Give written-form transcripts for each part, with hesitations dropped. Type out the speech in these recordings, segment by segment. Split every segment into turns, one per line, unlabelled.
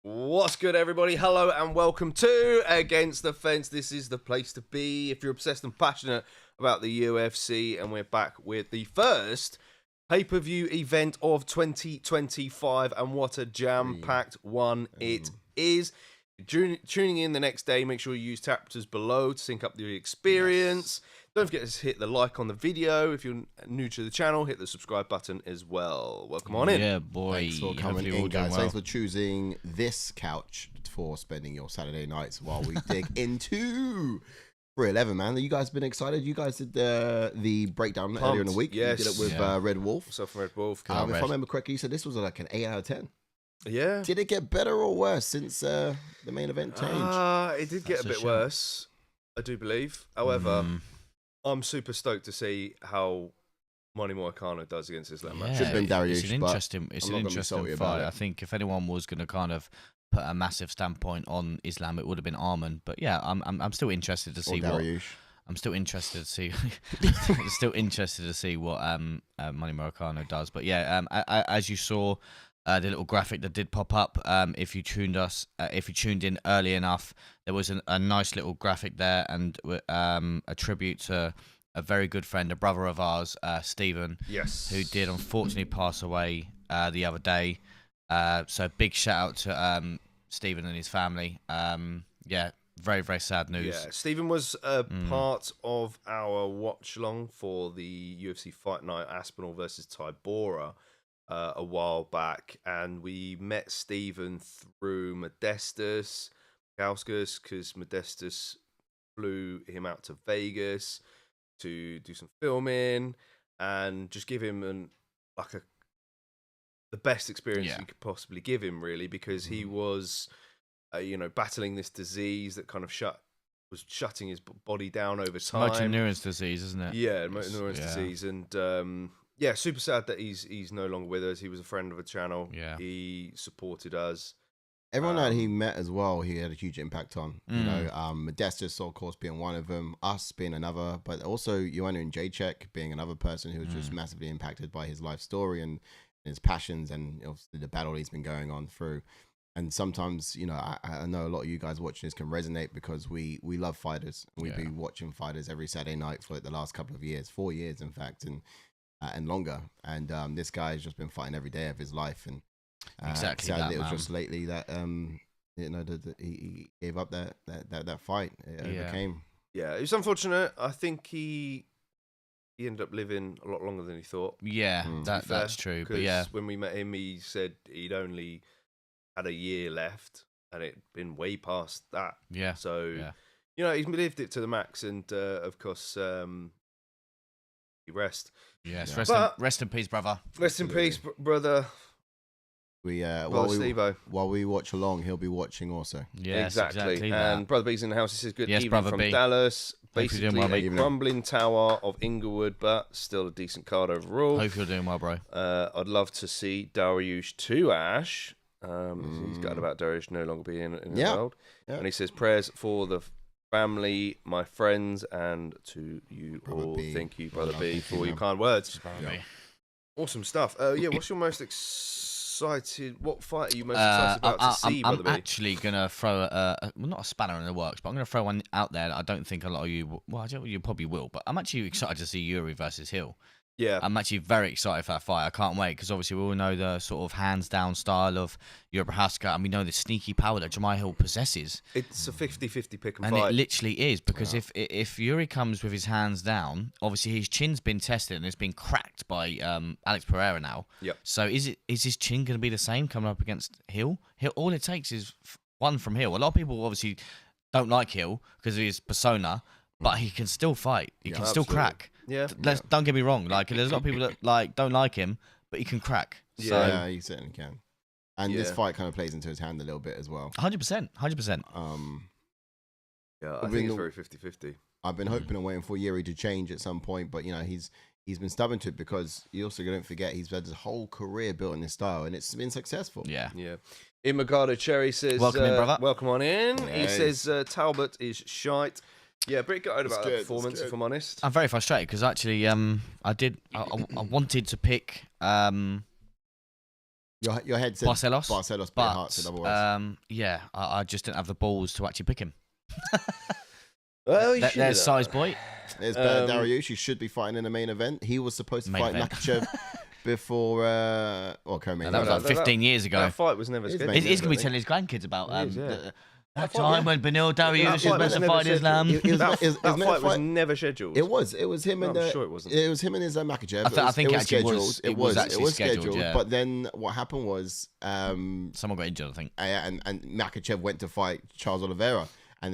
What's good, everybody? Hello and welcome to Against the Fence. This is the place to be if you're obsessed and passionate about the UFC, and we're back with the first pay-per-view event of 2025, and what a jam-packed one it is. Tuning in the next day, make sure you use chapters below to sync up the experience. Yes. Don't forget to hit the like on the video. If you're new to the channel, hit the subscribe button as well. Welcome on in.
Yeah, boy.
Thanks for coming in, guys. Well. Thanks for choosing this couch for spending your Saturday nights while we dig into 311, man. You guys been excited? You guys did the breakdown earlier in the week.
Yes.
You did it with Red Wolf.
Myself and Red Wolf.
If I remember correctly, you said this was like an 8 out of 10.
Yeah.
Did it get better or worse since the main event changed?
It did get a bit worse, I do believe. However, I'm super stoked to see how Moicano does against Islam.
Yeah, should have been Dariush,
it's an interesting fight. I think if anyone was going to kind of put a massive standpoint on Islam, it would have been Arman. But yeah, I'm still interested to see what. I'm still interested to see. What Moicano does. But yeah, as you saw. The little graphic that did pop up. If you tuned in early enough, there was a nice little graphic there, and a tribute to a very good friend, a brother of ours, Stephen.
Yes.
Who did unfortunately pass away the other day. So big shout out to Stephen and his family. Yeah, very very sad news.
Yeah, Stephen was part of our watch along for the UFC Fight Night Aspinall versus Tybora. A while back, and we met Stephen through Modestus Kauskas, because Modestus flew him out to Vegas to do some filming and just give him the best experience you could possibly give him, really, because he was battling this disease that kind of was shutting his body down over time.
Motor neurons disease, isn't it?
Yeah, motor neurons disease, and yeah, super sad that he's no longer with us. He was a friend of the channel.
Yeah.
He supported us.
Everyone that he met as well, he had a huge impact on. You know, Modestus, of course, being one of them, us being another, but also Joanna and Jacek being another person who was just massively impacted by his life story and his passions and obviously the battle he's been going on through. And sometimes, I know a lot of you guys watching this can resonate because we love fighters. We've been watching fighters every Saturday night for the last couple of years, 4 years, in fact, and longer. And this guy has just been fighting every day of his life. And
exactly
sadly, it was just lately that that he gave up that fight. It overcame.
Yeah, it was unfortunate. I think he ended up living a lot longer than he thought.
Yeah, that's true. But yeah,
when we met him, he said he'd only had a year left, and it'd been way past that.
Yeah.
So he's lived it to the max, and of course. Rest.
Yes, rest in peace, brother.
Rest in peace, brother.
While we watch along, he'll be watching also.
Yeah, exactly.
And Brother B's in the house. This is good evening
Brother
from
B.
Dallas. Basically,
a
crumbling tower of Inglewood, but still a decent card overall.
Hope you're doing well, bro.
I'd love to see Dariush to Ash. He's gutted about Dariush no longer being in the world. Yeah. And he says prayers for the family, my friends, and to you all. Thank you, Brother B, for your kind words. Awesome stuff. What's your most excited? What fight are you most excited about to see, Brother B?
I'm actually gonna throw not a spanner in the works, but I'm gonna throw one out there that I don't think a lot of you. Well, you probably will, but I'm actually excited to see Yuri versus Hill.
Yeah,
I'm actually very excited for that fight. I can't wait because obviously we all know the sort of hands-down style of Prochazka, and we know the sneaky power that Jamahal possesses.
It's a 50-50 pick and
fight.
And
it literally is, because if Yuri comes with his hands down, obviously his chin's been tested and it's been cracked by Alex Pereira now.
Yep.
So is his chin going to be the same coming up against Hill? All it takes is one from Hill. A lot of people obviously don't like Hill because of his persona, but he can still fight. He can still crack.
Yeah.
Don't get me wrong. Like, there's a lot of people that don't like him, but he can crack.
Yeah, he certainly can. And this fight kind of plays into his hand a little bit as well.
100%.
Yeah, I think it's very 50-50.
I've been hoping and waiting for Yuri to change at some point, but he's been stubborn to it because you also don't forget he's had his whole career built in this style, and it's been successful.
Yeah.
Imagado Cherry says,
welcome in, brother.
Welcome on in.
Nice.
He says Talbot is shite. Yeah, pretty gutted about that performance, if I'm honest.
I'm very frustrated because actually, I wanted to pick
Your head said
Barcelos,
but your heart said otherwise.
yeah, I just didn't have the balls to actually pick him.
Well,
There's size boy.
There's Dariush. He should be fighting in the main event. He was supposed to fight Makhachev before, co-main.
That was like 15 years ago.
That fight was never scheduled.
He's going to be telling his grandkids about that time when Benil Dariush was meant to fight Islam.
That fight was never scheduled.
It was. It was him and.
I'm sure it wasn't.
It was him and his Makhachev.
I think
it
it actually
scheduled. It was
actually
scheduled.
yeah.
But then what happened was,
someone got injured, I think.
and Makhachev went to fight Charles Oliveira. And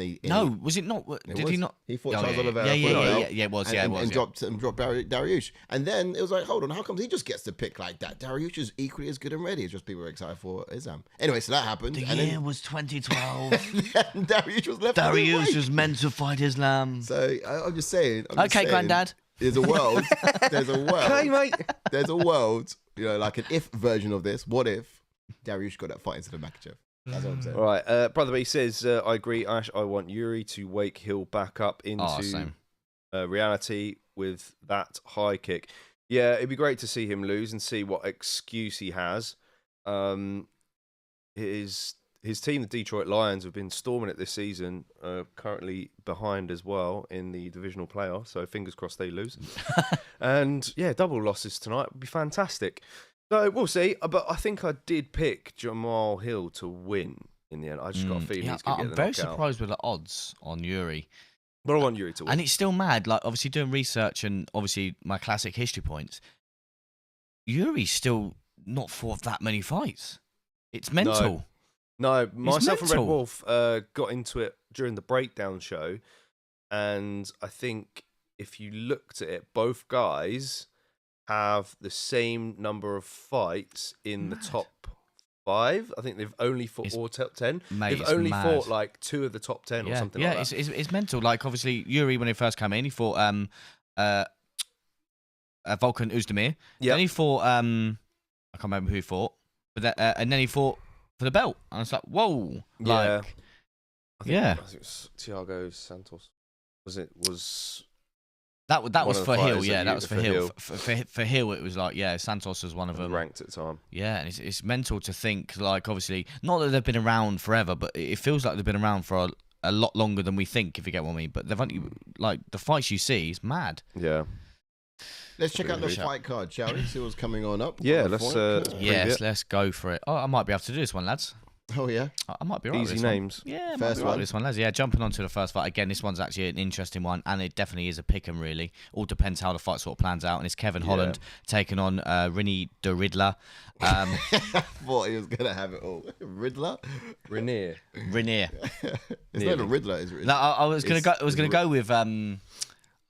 was it not? Did he not?
He fought Charles Oliveira.
Yeah, it was.
And dropped Dariush. And then it was like, hold on, how come he just gets to pick like that? Dariush is equally as good and ready. It's just people were excited for Islam. Anyway, so that happened.
The
and
year was 2012.
and Dariush was left.
Dariush was meant to fight Islam.
So I'm just saying.
Granddad.
There's a world.
Okay, mate.
There's a world. Like an if version of this. What if Dariush got that fight into the Makhachev? That's what I'm saying.
All right, Brother B says, I agree, Ash. I want Jiří to wake Hill back up into reality with that high kick. Yeah, it'd be great to see him lose and see what excuse he has. His team, the Detroit Lions, have been storming it this season, currently behind as well in the divisional playoff, so fingers crossed they lose. And, yeah, double losses tonight would be fantastic. So we'll see, but I think I did pick Jamahal Hill to win in the end. I just got a feeling he's going to get the knockout.
I'm very surprised with the odds on Jiří.
But I want Jiří to win.
And it's still mad, like obviously doing research and obviously my classic history points. Jiří's still not fought that many fights. It's mental.
No, myself and Red Wolf got into it during the breakdown show, and I think if you looked at it, both guys have the same number of fights in the top 5. I think they've only fought or top 10. They've only fought like 2 of the top 10 or something like that.
Yeah, it's mental. Like obviously Jiří, when he first came in, he fought Volkan Oezdemir. Then he fought I can't remember who he fought, but and then he fought for the belt. And it's like, whoa,
I think
it
was Thiago Santos.
That was for Hill, yeah. That was for Hill.
Hill.
For Hill, it was like, yeah, Santos was one of them.
Ranked at the time.
Yeah, and it's mental to think, like, obviously, not that they've been around forever, but it feels like they've been around for a lot longer than we think, if you get what I mean. But they've only, like, the fights you see is mad.
Yeah.
Let's check out the fight card, shall we? See what's coming on up.
Yeah, let's
go for it. Oh, I might be able to do this one, lads.
Oh, yeah?
I might be right
Easy
with this
names.
One. Yeah,
first one.
This one, lads. Yeah, jumping on to the first fight. Again, this one's actually an interesting one, and it definitely is a pick 'em, really. All depends how the fight sort of plans out. And it's Kevin Holland taking on Reinier the Riddler.
I thought he was going to have it all. Riddler?
Reinier.
It's not a Riddler. It's
No, I was going to go with...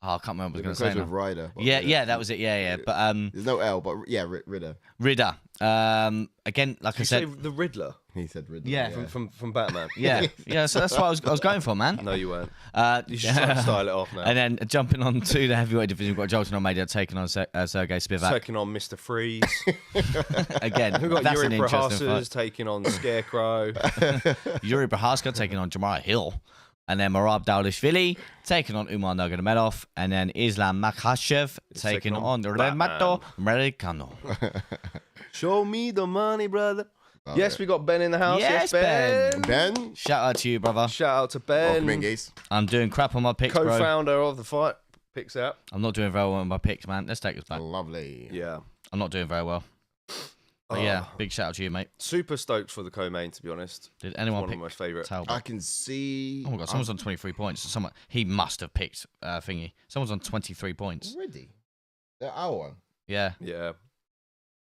I can't remember what I was going to say.
With Ryder.
Yeah, that was it. Yeah. But
there's no L, but yeah, Riddler.
Again, like I said,
the Riddler.
He said Riddler.
Yeah.
From Batman.
Yeah. So that's what I was going for, man.
No, you weren't. You should try to style it off now.
And then jumping on to the heavyweight division, we've got Jailton Almeida taking on Serghei Spivac.
Taking on Mr. Freeze.
Again,
we've got
that's
Jiří
an interesting
Procházka
fight.
taking on Scarecrow.
Jiří Procházka taking on Jamahal Hill. And then Merab Dvalishvili taking on Umar Nurmagomedov. And then Islam Makhachev taking on Renato Moicano.
Show me the money, brother. Yes, we got Ben in the house.
Yes,
Ben.
Ben?
Shout out to you, brother.
Shout out to Ben.
I'm doing crap on my picks, bro.
Co-founder of the fight. Picks out.
I'm not doing very well on my picks, man. Let's take this back.
Lovely.
Yeah.
I'm not doing very well. But yeah, big shout out to you, mate.
Super stoked for the co-main, to be honest.
Did anyone
pick
pick
one of my favourite?
Talbot?
I can see.
Oh my god, someone's on 23 points. He must have picked thingy. Someone's on 23 points.
Already? They're our one.
Yeah.
Yeah.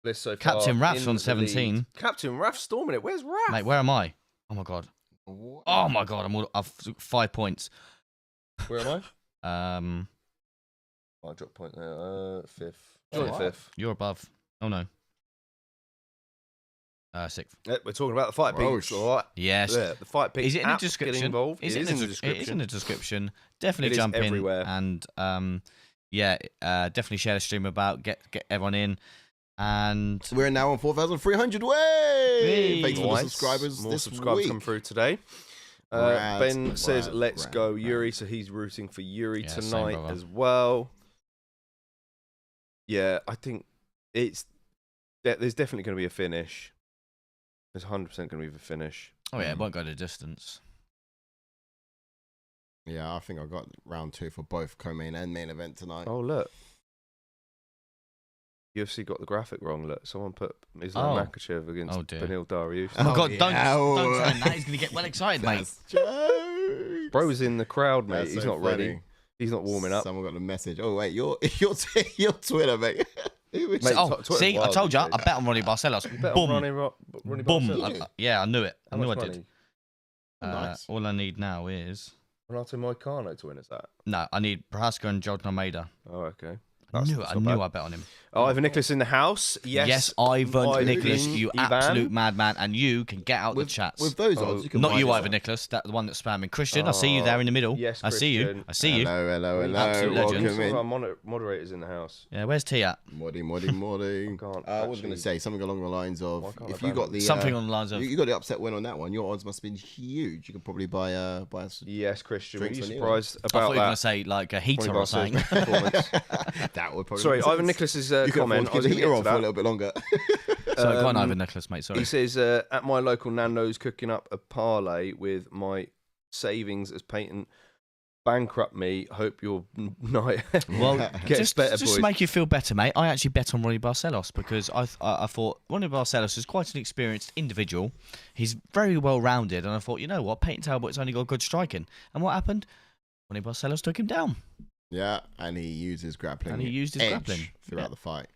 List so
Captain
far
Raf's
in
on
the
17.
lead. Captain Raf storming it. Where's Raf?
Mate, where am I? Oh my god.
What?
Oh my god, I've 5 points.
Where am I?
I
dropped a point there. Fifth.
Oh,
Fifth.
You're above. Oh no. 6th.
Yeah, we're talking about the fight picks, all right?
Yes.
Yeah, the fight picks.
Is it in the description?
Involved.
It is in the description. It is in the description. Definitely
It
jump
is
in
everywhere.
and definitely share the stream about. Get everyone in. And
we're now on 4,300. Way! Thanks for the
Nice.
subscribers.
More
this
subscribers
week.
come through today. Ben says, let's go Jiří. So he's rooting for Jiří
Yeah, same,
tonight
brother.
as well. Yeah, I think there's definitely going to be a finish. It's 100% going to be the finish.
Oh yeah, it won't go the distance.
Yeah, I think I got round 2 for both co-main and main event tonight.
Oh, look. UFC got the graphic wrong. Look, someone put Islam Makhachev against Benil Dariush.
Oh my God! Don't
yeah.
sign that. He's gonna get well excited, mate.
Bro's in the crowd, mate. He's
so
not
funny.
ready. He's not warming up.
Someone got a message. Oh wait, your Twitter, mate.
Mate,
see, I told you, I bet on Ronnie Barcelos.
Boom.
Boom. Yeah, I knew it. I knew I
money?
did.
Nice.
All I need now is
Renato Moicano to win, is that?
no. I need Procházka and Jailton Almeida.
Oh, okay.
I knew I bet on him.
Oh, Ivan Nicholas in the house. Yes,
Ivan Nicholas, you
Ivan.
absolute madman, and you can get out the chats.
With those odds, you can
Not
buy
you,
yourself.
Ivan Nicholas, that the one that's spamming. Christian, I see you there in the middle.
Yes,
I see you.
Christian.
I see you.
Hello.
Absolute legend.
Welcome
Some of
in.
our moderators in the house.
Yeah, where's T at?
Modi.
Can't
I was going to say something along the lines of if you got the
Something on the lines of.
you got the upset win on that one, your odds must have been huge. You could probably buy
Yes, Christian. Were you
Drinks on you.
surprised
I thought
about
you were going to
that?
say like a heater or something.
that would probably.
Sorry,
make sense.
Ivan Nicholas's
You could
comment.
afford to keep the heater on for a little bit longer.
Sorry, go on, Ivan Nicholas, mate. Sorry.
He says, at my local Nando's cooking up a parlay with my savings as patent bankrupt me. Hope your night
Well,
gets
just
better,
to
boys.
make you feel better, mate, I actually bet on Ronnie Barcelos because I thought Ronnie Barcelos is quite an experienced individual. He's very well rounded, and I thought, you know what, Peyton Talbot's only got good striking. And what happened? Ronnie Barcelos took him down.
Yeah, and he used his grappling.
grappling
throughout the fight.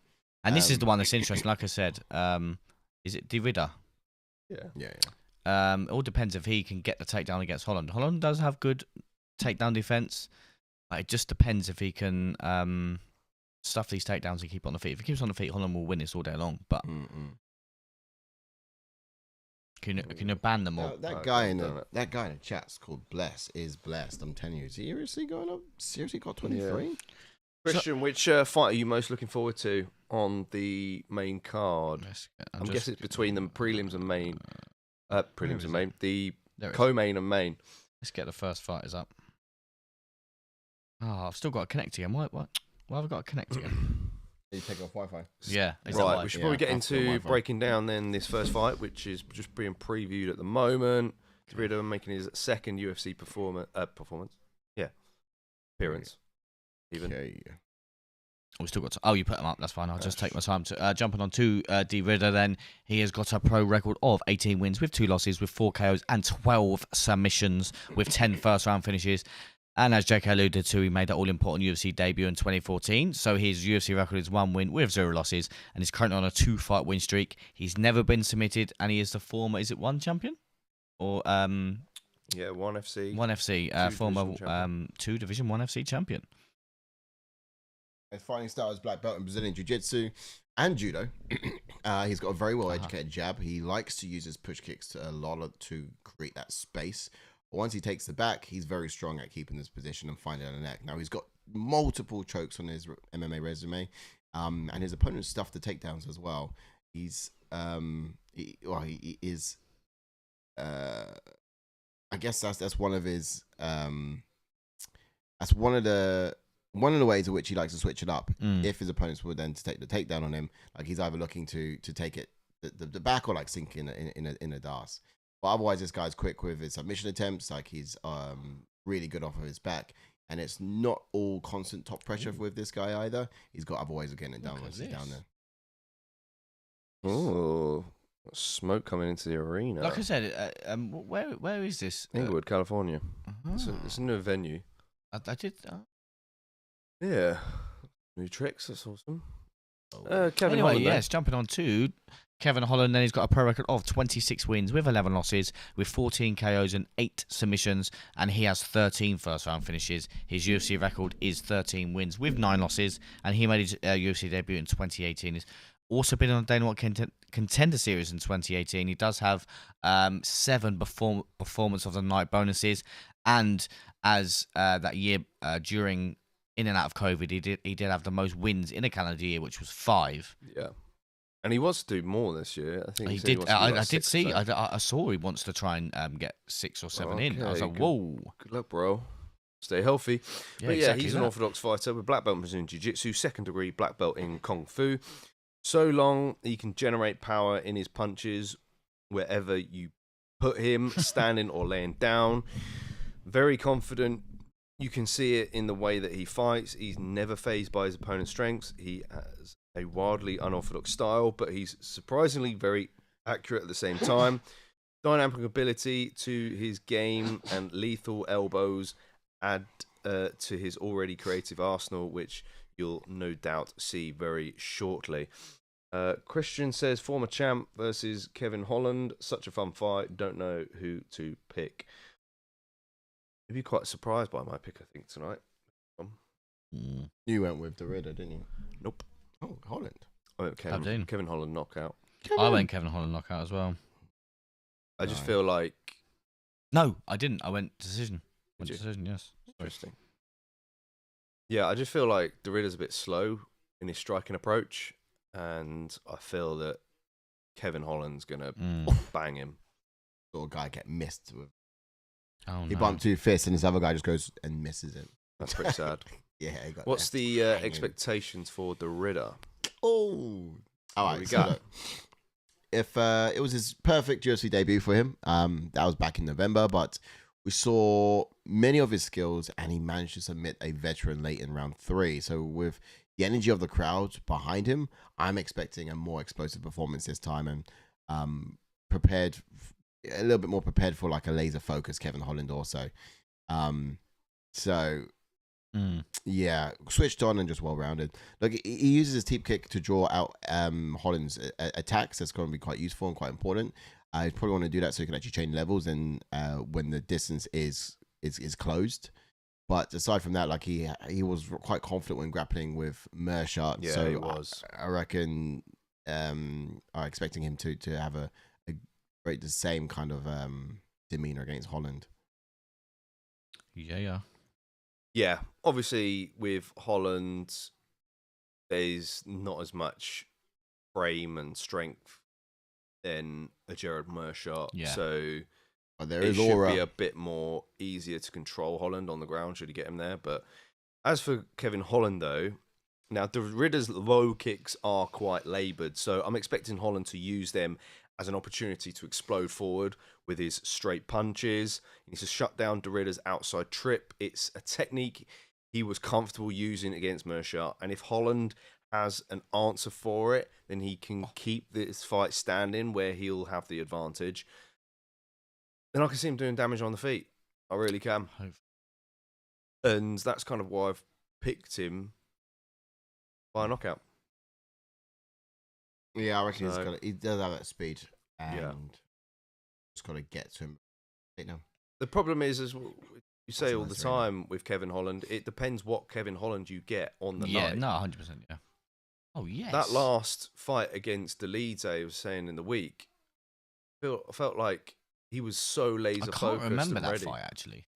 And this is the one that's interesting. Like I said, is it Divida?
Yeah.
It all depends if he can get the takedown against Holland. Holland does have good takedown defense. It just depends if he can stuff these takedowns and keep on the feet. If he keeps on the feet, Holland will win this all day long. But can you ban them all?
That guy in the chat's called Bless is blessed. I'm telling you, seriously going up. Seriously got 23.
Yeah. Christian, which fight are you most looking forward to on the main card? I'm guessing it's between the prelims and main. Prelims and main. The co-main and main.
Let's get the first fighters up. Oh, I've still got to connect again. Why have I got to connect again?
You take off Wi-Fi.
Yeah.
Right, we should probably get into breaking down then this first fight, which is just being previewed at the moment. Renato making his second UFC performance. Yeah. Appearance. Even.
Okay.
We still got to, you put them up, that's fine. I'll just take my time to jumping on to D Ridder then. He has got a pro record of 18 wins with 2 losses with 4 KOs and 12 submissions with 10 first round finishes. And as JK alluded to, he made that all-important UFC debut in 2014. So his UFC record is 1 win with 0 losses and he's currently on a 2-fight win streak. He's never been submitted and he is the former, is it one champion? Or
yeah, 1FC.
1FC, former 2 Division 1 FC champion.
His fighting style is black belt in Brazilian Jiu-Jitsu and Judo. He's got a very well-educated jab. He likes to use his push kicks to create that space. But once he takes the back, he's very strong at keeping this position and finding the neck. Now, he's got multiple chokes on his MMA resume, and his opponent stuffed the takedowns as well. He is... I guess that's one of his... that's one of the ways in which he likes to switch it up. If his opponents were then to take the takedown on him, like he's either looking to take it the back or like sink in a DAS. But otherwise, this guy's quick with his submission attempts. Like he's really good off of his back, and it's not all constant top pressure with this guy either. He's got other ways of getting it done once he's down there.
Oh, smoke coming into the arena.
Like I said, where is this?
Inglewood, California. It's a new venue.
I did.
Yeah, new tricks. That's awesome.
Kevin
Holland,
anyway, yes, jumping on to Kevin Holland. Then he's got a pro record of 26 wins with 11 losses, with 14 KOs and 8 submissions, and he has 13 first-round finishes. His UFC record is 13 wins with 9 losses, and he made his UFC debut in 2018. He's also been on the Dana White Contender Series in 2018. He does have 7 performance of the night bonuses, and as that year during in and out of COVID, he did have the most wins in a calendar year, which was 5.
Yeah, and he wants to do more this year. I think
he
said
did.
I
did see. I saw he wants to try and get 6 or 7 in. I was like, whoa.
Good luck, bro. Stay healthy.
Yeah,
but
exactly
he's an orthodox fighter with black belt in Brazilian Jiu-Jitsu, 2nd degree black belt in Kung Fu. So long he can generate power in his punches. wherever you put him, standing or laying down. Very confident. You can see it in the way that he fights. He's never fazed by his opponent's strengths. He has a wildly unorthodox style, but he's surprisingly very accurate at the same time. Dynamic ability to his game and lethal elbows add to his already creative arsenal, which you'll no doubt see very shortly. Christian says, former champ versus Kevin Holland. Such a fun fight. Don't know who to pick. You'd be quite surprised by my pick, I think, tonight.
You went with Derrida, didn't you?
Nope.
Oh, Holland.
I went Kevin Holland knockout.
I went Kevin Holland knockout as well.
I just feel like...
No, I didn't. I went decision. Decision, yes.
Interesting. Yeah, I just feel like Derrida's a bit slow in his striking approach, and I feel that Kevin Holland's going to bang him.
Sort of guy get missed with.
Oh,
He
no.
bumped 2 fists, and this other guy just goes and misses him.
That's pretty sad.
Yeah, he got
What's
left
the
hanging.
expectations for Derrida?
Oh, all
What
right.
we
So
got?
look, if it was his perfect UFC debut for him, that was back in November, but we saw many of his skills, and he managed to submit a veteran late in round 3. So with the energy of the crowd behind him, I'm expecting a more explosive performance this time, and prepared. A little bit more prepared for like a laser focus Kevin Holland also. Yeah, switched on and just well rounded. Look, he uses his teep kick to draw out Holland's attacks. That's going to be quite useful and quite important. I probably want to do that so he can actually chain levels and when the distance is closed. But aside from that, like he was quite confident when grappling with Merab.
Yeah,
so
he was.
I reckon I'm expecting him to have the same kind of demeanor against Holland.
Yeah, obviously with Holland, there's not as much frame and strength than a Jared Mershot.
Yeah.
So
But there
it
is
should
aura.
be a bit more easier to control Holland on the ground should he get him there. But as for Kevin Holland, though, now Derrida's low kicks are quite laboured, so I'm expecting Holland to use them as an opportunity to explode forward with his straight punches. He needs to shut down Derrida's outside trip. It's a technique he was comfortable using against Mershot, and if Holland has an answer for it, then he can keep this fight standing where he'll have the advantage. Then I can see him doing damage on the feet. I really can. And that's kind of why I've picked him by a knockout.
Yeah, I reckon he does have that speed, and
Yeah.
just got to get to him. Now.
The problem is, as you say
That's
all the
nice,
time with Kevin Holland, it depends what Kevin Holland you get on the
Yeah,
night.
no, 100%, yeah. Oh, yes.
That last fight against Delide, I was saying in the week, I felt like he was so laser
I
focused.
can't remember
and
that
ready.
fight, actually.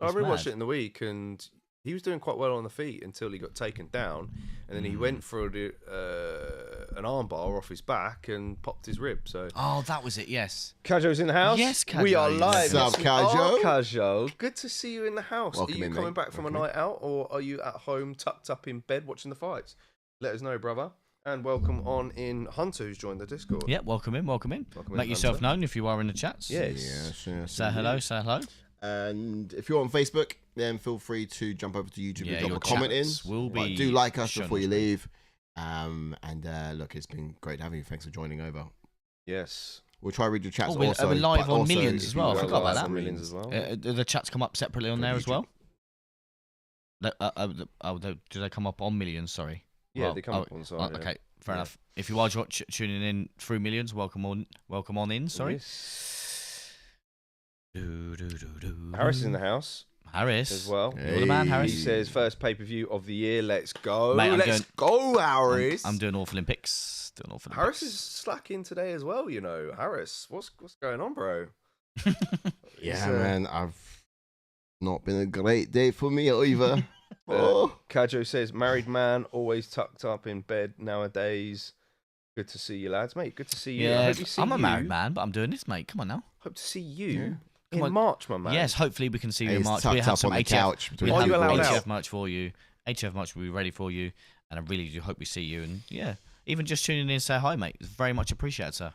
I
It's
rewatched
mad.
it in the week, and he was doing quite well on the feet until he got taken down, and then he went for an armbar off his back and popped his rib. So
Oh, that was it, yes.
Kajo's in the house.
Yes,
We are
Kajo.
live.
What's up,
Yes, we are,
Kajo?
Kajo, good to see you in the house.
Welcome
are you
in,
coming
mate.
back from
Welcome
a night out, or are you at home tucked up in bed watching the fights? Let us know, brother. And welcome on in Hunter, who's joined the Discord.
Yeah, welcome in.
Welcome in,
Make yourself
Hunter.
known if you are in the chats.
Yes.
Yes.
Say hello, say hello.
And if you're on Facebook, then feel free to jump over to YouTube
Yeah,
and drop
your
a comment in.
chats will
But
be
do like us
shown
before
on
you
screen.
leave. Look, it's been great having you. Thanks for joining over.
Yes.
We'll try to read your chats
we're
also.
live
but
on
also
Millions
if
as
you
well. I
go
forgot about
live
that.
on
Millions as well.
Do the chats come up separately on there as well?
YouTube.
Do they come up on Millions? Sorry.
Yeah,
Well,
they come up on side. yeah.
Okay, fair
Yeah.
enough. If you are tuning in through Millions, welcome on in. Sorry.
Yes.
Do.
Harris is in the house
Harris
as well.
You're the man,
Hey.
Harris.
He says first pay-per-view of the year. Let's go.
Mate, I'm
Let's go, Harris.
I'm doing Awful Olympics.
Harris is slacking today as well, you know. Harris, what's going on, bro?
Yeah,
So-
man. I've not been a great day for me either.
Kajo says, married man, always tucked up in bed nowadays. Good to see you, lads. Mate, good to see you. I
Yeah,
hope you see
I'm a
you.
married man, but I'm doing this, mate. Come on now.
Hope to see you
Come
in
on.
March, my man.
Yes, hopefully we can see you in
He's
March.
tucked
We have
up
some
on the
HF.
couch between
Are you
two
allowed
boys.
out?
HF merch for you. HF merch will be ready for you, and I really do hope we see you. And yeah, even just tuning in, say hi, mate. It's very much appreciated, sir.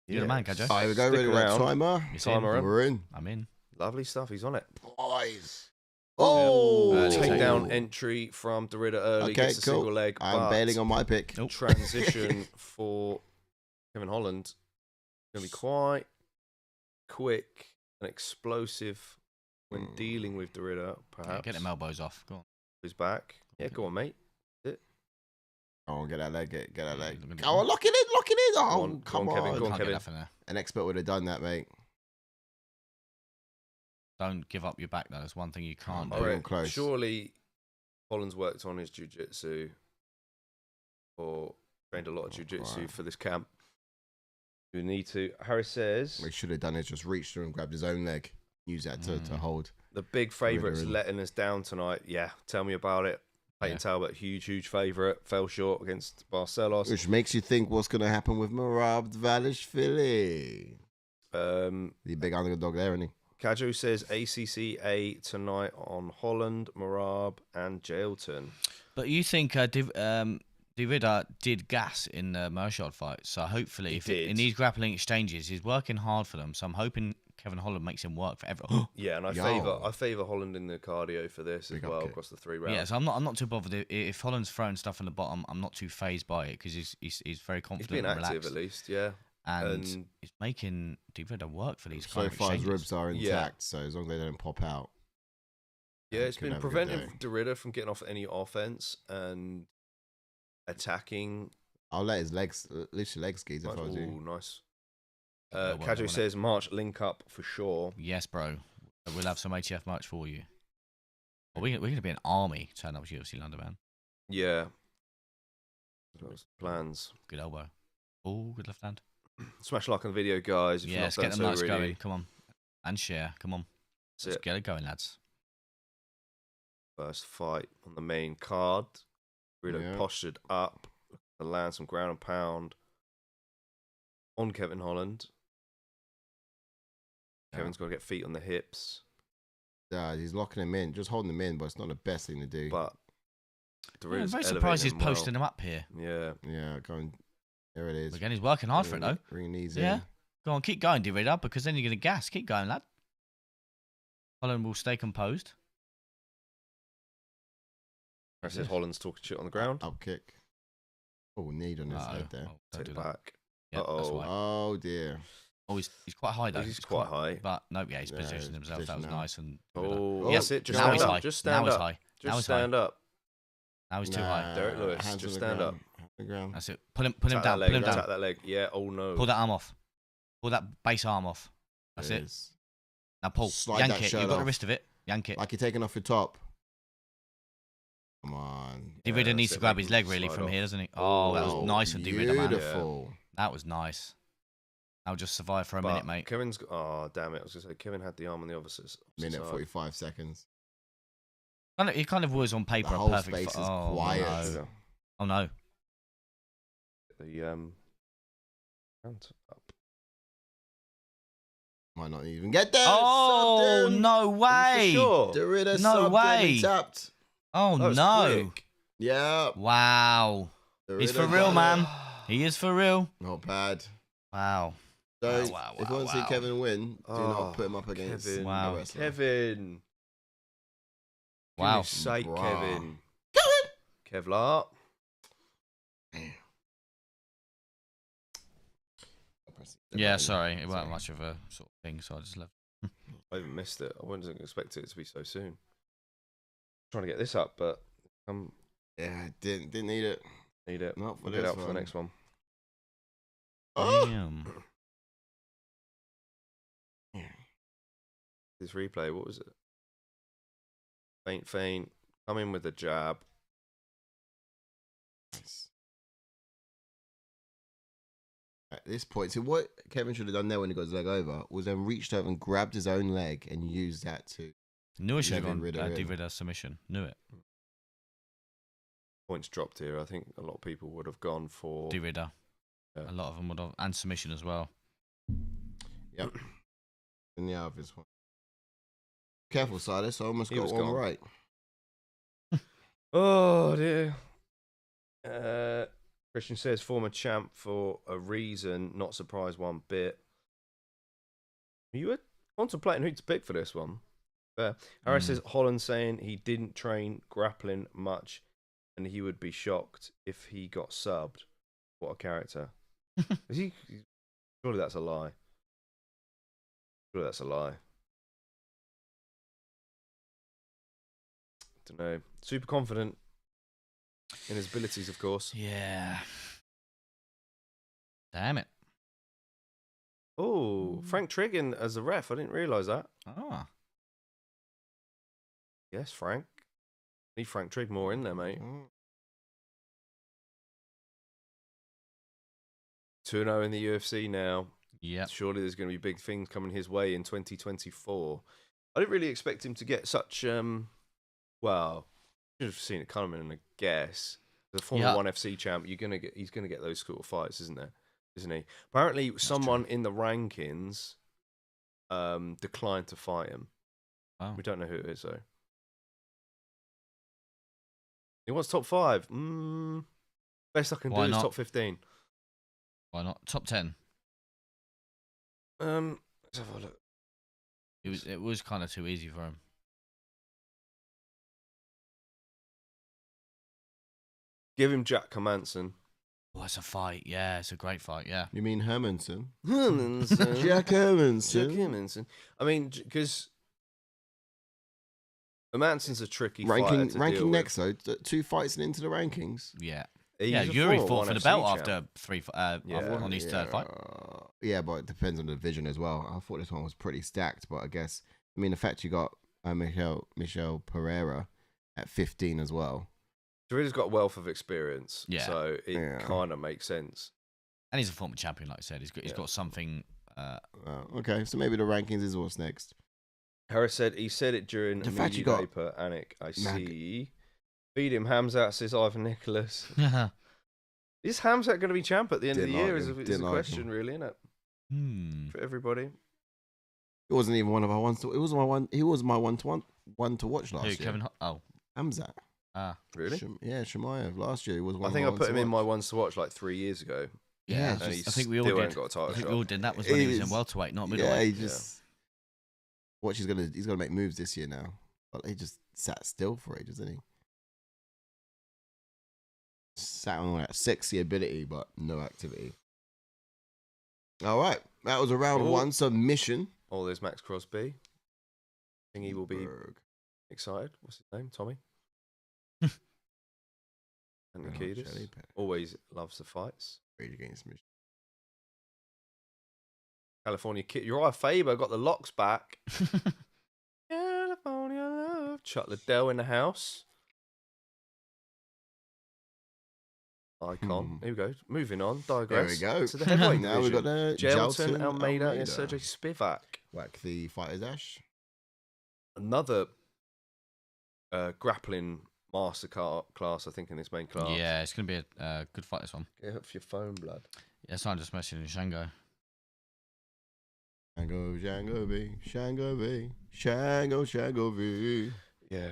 You're the man, Kajo.
All right, here we go.
Stick
Ready
around.
timer.
Timer in.
We're in.
I'm in.
Lovely stuff. He's on it.
Boys. Oh,
Early
Takedown
takedown.
entry from Derrida early.
Okay,
Gets a
cool.
single leg.
I'm
but
bailing on my pick.
Nope.
transition for Kevin Holland. Going to be quite quick and explosive when dealing with Derrida, perhaps.
Yeah, get them elbows off. Go on.
He's back. Yeah, go on, mate.
Oh, get that leg. Get that leg.
Look at
Oh,
it.
lock it in. Lock it in. Oh,
Go on,
come
go on, Kevin,
on.
go on.
Can't get
Kevin.
nothing there.
An expert would have done that, mate.
Don't give up your back, though. That's one thing you can't
Oh,
do.
Very
Alright,
close.
surely Holland's worked on his jiu-jitsu or trained a lot of jiu-jitsu
Right.
for this camp. You need to. Harris says
What he should have done is just reached through and grabbed his own leg. Use that to hold.
the big favourites
in.
letting us down tonight. Yeah, tell me about it. Peyton
Yeah.
Talbot, huge favourite, fell short against Barcelos.
Which makes you think what's going to happen with Merab Dvalishvili. The big underdog there, isn't he?
Kajo says ACCA tonight on Holland, Merab, and Jailton.
But you think Derrida did gas in the Mershad fight, so hopefully,
He
if
did.
in these grappling exchanges, he's working hard for them. So I'm hoping Kevin Holland makes him work for everyone.
Yeah, and I
Yo.
favour Holland in the cardio for this as
Big
well
upkick.
across the 3 rounds.
Yeah, so I'm not too bothered if Holland's throwing stuff in the bottom. I'm not too phased by it because he's very
He's
confident
been
and
active
relaxed,
at least, yeah.
and
And
he's making Derrida work for these
So
kind of
far, his
exchanges.
ribs are
Yeah.
intact, so as long as they don't pop out.
Yeah, it's
could
been
have a good
preventing Derrida from getting off any offense and attacking.
I'll let his legs, lift your leg skis if I was
Ooh,
you.
nice.
well,
Kajo
well,
says March link up for sure.
Yes, bro. We'll have some ATF merch for you. Well, we're going to be an army turn up with UFC London, man.
Yeah. Those plans.
Good elbow. Oh, good left hand.
Smash like on the video, guys. If
Yes,
you're
get
not
them
done
lights
so already.
going. Come on. And share. Come on.
That's
Let's
it.
get it going, lads.
First fight on the main card. Really
Yeah.
postured up to land some ground and pound on Kevin Holland.
Yeah.
Kevin's got to get feet on the hips,
Yeah, he's locking him in, just holding him in, but it's not the best thing to do.
but
Yeah, I'm
Derrida's
very
elevating
surprised he's
him well.
posting him up here.
Yeah.
Yeah, going. There it is.
Again, he's working hard for it, though.
Bringing these
Yeah.
in.
Go on, keep going, Derrida, because then you're going to gas. Keep going, lad. Holland will stay composed.
I said Holland's talking shit on the ground.
Up kick. Oh, need on his head there.
Oh, don't
Take
do
it
that.
back.
Yep, that's
Uh-oh.
why.
Oh dear.
Oh, he's quite high, though.
He's quite high.
But, no, yeah, he's
Yeah,
positioned
he's
himself. That was
positioned now.
nice. And
Oh,
Yeah.
that's it. Just
now
stand
he's
up.
high.
Just
Now
stand
he's
up.
high. Now
Just
he's high.
stand up.
Now he's too high.
Derek Lewis,
hands
just
on the
stand
ground,
up.
hands on the ground.
That's it. Pull him
Tap
down.
that
Pull
leg.
him
Tap
down.
that leg. Yeah. Oh no.
Pull that arm off. Pull that base arm off. That's
There
it.
is.
Now pull.
Slide
Yank
that
it.
shirt
You've got the
off.
wrist of it. Yank it.
Like you're taking off your top. Come on.
Derrida
that's
needs
it,
to grab
make
his
him
leg really
slide
from
off.
here, doesn't he? Oh, that was nice and Derrida, man.
Beautiful.
That was nice. I'll just survive for a
But
minute, mate.
Kevin's. Oh damn it! I was gonna say Kevin had the arm on the opposite
Minute
side.
45 seconds.
He kind of was on paper
The
a
whole
perfect.
space is
Oh,
quiet.
No.
Yeah.
Oh no.
The round up.
Might not even get there.
Oh
Sutton.
no way!
For sure.
Derrida
No
subbed
way.
and tapped.
Oh
That was
no!
quick.
Yeah.
Wow. He's
Derrida
for real,
got it.
man. He is for real.
Not bad.
Wow.
So,
Wow,
if you want to
wow.
see Kevin win, do
Oh,
not put him up against
Kevin.
Wow.
a wrestler.
Kevin.
Wow.
Goodness sake,
Bruh.
Kevin. Kevlar.
Yeah, sorry. It wasn't much of a sort of thing, so I just left.
I even missed it. I wasn't expecting it to be so soon. Trying to get this up, but
Yeah, didn't need it.
need it.
Not for
We'll get
this
out for the
one.
next one.
Oh!
Damn.
This replay, what was it? Feint. Come in with a jab.
Nice. At this point, so what Kevin should have done there when he got his leg over was then reached over and grabbed his own leg and used that to.
Knew it should have
Kevin
gone
Ritter in.
Derrida submission. Knew it.
Points dropped here. I think a lot of people would have gone for.
Derrida.
Yeah.
A lot of them would have, and submission as well.
Yep. In the obvious one. Careful, Silas. I almost
He
got
was
one
gone.
right.
Oh dear. Christian says former champ for a reason. Not surprised one bit. You were contemplating who to pick for this one. Harris says Holland saying he didn't train grappling much, and he would be shocked if he got subbed. What a character! Is he? Surely that's a lie. Surely that's a lie. Don't know. Super confident in his abilities, of course.
Yeah. Damn it.
Oh, Frank Triggin as a ref. I didn't realise that.
Ah.
Yes, Frank. Need Frank Trigg more in there, mate. 2-0 in the UFC now.
Yeah.
Surely there's going to be big things coming his way in 2024. I didn't really expect him to get such. Well, should have seen it coming, I guess. The former ONE FC champ, he's gonna get those sort of fights, isn't he? Apparently, someone in the rankings declined to fight him.
Wow.
We don't know who it is though. He wants top 5. Best I can do is top 15.
Why not? Top 10.
Let's have a look.
It was kind of too easy for him.
Give him Jack Hermansson.
Oh, it's a fight. Yeah, it's a great fight. Yeah.
You mean Hermansson?
Jack
Hermansson.
Hermansson. I mean, because Hermansson's a tricky fighter to
ranking
deal
next though. 2 fights and into the rankings.
Yeah.
He's
yeah,
a
Jiří
former
fought for the
ONE
belt
FC
after
champ.
on his third fight.
Yeah, but it depends on the division as well. I thought this one was pretty stacked, but I guess the fact you got Michel Pereira at 15 as well.
Jiří's got a wealth of experience,
Yeah.
so it kind of makes sense.
And he's a former champion, like I said. He's got something.
Okay, so maybe the rankings is what's next.
Harris said he said it during
The
the
fact you got
paper. Anik, I see. Feed him Hamzat, says Ivan Nicholas. Is Hamzat going to be champ at the end of the year? Is a question, really, isn't it? For everybody.
It wasn't even one of our ones. It was my one. He was my one to watch last year.
Kevin?
Hamzat.
Ah, really?
Shemaev last year. He was one.
I think I put him in my ones to watch like 3 years ago.
Yeah,
and
I think we all
still
did.
ain't got a title
I think
shot.
we all did. That was when he was in welterweight, not middleweight.
Yeah, he just. Watch, he's gonna make moves this year now. But he just sat still for ages, didn't he? Sat on that sexy ability, but no activity. All right, that was a round 1 submission.
Oh, there's Max Crosby. I think he will be excited. What's his name? Tommy? And Nikitas. Always loves the fights.
Rage against me.
California Kid. Uriah Faber got the locks back. California love. Chuck Liddell in the house. Icon. Here we go. Moving on. Digress.
There we go.
To the heavyweight
now we've got the
Jailton, Almeida, and Serghei Spivac.
Whack the fighter's ash.
Another grappling master class, I think, in this main class.
Yeah, it's going to be a good fight, this one.
Get off your phone, blood.
Yeah, so I'm just messaging Shango.
Shango B, Shango B, Shango V.
Yeah,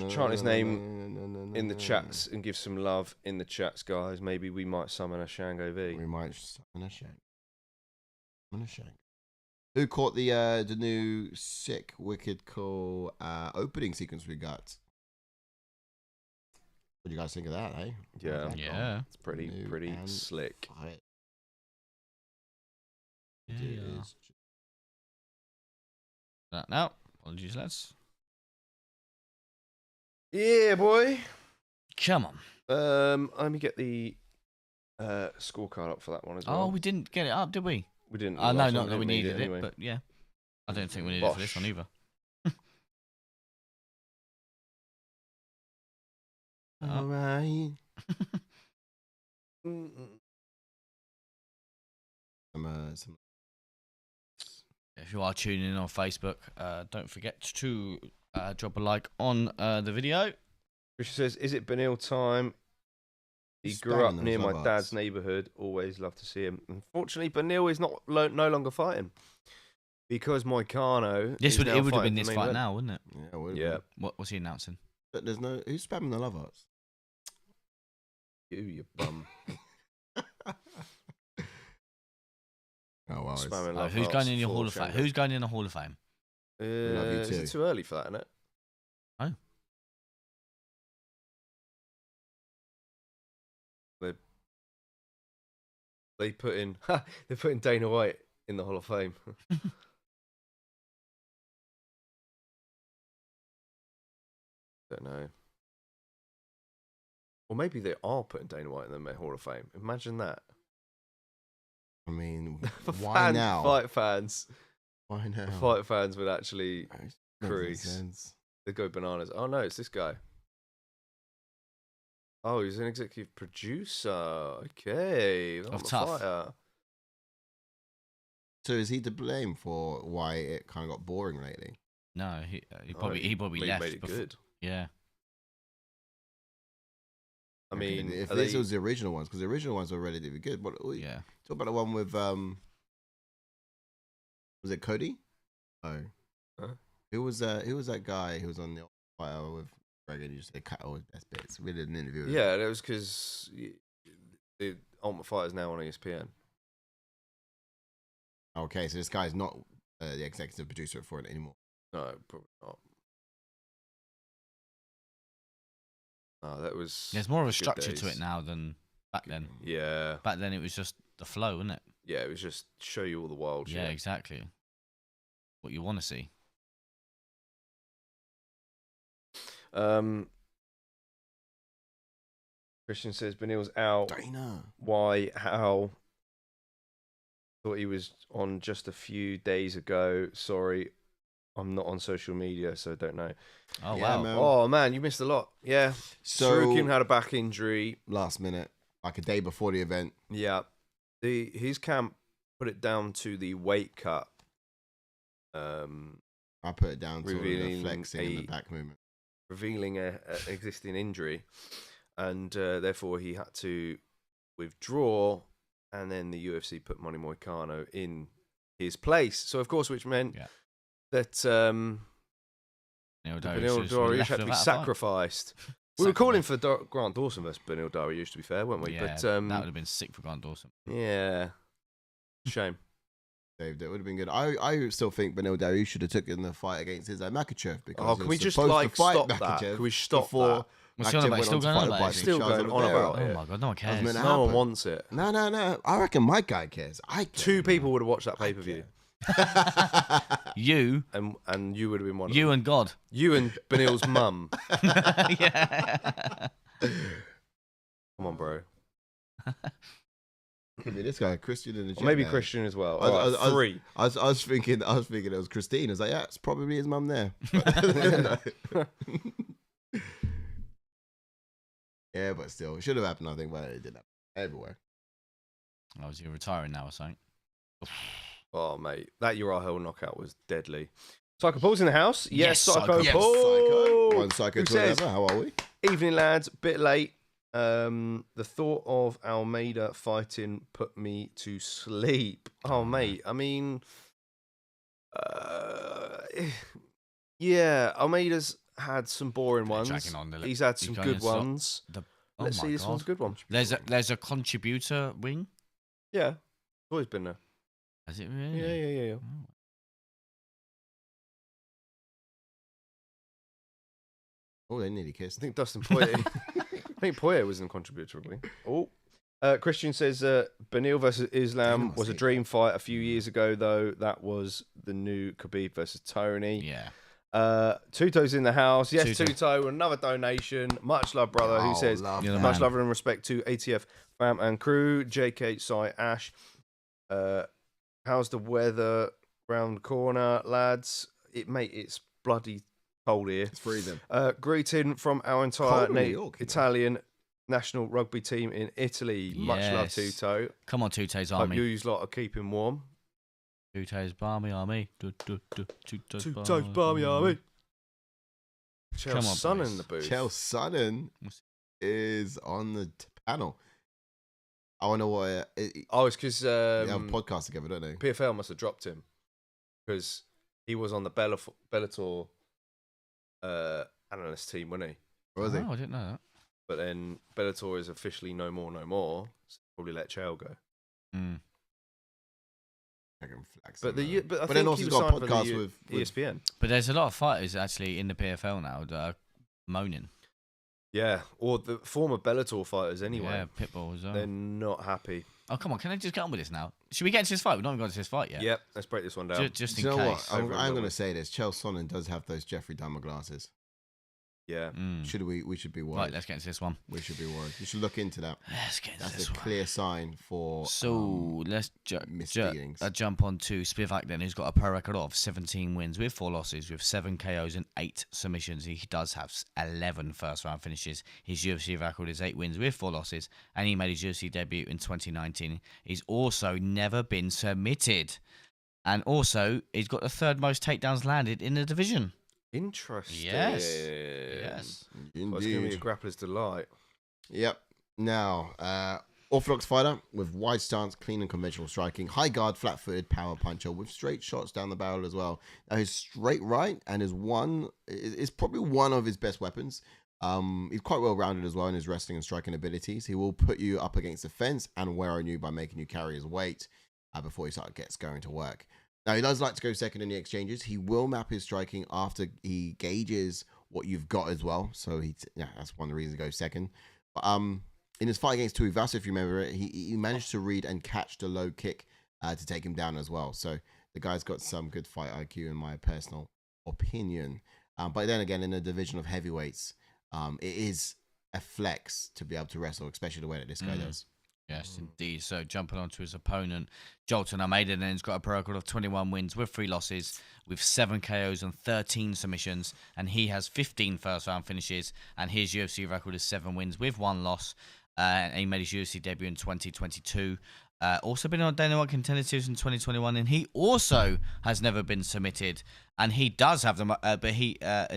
chant his name in the chats and give some love in the chats, guys. Maybe we might summon a Shango V.
We might summon a Shango. Who caught the new sick, wicked, cool opening sequence we got? What do you guys think of that, eh?
Yeah.
It's pretty slick.
It is.
Now, apologies, lads.
Yeah, boy.
Come on.
Let me get the scorecard up for that one as well.
Oh, we didn't get it up, did we?
We didn't.
No, not that we needed it, anyway. But yeah. I don't think we needed it for this one either.
All right.
If you are tuning in on Facebook, don't forget to drop a like on the video.
Richard says, "Is it Benil time? He grew up near my dad's neighbourhood. Always love to see him. Unfortunately, Benil is no longer fighting because Moicano.
It would have been this fight now, wouldn't it?
Yeah.
What's he announcing?
But there's no who's spamming the love hearts.
You bum.
Oh well.
Spamming love
Who's
hearts
going in your
for
Hall of Fame?
Shango.
Who's going in the Hall of Fame?
love you
Is
too.
it too early for that, isn't it?
Oh.
They put in they're putting Dana White in the Hall of Fame. Don't know. Or maybe they are putting Dana White in the Hall of Fame. Imagine that.
I mean,
For
why
fans,
now?
Fight fans.
Why now?
Fight fans would actually
Makes
crease.
sense.
They go bananas. Oh no, it's this guy. Oh, he's an executive producer. Okay.
Of Tough.
Fire.
So is he to blame for why it kind of got boring lately?
No, he probably left.
Made it good.
Yeah.
I mean,
if
are
this
they-
was the original ones, because the original ones were relatively good. But
Yeah.
talk about the one with was it Cody? Oh,
Huh?
Who was that guy who was on the Fighter with Greg and you just said cut all his best bits? We did an interview. With him.
Yeah, that was because the Ultimate Fighter is now on ESPN.
Okay, so this guy's not the executive producer for it anymore.
No, probably not. No, that was.
There's more of a
good
structure to
days.
it now than back then.
Yeah,
Back then it was just the flow, wasn't it?
yeah, it was just show you all the wild
Yeah,
shit.
exactly. What you want to see.
Christian says Benil's out.
Dana.
Why? How? Thought he was on just a few days ago. Sorry, I'm not on social media, so I don't know.
Oh
Yeah,
wow.
man.
Oh man, you missed a lot. Yeah,
So
Sarukin had a back injury.
last minute, like a day before the event.
Yeah, his camp put it down to the weight cut.
I put it down to the
Revealing
flexing and the
a-
back movement.
Revealing a existing injury, and therefore he had to withdraw. And then the UFC put Money Moicano in his place. So of course, which meant
Yeah.
that
Benil
Benil
Dariush
Dariush had to be
without a fight.
sacrificed. We were calling for Grant Dawson versus Benil Dariush, to be fair, weren't we?
Yeah,
But
that would have been sick for Grant Dawson.
yeah, shame.
Dave, that would have been good. I still think Benil Dariush should have taken the fight against his Makhachev because
Oh,
he
can
was
we just
supposed to
like
fight
stop that?
Makhachev
Can we stop
before
that?
What's he on
Makhachev
about?
went
Still
on to
going
fight
on
the
about
bike
it?
Still
Charles
going on
Oliveira.
about it.
Oh my god, no one cares.
meant to
No one
happen.
wants it.
No. I reckon my guy cares. I care.
2 people would have watched that pay per view,
You,
and you would have been one of
you
them.
and God.
You and Benil's mum.
Yeah.
Come on, bro.
Could be this guy, Christian in the
Or
chat
maybe
now.
Christian as well.
I was-
All
I
right,
was-
3.
I was thinking it was Christine. I was like, yeah, it's probably his mum there. Yeah, but still, it should have happened. I think, but it didn't happen everywhere.
Oh, is he retiring now or something?
Oh, mate, that Uriah Hill knockout was deadly. Psycho Paul's in the house. Yes,
Yes,
Psycho
Psycho.
Yes,
Paul.
psycho. One psycho
Who
to
says,
another. How are we?
evening, lads. Bit late. The thought of Almeida fighting put me to sleep. Oh, mate. I mean, yeah, Almeida's had some boring
They're
ones.
dragging on,
He's had
he's
some
going
good
to stop
ones.
Oh
Let's
my
see, this
God.
one's a good one.
There's a contributor wing.
Yeah, always been there.
Has it really?
Yeah.
Oh.
Oh, they nearly
I
kissed.
think Dustin Poirier. I think Poirier was in contributor. Oh, Christian says Benil versus Islam
Damn,
was a
I see.
dream fight a few years ago, though. That was the new Khabib versus Tony.
Yeah.
Tuto's in the house. Yes,
Tuto.
Tuto, another donation. Much love, brother. Who
Oh,
says
love
You're the
that.
much
man.
love and respect to ATF fam and crew. JK, Sai, Ash. How's the weather round the corner, lads? It's bloody cold here.
It's freezing.
Greeting from our entire
Cold in New York, you know.
Italian national rugby team in Italy. Much love,
Yes.
Tuto.
Come on, Tute's
Hope
army.
you lot are keeping warm.
Tute's army. Tute's
Tuto's Barmy Army.
Come on,
Chelsea Sun
boys.
in the booth.
Chael Sonnen is on the panel. I want to know what.
Oh, it's because
They have a podcast together, don't they?
PFL must have dropped him because he was on the Bellator analyst team, wasn't he?
Or is
Oh,
it?
I didn't know that.
But then Bellator is officially no more. So probably let Chael go.
But
I
then
think
also
he
he's
was
got a
signed for
podcast
the
with
ESPN.
But there's a lot of fighters actually in the PFL now that are moaning.
Yeah, or the former Bellator fighters anyway.
Yeah, Pitbull as well.
They're not happy.
Oh, come on. Can I just get on with this now? Should we get into this fight? We've not even got into this fight yet.
Yep, let's break this one down.
Just
Do
in
you know
case.
what? I'm
Over and
going
done
to
with.
say this. Chael Sonnen does have those Jeffrey Dahmer glasses.
Yeah.
Should we should be worried.
Right, let's get into this one.
We should be worried. You should look into that.
Let's get into
That's
this
a
one.
clear sign for
So let's
misdealings.
jump on to Spivac then, who's got a pro record of 17 wins with 4 losses, with 7 KOs and 8 submissions. He does have 11 first-round finishes. His UFC record is 8 wins with 4 losses, and he made his UFC debut in 2019. He's also never been submitted. And also, he's got the 3rd most takedowns landed in the division.
Interesting.
Yes.
Indeed.
Well, it's going to be a grappler's delight.
Yep. Now, orthodox fighter with wide stance, clean and conventional striking, high guard, flat-footed power puncher with straight shots down the barrel as well. Now, his straight right and is probably one of his best weapons. He's quite well-rounded as well in his wrestling and striking abilities. He will put you up against the fence and wear on you by making you carry his weight before he gets going to work. Now, he does like to go second in the exchanges. He will map his striking after he gauges what you've got as well. So that's one of the reasons he goes second. But, in his fight against Tuivasa, if you remember it, he managed to read and catch the low kick to take him down as well. So the guy's got some good fight IQ in my personal opinion. But then again, in the division of heavyweights, it is a flex to be able to wrestle, especially the way that this guy does.
Yes, indeed. So jumping on to his opponent, Jailton Almeida, then has got a pro record of 21 wins with 3 losses, with 7 KOs and 13 submissions, and he has 15 first-round finishes, and his UFC record is 7 wins with 1 loss, and he made his UFC debut in 2022. Also been on Dana White Contender Series in 2021, and he also has never been submitted. And he does have an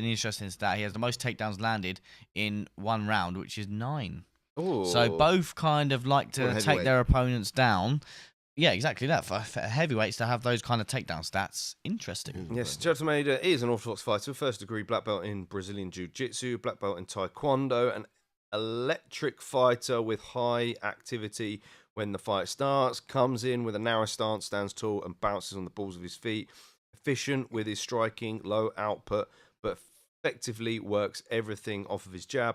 interesting stat, he has the most takedowns landed in 1 round, which is 9.
Ooh.
So both kind of like to take their opponents down. Yeah, exactly that. For heavyweights to have those kind of takedown stats, interesting.
Yes, Jailton Almeida is an orthodox fighter, 1st degree black belt in Brazilian Jiu-Jitsu, black belt in Taekwondo, an electric fighter with high activity when the fight starts, comes in with a narrow stance, stands tall and bounces on the balls of his feet, efficient with his striking, low output, but effectively works everything off of his jab.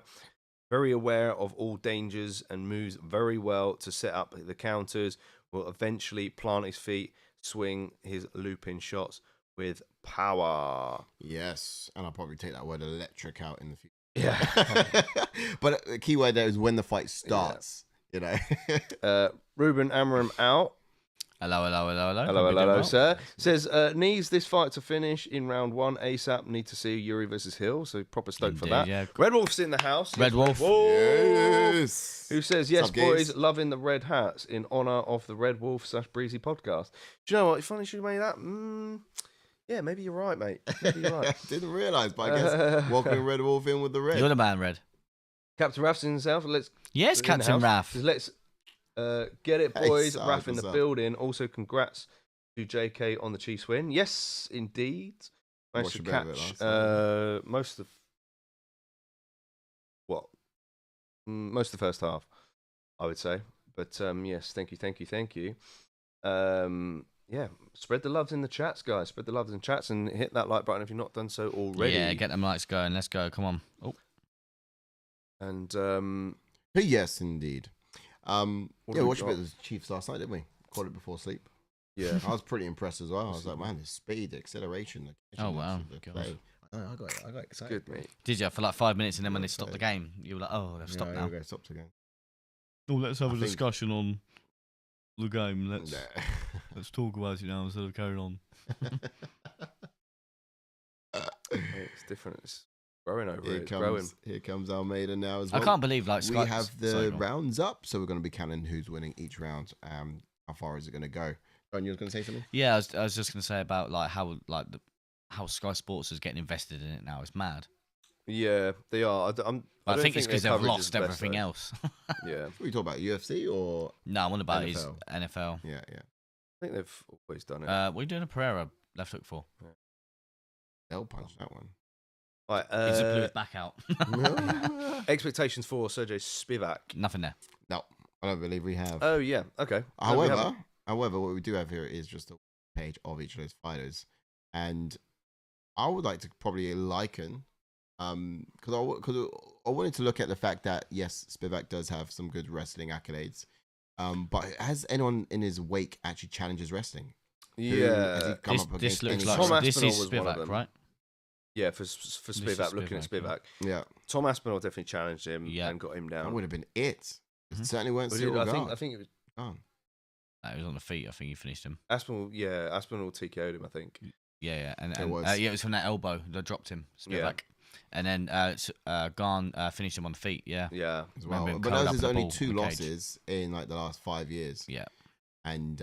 Very aware of all dangers and moves very well to set up the counters. Will eventually plant his feet, swing his looping shots with power.
Yes, and I'll probably take that word electric out in the future.
Yeah.
But the key word there is when the fight starts, you know.
Ruben Amram out.
Hello,
Sir. Says, needs this fight to finish in round 1 ASAP. Need to see Jiří versus Hill. So proper stoked for that.
Yeah.
Red Wolf's in the house.
Red Wolf.
Yes.
Who says, yes,
What's up, guys?
boys, loving the red hats in honour of the Red Wolf / Breezy podcast. Do you know what? Funny should have made that. Yeah, maybe you're right, mate. Maybe you're right.
Didn't realise, but I guess welcoming Red Wolf in with the red.
You're the man, Red.
Captain Raph's in himself.
Yes,
in the
Captain
house.
Raph.
Let's get it,
Hey,
boys.
son,
Raph in
what's
the
up?
building. Also, congrats to JK on the Chiefs win. Yes, indeed. Managed to
Watched a bit of it
catch
last
most of most of the first half, I would say. But yes, thank you. Yeah, spread the loves in the chats, guys. Spread the loves in chats and hit that like button if you've not done so already.
Yeah, get them lights going. Let's go. Come on. Oh.
And
Yes, indeed.
What
Yeah,
have we
watched a bit
got?
of the Chiefs last night, didn't we? Caught it before sleep.
yeah,
I was pretty impressed as well. I was like, man, the speed, the acceleration. The
Oh, wow.
the
God.
play. I got excited.
good, mate.
Did you for like 5 minutes, and then when they
Yeah,
stopped the
okay.
game, you were like, "Oh, they've stopped
Yeah,
now."
okay, stopped again.
Oh, let's have
I
a
think-
discussion on the game. Let's
Nah.
let's talk about it now instead of carrying on.
It's different. It's growing over it. It's growing.
Here comes Almeida now as
I
well.
can't believe like
We
Sky-
have the
Sorry, go on.
rounds up, so we're going to be counting who's winning each round. How far is it going to go? John, you were going to say something?
Yeah, I was just gonna say about like how Sky Sports is getting invested in it now. It's mad.
Yeah, they are. I
I
don't
think it's because
their
they've
coverage
lost
is the best,
everything
though.
else.
Yeah,
What are you talking about, UFC or?
No, I'm on about his
NFL.
NFL.
Yeah.
I think they've always done it.
What are you doing a Pereira left hook for?
They'll punch that one.
Right,
He just blew his back out.
expectations for Serghei Spivac.
Nothing there.
No, I don't believe we have.
Oh yeah, okay. No, we haven't.
However, what we do have here is just a page of each of those fighters, and I would like to probably liken, because I wanted to look at the fact that yes, Spivac does have some good wrestling accolades, but has anyone in his wake actually challenged his wrestling?
Yeah,
Has he come up
This
against
looks
any
like
Tom
sort of-
Aspinall
this is
was one of
Spivac,
them.
right?
Yeah, for Spivac, looking at
Spivac,
Spivac.
Yeah,
Tom Aspinall definitely challenged him
Yeah.
and got him
that
down.
would have been it.
Mhm.
It certainly weren't
Was it-
Cyril
I think
Gard.
it was
Oh.
No, he was on the feet. I think he finished him.
Aspinall. Yeah, Aspinall TKO'd him. I think.
Yeah, and
It was.
it was from that elbow that dropped him,
Yeah.
Spivac. And then Garn finished him on the feet. Yeah,
Yeah.
As well.
Remember him
But
curled
those
up
is
in a
only
ball
2
in the cage.
losses in like the last 5 years.
yeah.
And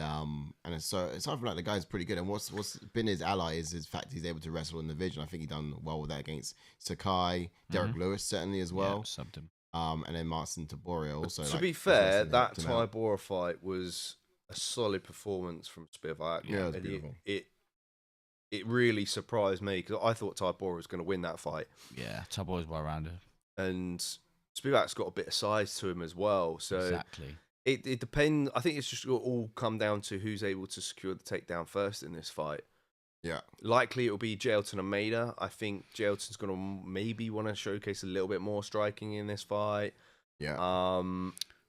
so it's something like the guy's pretty good. And what's been his ally is his fact he's able to wrestle in the division. I think he done well with that against Serghei, Derek Lewis certainly as well.
Yeah, subbed him.
And then Marcin Taborio also.
To
like,
be
was
fair,
wrestling
that
to now.
Tybora fight was a solid performance from Spivac.
Yeah, it was
and
beautiful.
It really surprised me because I thought Tybora was going to win that fight,
Yeah, Top Boy's well rounded.
and Spivac's got a bit of size to him as well. So
Exactly.
it depends. I think it's just going to all come down to who's able to secure the takedown first in this fight.
Yeah.
Likely it'll be Jailton Almeida. I think Jailton's going to maybe want to showcase a little bit more striking in this fight.
Yeah.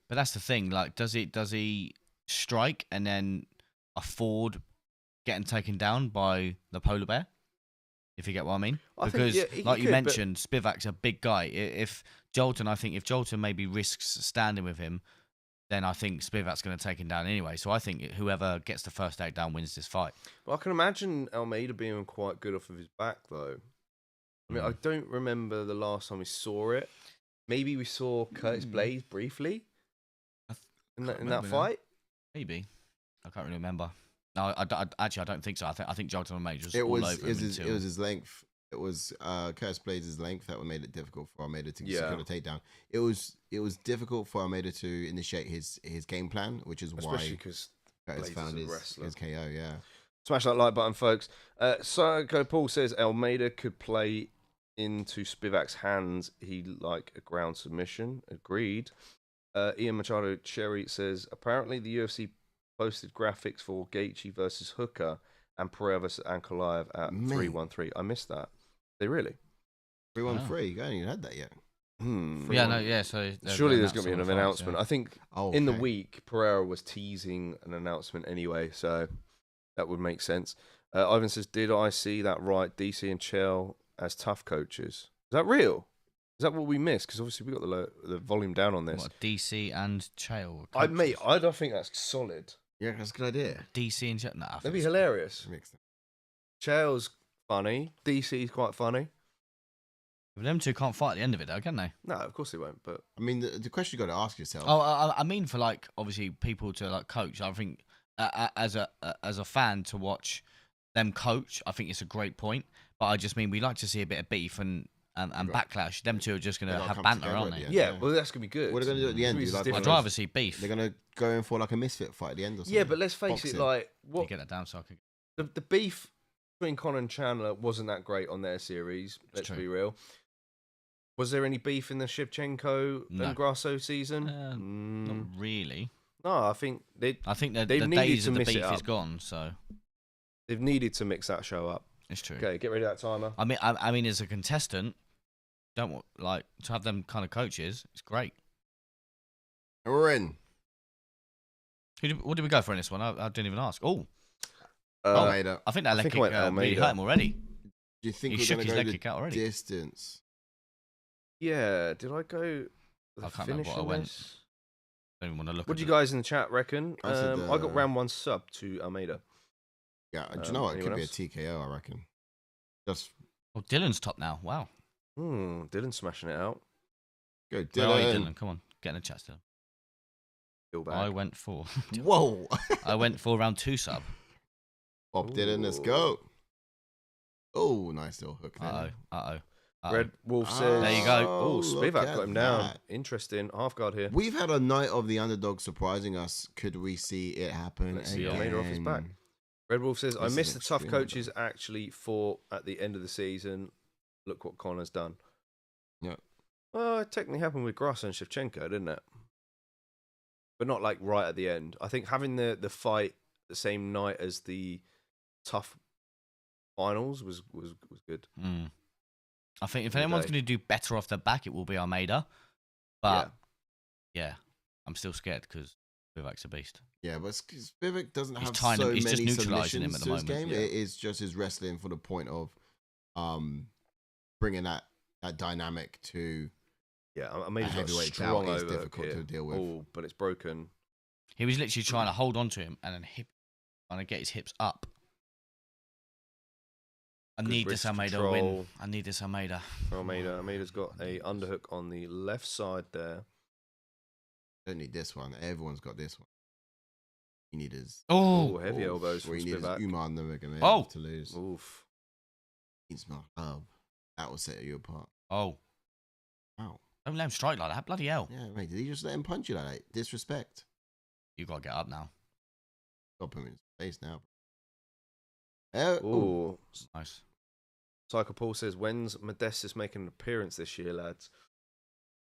But that's the thing. Like, does he strike and then afford getting taken down by the polar bear? If you get what I mean.
I think,
Because,
yeah, he
like you
could, but-
mentioned, Spivac's a big guy. If Jailton maybe risks standing with him, then I think Spivac's going to take him down anyway. So I think whoever gets the first takedown wins this fight.
Well, I can imagine Almeida being quite good off of his back, though. I mean, I don't remember the last time we saw it. Maybe we saw Curtis Blaze briefly in that
remember now.
fight.
Maybe. I can't really remember. No, actually, I don't think so. I think Jailton Almeida was
It
all
was
over him
it
until...
was his length. It was Curtis Blaze's length that made it difficult for Almeida to
Yeah.
secure the takedown. It was difficult for Almeida to initiate his game plan, which is
Especially
why
because
Curtis
Blaze
found
is a
his
wrestler.
KO. Yeah.
Smash that like button, folks. Psycho Paul says Almeida could play into Spivac's hands. He like a ground submission. Agreed. Ian Machado Cherry says apparently the UFC posted graphics for Gaethje versus Hooker and Pereira versus Ankalaev at
Mate.
313. I missed that. They really?
3-1-3. You haven't even had that yet.
Yeah, no, yeah. So
Surely there's going to be an announcement.
Yeah.
I think
Oh,
in the
okay.
week, Pereira was teasing an announcement anyway, so that would make sense. Ivan says, did I see that right? DC and Chell as tough coaches. Is that real? Is that what we missed? Because obviously we got the volume down on this.
What, DC and Chael?
I don't think that's solid.
Yeah, that's a good idea.
DC and Chael. Nah, I think
That'd be
it's-
hilarious.
Mixed it.
Chell's funny. DC's quite funny.
But them two can't fight at the end of it, though, can they?
No, of course they won't. But
I mean, the question you got to ask yourself.
Oh, I mean, for like obviously people to like coach. I think as a fan to watch them coach, I think it's a great point. But I just mean we like to see a bit of beef and backlash. Them two are just gonna
They're gonna
have
come
banter,
together
aren't
at
they?
the end.
yeah,
Yeah.
well, that's gonna be good.
What are they gonna do at the end?
It's
Do like
different.
I'd rather see beef.
They're gonna go in for like a misfit fight at the end or something.
Yeah, but let's face
Boxing.
it. Like
You
what
get that down so I can...
the beef between Conor and Chandler wasn't that great on their series. Let's
true.
be real. Was there any beef in the Shevchenko
No.
and Grasso season?
Not really.
No, I think
I think the
They've needed
days
to
of the
miss it
beef is
up.
gone. So
they've needed to mix that show up.
it's true.
Okay, get ready for that timer.
I mean, as a contestant, don't want, like to have them kind of coaches. It's great.
And we're in.
What did we go for in this one? I didn't even ask. Oh,
Almeida.
I think that
I
leg
think I
kick
went
really
Almeida.
hurt him already.
Do you think
He
we're
shook
gonna
his
go
leg
the
kick out already.
distance?
Yeah, did I go the
I can't remember
finish
what I
on
went.
this?
Don't even want to look.
What
at
do you
it.
guys in the chat reckon?
I said,
I got round one sub to Almeida.
Yeah, do you know what? It
anyone
could be a
else?
TKO, I reckon. Just
Oh, Dylan's top now. Wow.
Dylan smashing it out.
go
Where are you,
Dylan.
Dylan? Come on, get in the chat still.
Feel back.
I went for.
Whoa.
I went for round 2 sub.
Bob Dylan, let's go. Oh, nice little hook there.
Red Wolf
Oh,
says.
There you go.
Oh,
look
Spivac
at
got him down.
that.
Interesting. Half guard here.
We've had a night of the underdog surprising us. Could we see it happen?
Let's see
again?
Almeida off his back. Red Wolf says, I
This is
missed the tough
extreme
coaches actually fought at the end of the season. Look what Connor's done.
Yeah.
Well, it technically happened with Grasso and Shevchenko, didn't it? but not like right at the end. I think having the fight the same night as the tough finals was good.
I think if anyone's going to do better off the back, it will be Almeida. But yeah I'm still scared because Spivac's a beast.
Yeah, but Spivac doesn't have
he's
many
just neutralizing him
submissions
at the
to his
moment.
game. It is just his wrestling for the point of bringing that dynamic to
Almeida's got a
heavyweight
strong
bout is
overhook
difficult
here.
to deal with.
Oh, but it's broken.
He was literally trying to hold on to him and then trying to get his hips up. I need this Almeida win. I need this Almeida.
Almeida's got a underhook on the left side there.
Don't need this one. Everyone's got this one. You need his
heavy elbows from
you need his
Spivac.
Umar Nurmagomedov to lose.
Oof.
Needs Merab. That will set you apart.
Oh.
Wow.
Don't let him strike like that. Bloody hell.
Yeah, mate. Did he just let him punch you like that? Disrespect.
You got to get up now.
Got him in his face now.
Oh,
Nice.
Psycho Paul says, when's Modestus making an appearance this year, lads?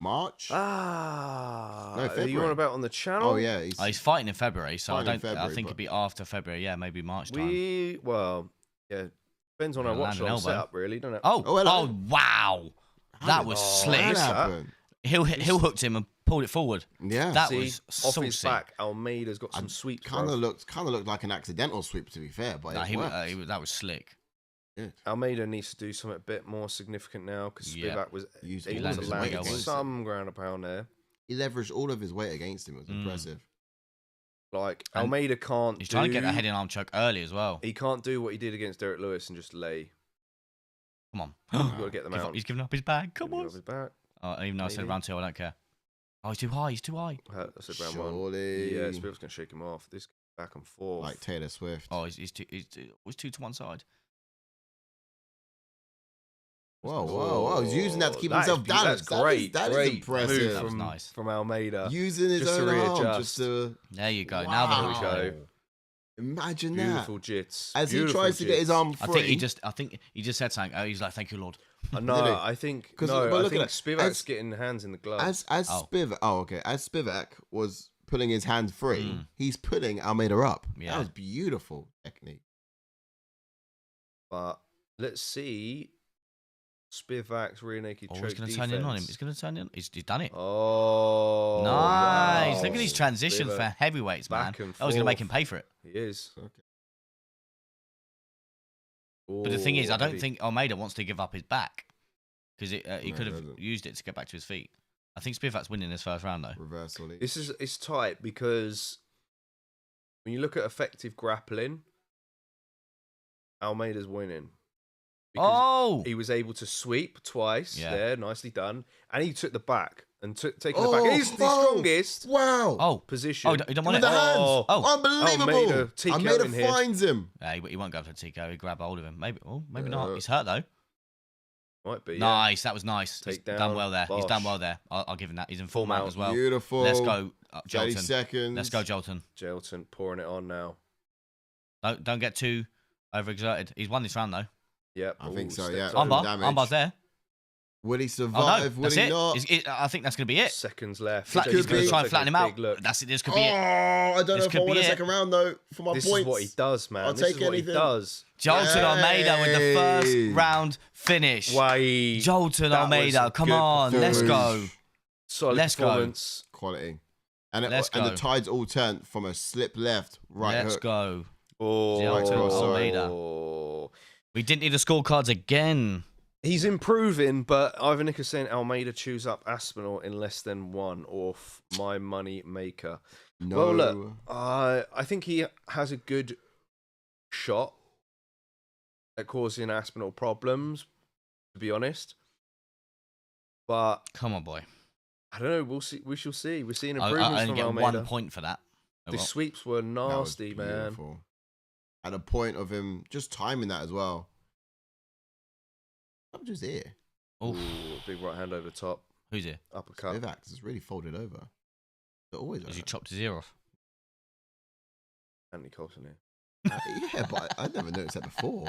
March?
No, are you on about on the channel?
Oh, yeah.
He's fighting in February, so I think
February,
it'd be after February. Yeah, maybe March time.
Depends on our watch along setup, really, doesn't it?
Oh, wow. That was slick.
Happened?
He'll hooked him and pulled it forward.
Yeah.
That was
off his
saucy.
back. Almeida's got some sweeps.
Kind of looked like an accidental sweep, to be fair, but
that was slick.
Yeah.
Almeida needs to do something a bit more significant now because Spivac was able to land some ground and pound there.
He leveraged all of his weight against him. It was impressive.
Like, Almeida can't.
He's trying to get that head-in arm choke early as well.
He can't do what he did against Derek Lewis and just lay.
Come on.
You've got to get them out.
He's giving up his bag. Come on.
His back.
Even though I said round 2, I don't care. Oh, he's too high. He's too high.
I said round 1. Yeah, Spivac's going to shake him off. This back and forth.
Like Taylor Swift.
Oh, he's 2 to one side.
Whoa. He's using that to keep himself down.
That's great.
That is impressive.
That was nice.
From Almeida.
Using his own arm just to...
There you go.
Wow.
Now
there we go.
Imagine
Beautiful
that.
jits.
As he tries to get his arm free.
I think he just said something. He's like, "Thank you, Lord."
No, I think Spivac's getting hands in the gloves.
As Spivac was pulling his hand free, he's pulling Almeida up.
Yeah.
That was beautiful technique.
But let's see Spivac's rear naked choke
he's going to turn in on him. He's going to turn in. He's done it.
Oh,
nice!
Wow.
Look at these transitions for heavyweights, man.
Back and
I was going to make him
forth.
pay for it.
He is.
Okay.
But the thing is, I don't think Almeida wants to give up his back because he could have
doesn't.
used it to get back to his feet. I think Spivac's winning this first round though.
Reversal.
It's tight because when you look at effective grappling, Almeida's winning. Because he was able to sweep twice there, nicely done, and he took the back and taking the back. He's the strongest.
Wow.
Position.
He don't want
With
it.
the hands. Unbelievable. Almeida
here.
finds him.
He won't go for Tico. He grab hold of him. Maybe not. He's hurt though.
Might be.
Nice. That was nice. He's
Takedown,
done well there.
bosh.
He's done well there. I'll give him that. He's in full
Full
mount
mount.
as well.
Beautiful.
Let's go,
30
Jailton.
seconds.
Let's go, Jailton.
Jailton pouring it on now.
Don't get too overexerted. He's won this round though.
Yep.
I think so, yeah.
Armbar's there.
Will he survive? Will he not?
I think that's going to be it.
Seconds left.
He's going to try and flatten him out. That's it. This could be it.
I don't know if I want a second round though for my
This
points.
is what he does, man.
I'll take anything.
What he does.
Jailton Almeida with the first round finish.
Why?
Jailton Almeida, come on, let's go.
Solid performance.
Quality. And the tides all turned from a slip left, right hook.
Let's go.
Jailton
Almeida. We didn't need the scorecards again.
He's improving, but Ivanik is saying Almeida chews up Aspinall in less than 1 off my money maker.
No.
Well, look, I think he has a good shot at causing Aspinall problems, to be honest. But
come on, boy.
I don't know. We'll see. We shall see. We're seeing improvements
I
from
get
Almeida.
1 point for that.
The sweeps were nasty, man.
At a point of him just timing that as well. I'm just here.
Ooh, big right hand over the top.
Who's here?
Uppercut.
Spivac is really folded over. They're always
As you chopped his ear off.
Anthony Colson here.
Yeah, but I never noticed that before.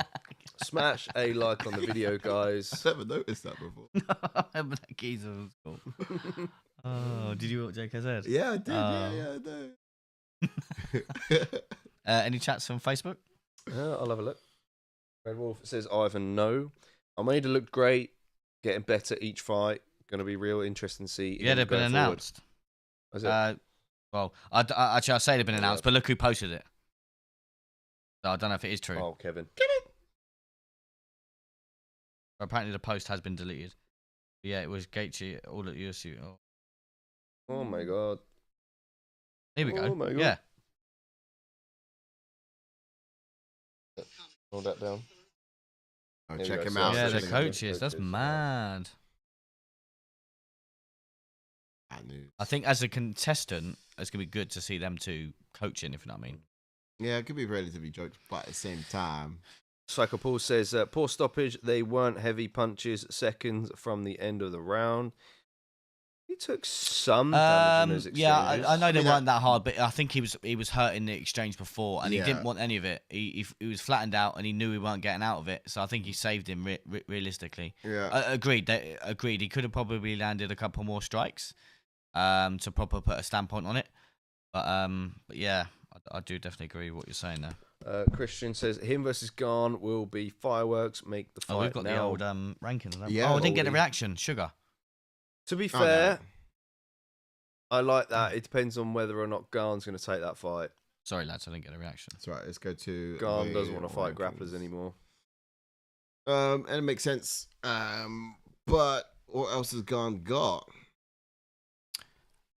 Smash a like on the video, guys.
I never noticed that before.
But that geezer was cool. Oh, did you watch JKZ?
Yeah, I did. Yeah, I did.
Any chats on Facebook?
I'll have a look. Red Wolf says Ivan no. Almeida looked great, getting better each fight. Going to be real interesting to see.
Yeah, they've been announced.
Is it?
Well, I say they've been announced, but look who posted it. So I don't know if it is true.
Oh, Kevin.
Apparently the post has been deleted. But yeah, it was Gaethje all at UFC.
Oh my god.
Here we go.
Oh my god.
Yeah.
Hold that down.
Oh,
Here
check
we go.
him
So
out.
Yeah,
the
the
coaches.
coaches. That's mad.
Bad news.
I think as a contestant, it's going to be good to see them two coaching, if you know what I mean.
Yeah, it could be relatively jokes, but at the same time.
Psycho Paul says, poor stoppage. They weren't heavy punches. Seconds from the end of the round. He took some damage in those exchanges.
Yeah, I know they weren't that hard, but I think he was hurt in the exchange before, and he didn't want any of it. He was flattened out, and he knew he weren't getting out of it. So I think he saved him realistically.
Yeah,
agreed. Agreed. He could have probably landed a couple more strikes, to proper put a standpoint on it. But yeah, I do definitely agree with what you're saying there.
Christian says him versus Garn will be fireworks. Make the fight.
Oh, we've got
now.
the old ranking.
Yeah,
I didn't get a reaction. Sugar.
To be fair,
no.
I like that. It depends on whether or not Garn's going to take that fight.
Sorry, lads, I didn't get a reaction.
that's right. Let's go to.
Garn doesn't want to fight grapplers anymore.
And it makes sense. But what else has Garn got?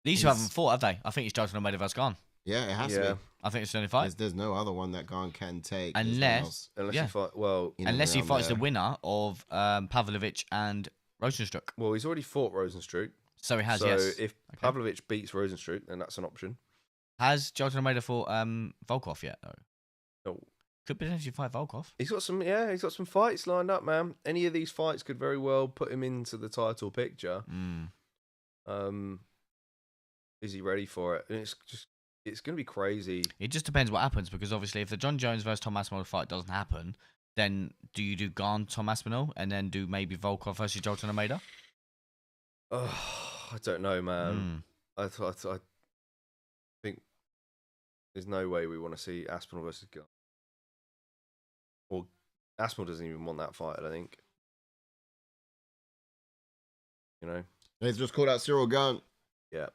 These two haven't fought, have they? I think it's Jailton Almeida versus Garn.
Yeah, it has to be.
I think it's the only fight.
There's no other one that Garn can take.
Unless
he fight, well,
unless he fights the winner of Pavlovich and Rosenstruck.
Well, he's already fought Rosenstruck.
So he has,
so
yes.
if Pavlovich beats Rosenstruck, then that's an option.
Has Jailton Almeida fought Volkov yet, though?
No.
Could potentially fight Volkov.
He's got some fights lined up, man. Any of these fights could very well put him into the title picture. Is he ready for it? And it's going to be crazy.
It just depends what happens, because obviously if the John Jones versus Tom Aspinall fight doesn't happen, then do you do Garn, Tom Aspinall, and then do maybe Volkov versus Jailton Almeida?
I don't know, man. I think there's no way we want to see Aspinall versus Garn. Well, Aspinall doesn't even want that fight, I think. You know?
He's just called out Cyril Garn.
Yeah.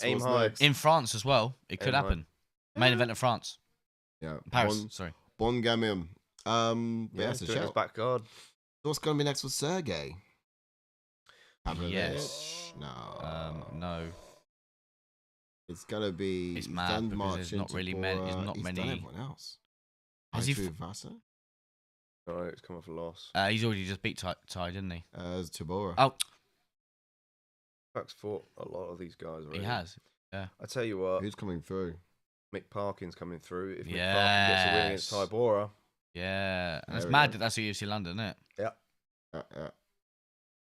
Aim high.
In France as well, it could happen. Main event of France.
Yeah.
Paris, sorry.
Bon Gamin.
It's doing his back guard.
So what's going to be next with Serghei?
Yes.
No.
No.
It's going to be.
It's mad because there's not really many. There's not
he's
many.
Done everyone else.
Has he?
Vasa?
No, it's come off a loss.
He's already just beat Ty, didn't he?
It's Tabora.
Oh.
Buck's fought a lot of these guys already.
He has. Yeah.
I tell you what.
Who's coming through?
Mick Parkin's coming through. If Mick Parkin gets a win against Tybora.
Yeah. And it's mad that that's at UFC London, isn't it?
Yeah.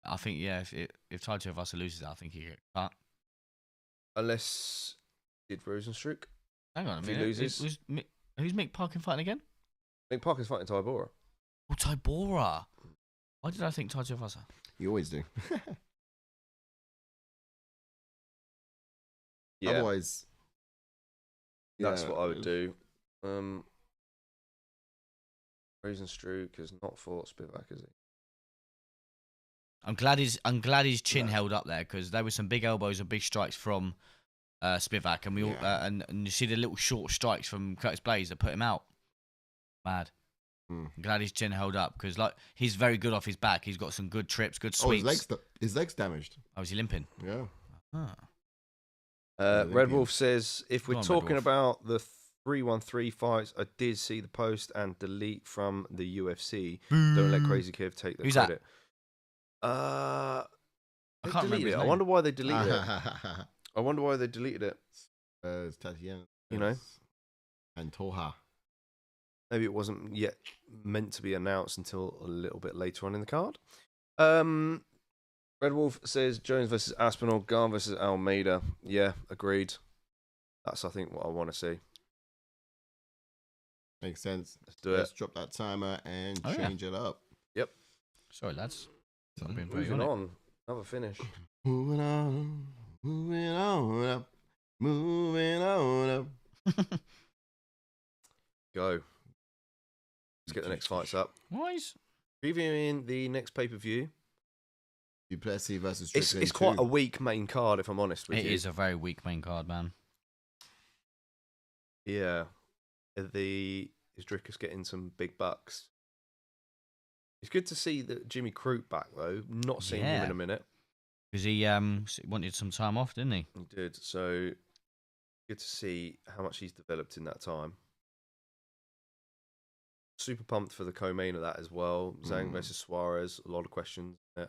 I think, if Tai Tuivasa loses that, I think he gets cut.
Unless did Rosenstruck.
Hang on a
If
minute.
he loses.
Who's Mick Parkin fighting again?
Mick Parkin's fighting Tybora.
Oh, Tybora. Why did I think Tai Tuivasa?
You always do.
Yeah.
Otherwise,
That's what I would do. Rosenstruck has not fought Spivac, has he?
I'm glad his chin held up there, because there were some big elbows and big strikes from Spivac, and we all and you see the little short strikes from Curtis Blaze that put him out. Mad. I'm glad his chin held up, because he's very good off his back. He's got some good trips, good sweeps.
His leg's damaged.
Oh, is he limping?
Yeah.
Red Wolf says, if we're
Go on, Red
talking
Wolf.
about the 313 fights, I did see the post and delete from the UFC. Don't let Crazy Kev take the
Who's
credit.
that?
They
can't remember
deleted
his
it. I
name.
wonder why they deleted it. I wonder why they deleted it.
It's Tatiana.
You know?
And Toha.
Maybe it wasn't yet meant to be announced until a little bit later on in the card. Red Wolf says Jones versus Aspinall, Garn versus Almeida. Yeah, agreed. That's, I think, what I want to see.
Makes sense.
Let's do it.
Let's drop that timer and change it up.
Yep.
Sorry, lads.
Moving on. Another finish.
Moving on, moving on up, moving on up.
Go. Let's get the next fights up.
Nice.
Previewing the next pay-per-view.
Duplessis versus
It's
Strickland
quite
2.
a weak main card, if I'm honest with you.
It is a very weak main card, man.
Yeah. Is Drickus getting some big bucks? It's good to see that Jimmy Crute back, though. Not seen him in a minute.
Because he wanted some time off, didn't he?
He did. So, good to see how much he's developed in that time. Super pumped for the co-main of that as well. Zhang versus Suarez. A lot of questions. Yeah.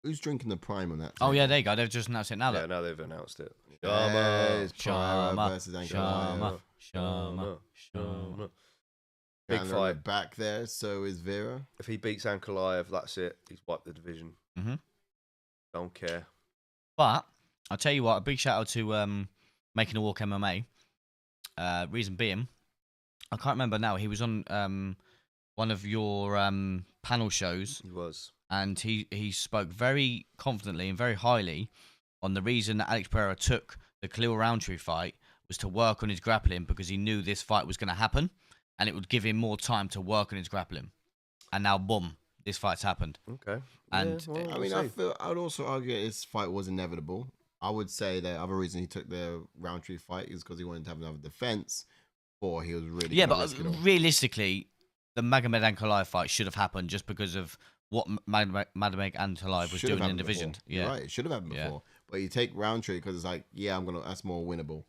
Who's drinking the prime on that?
Oh, yeah, there you go. They've just announced it now.
Yeah, now they've announced it.
Yes,
Shama
Pereira versus Ankalaev.
Shama. Big
And
fight.
back there, so is Vera.
If he beats Ankalaev, that's it. He's wiped the division.
Mm-hmm.
Don't care.
But I'll tell you what, a big shout out to Making a Walk MMA. Reason being, I can't remember now. He was on one of your panel shows.
He was.
And he spoke very confidently and very highly on the reason that Alex Pereira took the Khalil Roundtree fight was to work on his grappling because he knew this fight was going to happen and it would give him more time to work on his grappling. And now, boom, this fight's happened.
Okay.
And
yeah, well,
I mean, I would also argue this fight was inevitable. I would say the other reason he took the Roundtree fight is because he wanted to have another defense, or he was really
but realistically, the Magomed Ankalaev fight should have happened just because of what Magomed Ankalaev was doing in the division.
Before.
Yeah,
right. It should have happened before. But you take Roundtree because it's like, that's more winnable.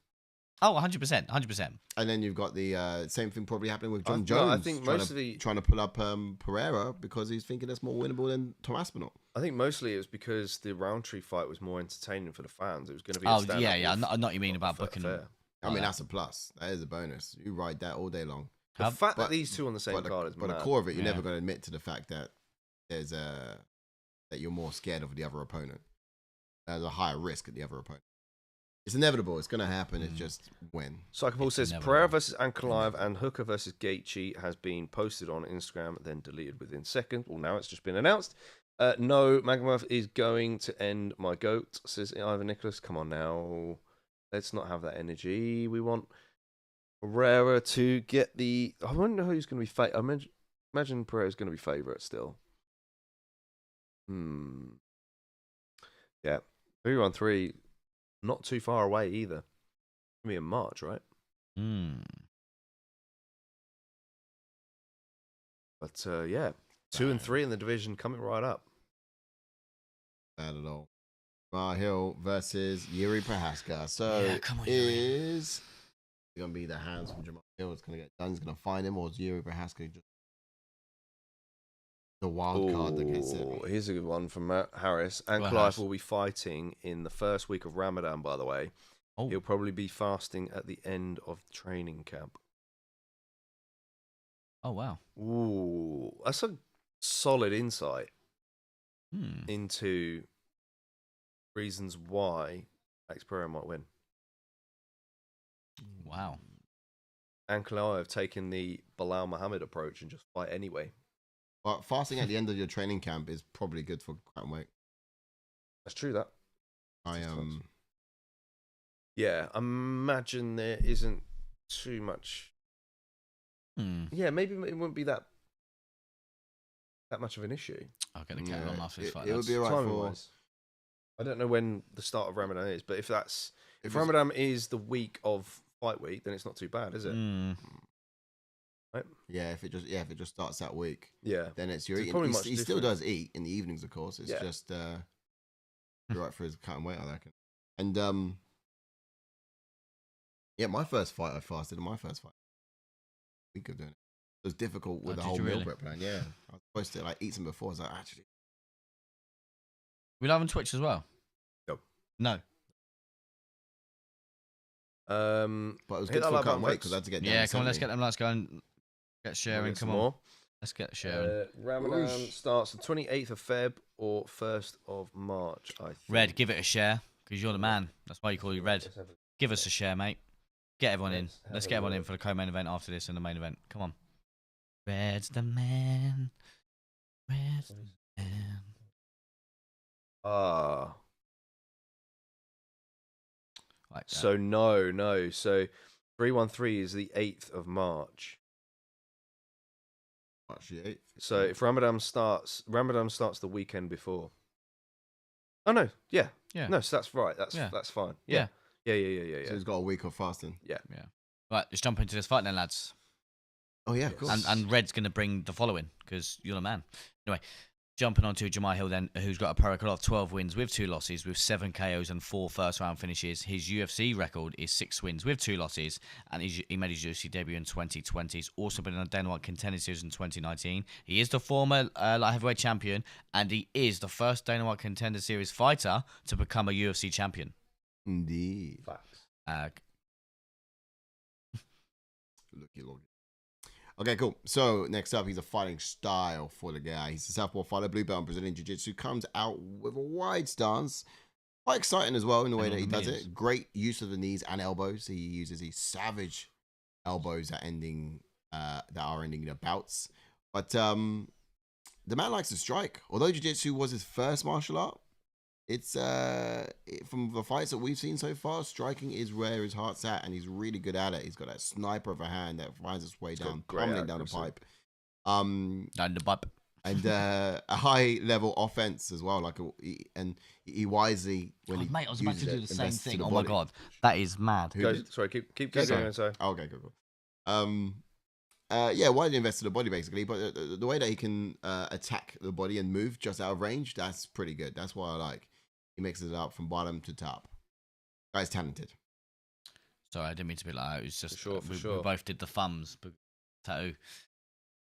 Oh, 100%, 100%.
And then you've got the same thing probably happening with John
No,
Jones.
I think
trying to pull up Pereira because he's thinking that's more winnable than Tom Aspinall.
I think mostly it was because the Roundtree fight was more entertaining for the fans. It was going to be.
I know what you mean about booking.
I mean, that's a plus. That is a bonus. You ride that all day long.
The fact that these two on the same card is
but
mad.
the core of it, you're never going to admit to the fact that there's that you're more scared of the other opponent. There's a higher risk at the other opponent. It's inevitable. It's going to happen. It's just when.
Psychopol says Pereira versus Ankalaev and Hooker versus Gaethje has been posted on Instagram, then deleted within seconds. Well, now it's just been announced. No, Magomedov is going to end my goat, says Ivan Nicholas. Come on now. Let's not have that energy. We want Pereira to get the... I wonder who's going to be... I imagine Pereira's going to be favourite still. Yeah. 3-1-3. Not too far away either. It's going to be in March, right? But, 2 and 3 in the division coming right up.
Bad at all. Hill versus Jiří Procházka. So
come on,
is it going to be the hands from Jamahal Hill? It's going to get done. He's going to find him, or is Jiří Procházka just the wild card that gets it?
Here's a good one from Matt Harris. Ankalaev will be fighting in the first week of Ramadan, by the way. He'll probably be fasting at the end of training camp.
Oh, wow.
Ooh, that's a solid insight into reasons why Alex Pereira might win.
Wow.
Ankalaev have taken the Bilal Muhammad approach and just fight anyway.
But fasting at the end of your training camp is probably good for weight.
That's true, that. Yeah, I imagine there isn't too much. Yeah, maybe it wouldn't be that much of an issue.
I'll get the cat on after this fight.
It would be alright for...
I don't know when the start of Ramadan is, but if Ramadan is the week of fight week, then it's not too bad, is it? Right?
Yeah, if it just starts that week.
Yeah.
Then it's your eating.
Probably
He still does eat in the evenings, of course. It's just right for his cutting weight, I reckon. And my first fight I fasted in my first fight. Week of doing it. It was difficult with the whole meal prep plan. Yeah. I was supposed to eat some before. I was like, actually.
We live on Twitch as well? No.
But it was good for cutting weight because I had to get down.
Yeah, come on, let's get them. Let's go and get sharing. Come on. Let's get sharing.
Ramadan starts the 28th of Feb or 1st of March, I think.
Red, give it a share because you're the man. That's why you call you Red. Give us a share, mate. Get everyone in. Let's get everyone in for the co-main event after this and the main event. Come on. Red's the man. Red's the man. Like that.
So no. So 313 is the 8th of March.
March the 8th.
So if Ramadan starts the weekend before. Oh no, yeah. No, so that's right. That's fine. Yeah.
So he's got a week of fasting.
Yeah.
Right, let's jump into this fight then, lads.
Oh yeah, of course.
And Red's going to bring the following because you're the man. Anyway, jumping on to Jamahal then, who's got a pro record of 12 wins with 2 losses, with 7 KOs and 4 first-round finishes. His UFC record is 6 wins with 2 losses, and he made his UFC debut in 2020. He's also been in the Dana White Contender Series in 2019. He is the former light heavyweight champion, and he is the first Dana White Contender Series fighter to become a UFC champion.
Indeed.
Facts.
Looky. Okay, cool. So next up, he's a fighting style for the guy. He's a southpaw fighter, blue belt in Brazilian Jiu-Jitsu. Comes out with a wide stance. Quite exciting as well in the way that he does it. Great use of the knees and elbows. He uses these savage elbows that are ending in bouts. But the man likes to strike. Although Jiu-Jitsu was his first martial art, it's from the fights that we've seen so far, striking is where his heart's at, and he's really good at it. He's got that sniper of a hand that finds its way down, pummeling down the pipe.
Down the pipe.
And a high level offense as well. He wisely
mate, I was about to do the same thing. Oh
body.
my god, that is mad.
Sorry, keep going. Sorry.
Okay, cool. Widely invested in the body basically, but the way that he can attack the body and move just out of range, that's pretty good. That's what I like. He mixes it up from bottom to top. Guy's talented.
Sorry, I didn't mean to be like that. It was just
For sure.
We both did the thumbs tattoo.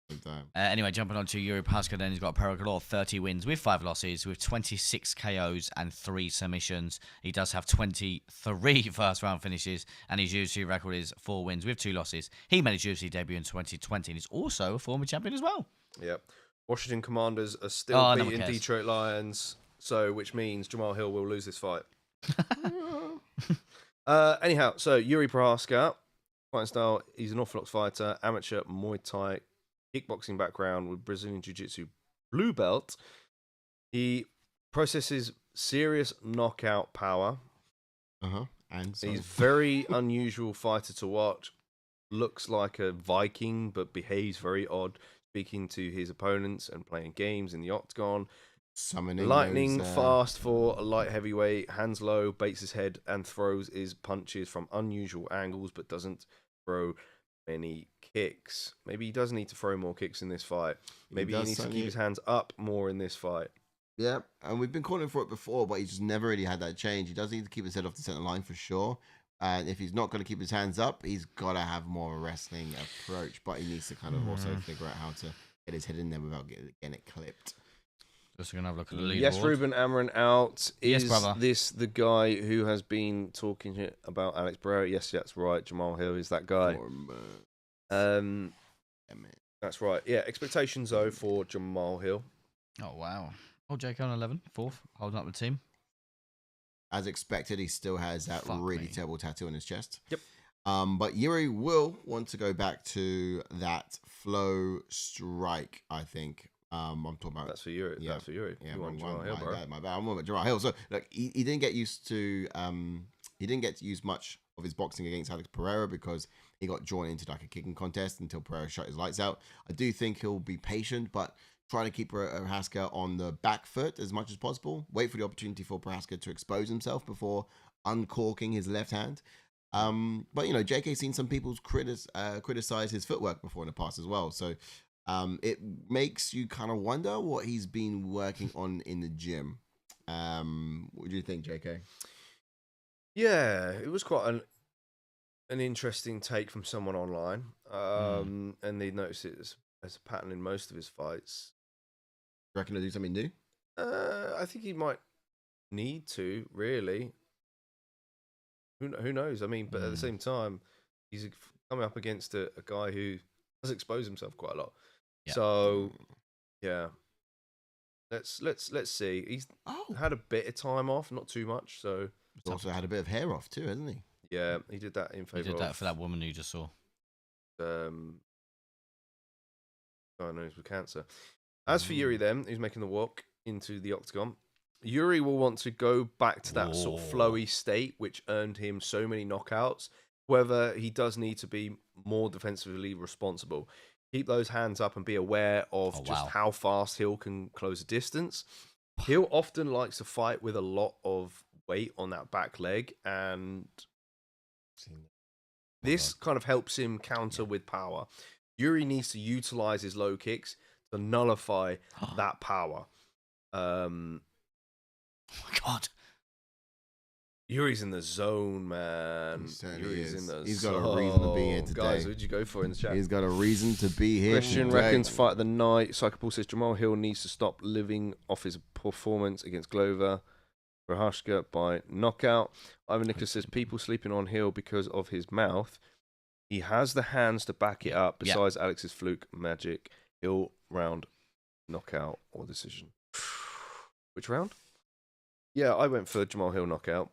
Good time.
Anyway, jumping on to Jiří Procházka, then he's got a pro record of 30 wins with 5 losses, with 26 KOs and 3 submissions. He does have 23 first-round finishes, and his UFC record is 4 wins with 2 losses. He made his UFC debut in 2020, and he's also a former champion as well.
Yep. Washington Commanders are still beating Detroit Lions, which means Jamahal will lose this fight. Anyhow, so Jiří Procházka, fighting style, he's an orthodox fighter, amateur Muay Thai, kickboxing background with Brazilian Jiu-Jitsu blue belt. He possesses serious knockout power.
And so...
he's very unusual fighter to watch. Looks like a Viking, but behaves very odd, speaking to his opponents and playing games in the octagon.
Summoning
lightning fast for a light heavyweight, hands low, baits his head and throws his punches from unusual angles, but doesn't throw many kicks. Maybe he does need to throw more kicks in this fight. Maybe he needs to keep his hands up more in this fight.
Yeah, and we've been calling for it before, but he's just never really had that change. He does need to keep his head off the center line for sure. And if he's not going to keep his hands up, he's got to have more of a wrestling approach. But he needs to kind of also figure out how to get his head in there without getting it clipped.
Just going to have a look at the leaderboard.
Yes, Ruben Amarin out. Is this the guy who has been talking about Alex Pereira? Yes, that's right. Jamahal is that guy. That's right. Yeah, expectations though for Jamahal.
Oh wow. Oh, Jake on 11, 4th, holding up the team.
As expected, he still has that really terrible tattoo on his chest.
Yep.
But Jiří will want to go back to that flow strike, I think. I'm talking about
that's for Jiří.
Yeah,
that's for Jiří.
Yeah,
you want
Jamahal,
bro.
My bad. I'm on Jamahal. So look, he didn't get used to he didn't get to use much of his boxing against Alex Pereira because he got drawn into like a kicking contest until Pereira shut his lights out. I do think he'll be patient, but try to keep Prochazka on the back foot as much as possible. Wait for the opportunity for Prochazka to expose himself before uncorking his left hand. But you know, JK's seen some people criticize his footwork before in the past as well. So it makes you kind of wonder what he's been working on in the gym. What do you think, JK?
Yeah, it was quite an interesting take from someone online. And they noticed it as a pattern in most of his fights.
You reckon he'll do something new?
I think he might need to, really. Who knows? I mean, but at the same time, he's coming up against a guy who does expose himself quite a lot. Yeah. So, yeah. Let's see. He's had a bit of time off, not too much. So
he's also had a bit of hair off too, hasn't he?
Yeah, he did that in favor.
He did that for that woman you just saw.
Diagnosed with cancer. As for Jiří, then, who's making the walk into the octagon, Yuri will want to go back to that sort of flowy state, which earned him so many knockouts. Whether he does need to be more defensively responsible, keep those hands up and be aware of how fast Hill can close a distance. Hill often likes to fight with a lot of weight on that back leg, and this kind of helps him counter with power. Yuri needs to utilize his low kicks to nullify that power.
Oh my God.
Yuri's in the zone, man.
Yuri's
in the
He's
zone.
got a reason to be here today.
Guys, who'd you go for in the chat?
He's got a reason to be here
Christian
today.
reckons fight of the night. Psychopal says Jamahal Hill needs to stop living off his performance against Glover. Prochazka by knockout. Ivan Nicholas says people sleeping on Hill because of his mouth. He has the hands to back it up. Besides Alex's fluke magic, Hill round knockout or decision. Which round? Yeah, I went for Jamahal Hill knockout.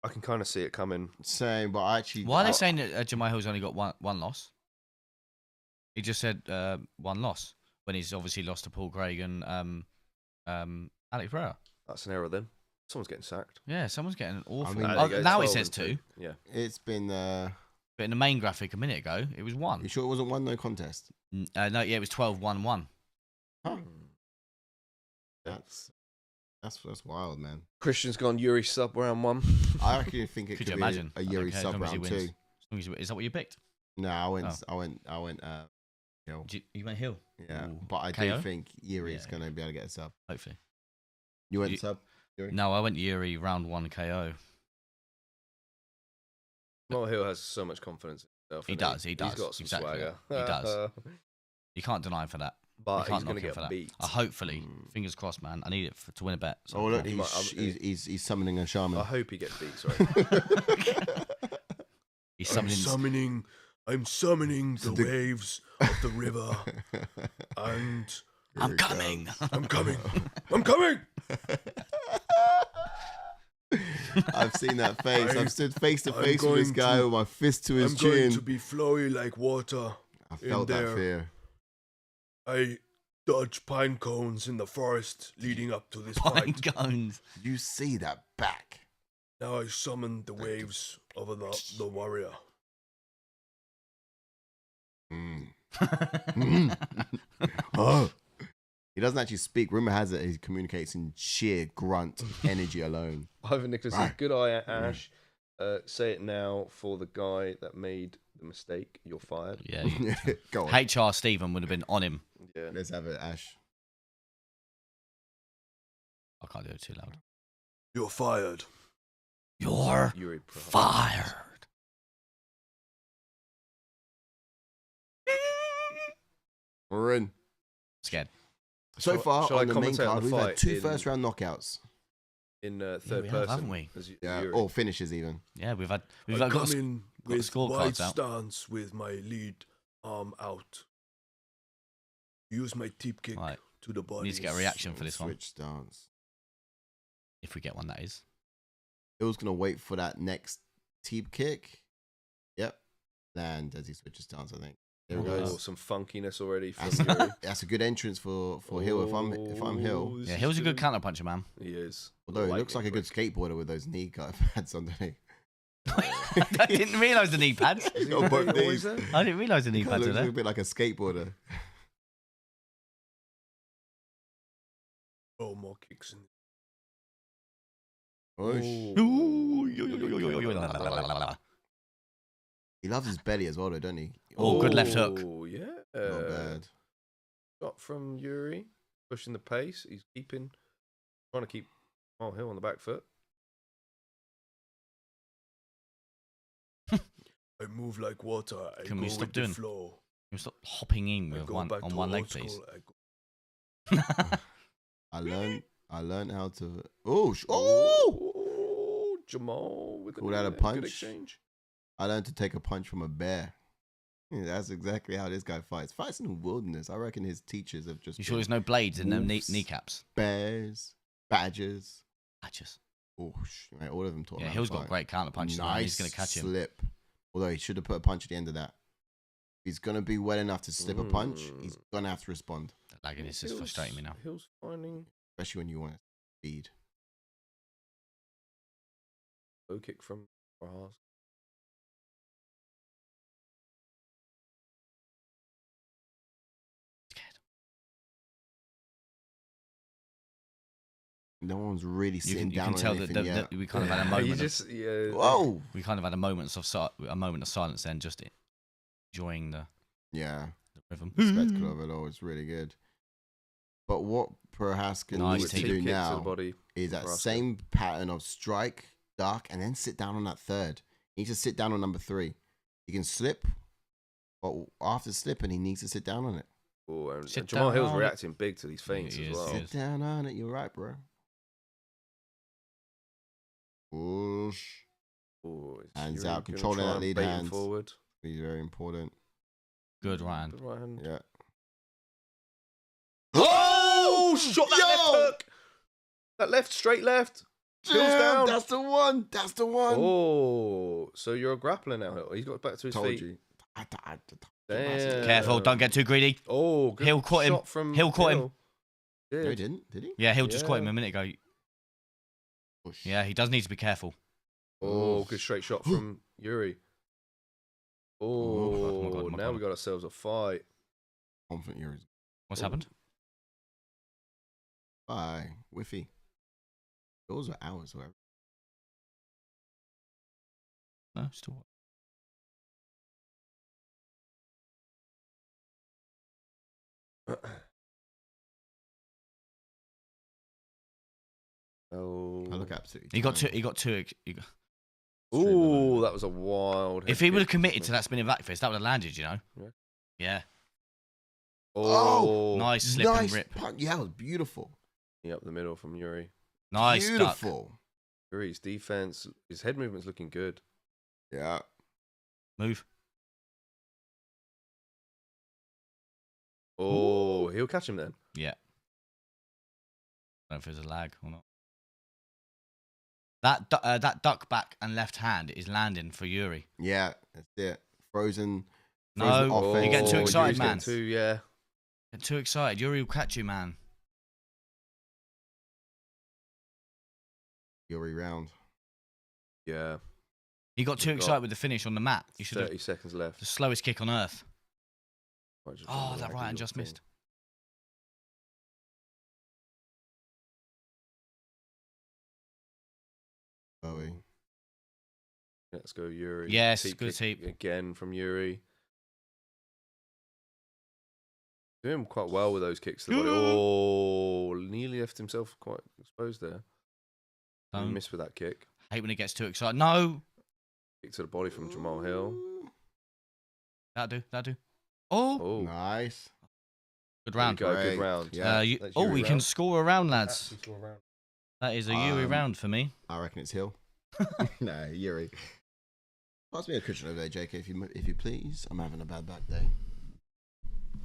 I can kind of see it coming.
Same, but I actually...
Why are they saying that Jamahal Hill's only got one loss? He just said one loss when he's obviously lost to Paul Craig and Alex Pereira.
That's an error then. Someone's getting sacked.
Yeah, some's getting an awful...
now
it says 2.
Yeah.
It's been...
But in the main graphic a minute ago, it was 1.
You sure it wasn't 1 no contest?
No, yeah, it was 12-1-1.
Huh. That's wild, man.
Christian's gone Yuri sub round 1.
I actually think it
Could
could
you
be
imagine?
a Yuri sub round 2.
Is that what you picked?
No, I went Hill.
You went Hill?
Yeah,
Ooh.
but I
KO?
do think Yuri's going to be able to get a sub.
Hopefully.
You went sub, Yuri?
No, I went Yuri round 1 KO.
Jamahal Hill has so much confidence in himself.
He does.
He's got some swagger.
He does. You can't deny him for that.
But
you can't
he's going to get
for that.
beat.
Hopefully, fingers crossed, man. I need it to win a bet. So
look, he's summoning a shaman.
I hope he gets beat. Sorry.
He's summoning.
I'm summoning the waves of the river, and
I'm coming.
I'm coming. I'm coming.
I've seen that face. I've stood face to face with this guy with my fist to his chin.
I'm going to be flowy like water.
I felt that fear.
I dodged pine cones in the forest leading up to this
Pine
fight.
cones.
You see that back?
Now I summoned the waves of the warrior.
Oh. He doesn't actually speak. Rumor has it he communicates in sheer grunt energy alone.
Ivan Nicholas says, good eye, Ash. Say it now for the guy that made the mistake. You're fired.
Yeah.
Go on.
HR Stephen would have been on him.
Yeah.
Let's have it, Ash.
I can't do it too loud.
You're fired.
You're fired.
We're in.
Scared.
So far on the main card, we've had 2
in-
first-round knockouts.
In third
we
person,
have, haven't we?
Yeah, or finishes even.
Yeah, we've got
in
got the
with
scorecards
wide
out.
stance with my lead arm out. Use my tip kick
Right.
to the body.
We need to get a reaction for this one.
Switch stance.
If we get one, that is.
Hill's gonna wait for that next teep kick. Yep. And as he switches stance, I think. There it goes.
Some funkiness already from Yuri.
That's a good entrance for Hill. If I'm Hill,
Yeah, Hill's a good counter puncher, man.
He is.
although he looks like a good skateboarder with those knee pads underneath.
I didn't realise the knee pads.
He's got both knees.
I didn't realise the knee pads were
Looks a
there.
bit like a skateboarder.
Oh, more kicks in.
He loves his belly as well, though, doesn't he?
Oh, good left hook.
Oh, yeah.
Not bad.
Shot from Yuri. Pushing the pace. He's trying to keep Hill on the back foot. I move like water.
Can we stop doing?
Flow.
Can we stop hopping in with one leg, please?
I learned how to.
Jamal with
Call that a
good
punch?
exchange.
I learned to take a punch from a bear. Yeah, that's exactly how this guy fights. Fights in the wilderness. I reckon his teachers have just.
You sure there's no blades in them
wolves,
kneecaps?
Bears, badgers.
Badgers.
Oh, mate, all of them taught.
Yeah,
him
Hill's
how to
got
fight.
great counter punches.
Nice
He's going to catch him.
slip. Although he should have put a punch at the end of that. If he's going to be well enough to slip a punch, he's going to have to respond.
Lagging is just frustrating me now.
Hill's finding.
Especially when you want to speed.
Low kick from Prochazka.
No one's really sitting down.
You can tell that we kind of had a moment.
Whoa!
We kind of had a moment of silence then, just enjoying the rhythm.
The spectacle of it all is really good. But what Prochazka needs to do now is that same pattern of strike, duck, and then sit down on that third. He needs to sit down on number 3. He can slip, but after slipping, he needs to sit down on it.
Oh, and Jamahal Hill's reacting big to these feints as well.
Sit down on it. You're right, bro. Push. Hands out, controlling that lead hand. Forward. Be very important.
Good right hand.
Good right hand.
Yeah.
Oh! Shot that left hook. That left, straight left.
Down. That's the one. That's the one.
Oh, so you're a grappler now. He's got back to his feet.
You.
Damn.
Careful, don't get too greedy.
Oh, good
Hill caught him.
From
Hill caught him.
No, he didn't. Did he?
Yeah, Hill just caught him a minute ago.
Push.
Yeah, he does need to be careful.
Oh, good straight shot from Jiří. Oh, now we got ourselves a fight.
Confident Jiří.
What's happened?
Bye, Whiffy. Those are hours, whatever.
No, still.
Oh, I look absolutely.
He got two.
Ooh, that was a wild.
If he would have committed to that spinning back fist, that would have landed. You know. Yeah.
Oh,
nice slip and rip.
Yeah, it was beautiful.
Yeah, up the middle from Jiří.
Nice,
beautiful.
Jiří's defense, his head movement's looking good.
Yeah.
Move.
Oh, he'll catch him then.
Yeah. I don't know if there's a lag or not. That duck back and left hand is landing for Jiří.
Yeah, that's it. Frozen.
No, you're getting too excited,
Jiří's
man.
Get
too excited. Jiří will catch you, man.
Jiří round.
Yeah.
He got too excited with the finish on the mat. You should
30 seconds left.
The slowest kick on earth.
Oh,
that right hand just missed.
Bowie.
Let's go, Jiří.
Yes, good heap.
Again from Jiří. Doing quite well with those kicks to the body. Oh, nearly left himself quite exposed there. He missed with that kick.
Hate when he gets too excited. No.
Kick to the body from Jamahal Hill.
That'll do. Oh.
Nice.
Good round.
Good round.
Yeah.
We can score a round, lads. That is a Jiří round for me.
I reckon it's Hill. No, Jiří. Pass me a cushion over there, JK, if you please. I'm having a bad back day.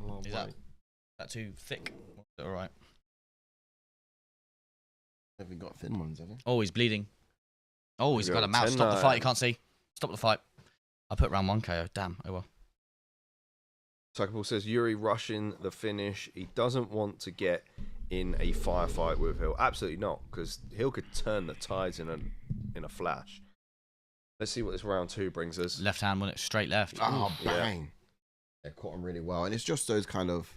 Oh, is that too thick? All right.
Haven't got thin ones, have you?
Oh, he's bleeding. Oh, he's got a mouth. Stop the fight. You can't see. Stop the fight. I put round 1 KO. Damn. Oh well.
Psychopal says Jiří rushing the finish. He doesn't want to get in a firefight with Hill. Absolutely not, because Hill could turn the tides in a flash. Let's see what this round 2 brings us.
Left hand won it straight left.
Oh, bang. Yeah, caught him really well. And it's just those kind of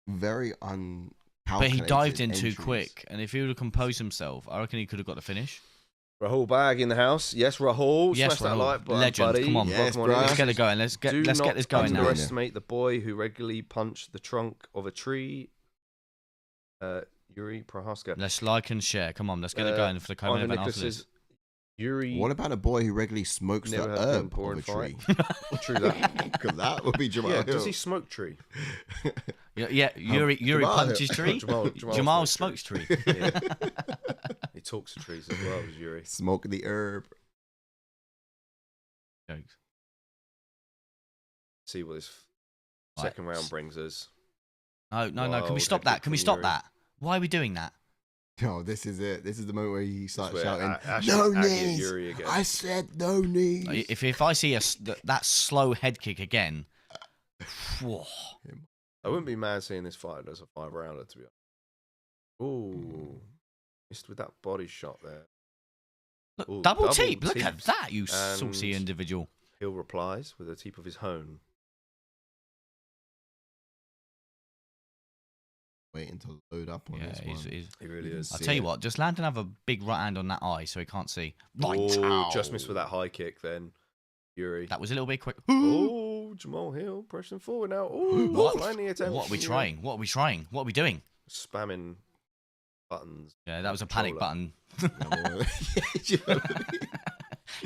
very
But he dived in too quick, and if he would have composed himself, I reckon he could have got the finish.
Rahul Bag in the house. Yes, Rahul.
Yes,
Smash that like button,
legend.
buddy.
Come on,
yes,
bro. Let's get it going. Let's get this going now.
Do not underestimate the boy who regularly punched the trunk of a tree. Jiří Procházka.
Let's like and share. Come on, let's get it going for the co-main event after this.
Jiří.
What about a boy who regularly smokes the herb of a tree?
True that.
Because that would be Jamahal Hill.
Does he smoke tree?
Yeah. Jiří punches tree. Jamahal smokes tree.
Yeah. He talks to trees as well as Jiří.
Smoke the herb.
Jokes.
See what this second round brings us.
No. Can we stop that? Can we stop that? Why are we doing that?
No, this is it. This is the moment where he starts shouting, "No knees!" I said no knees.
If I see that slow head kick again, whoa.
I wouldn't be mad seeing this fight as a 5-rounder, to be honest. Ooh, missed with that body shot there. Ooh,
Double teep. Look at
teeps.
that, you
And
saucy individual.
Hill replies with a teep of his own.
Waiting to load up on this one.
He really is.
I'll tell you what, just land another big right hand on that eye so he can't see. Right.
Oh, just missed with that high kick then. Jiří.
That was a little bit quick.
Oh, Jamahal Hill pressing forward now. Oh,
What?
landing attempt.
What are we trying? What are we trying? What are we doing?
Spamming buttons.
Yeah, that was a panic button.
Yeah,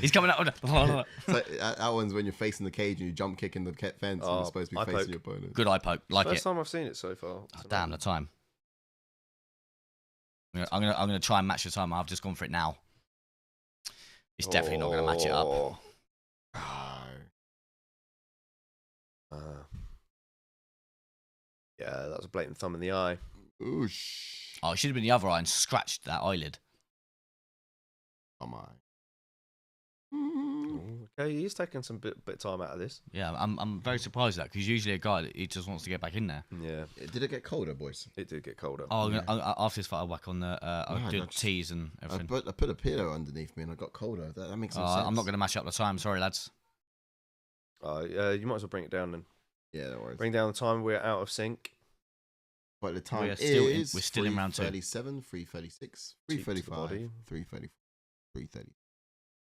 He's coming up.
so, that one's when you're facing the cage and you jump kick in the fence and you're supposed to be facing your opponent.
Good eye poke. Like
First
it.
time I've seen it so far.
Oh, damn, the time. I'm gonna try and match the time. I've just gone for it now. It's definitely not gonna match it up.
Yeah, that was a blatant thumb in the eye.
Oosh.
Oh, it should have been the other eye and scratched that eyelid.
Come on.
Okay, he's taking some bit of time out of this.
Yeah, I'm very surprised at that because usually a guy he just wants to get back in there.
Yeah.
Did it get colder, boys?
It did get colder.
Oh, after this fight, I'll whack on the I'll do teas and everything.
I put a pillow underneath me and I got colder. That makes no sense.
I'm not going to mash up the time. Sorry, lads.
You might as well bring it down then.
Yeah, no worries.
Bring down the time. We're out of sync.
But the time
we're still in round 2.
3:37, 3:36, 3:35, 3:30, 3:30.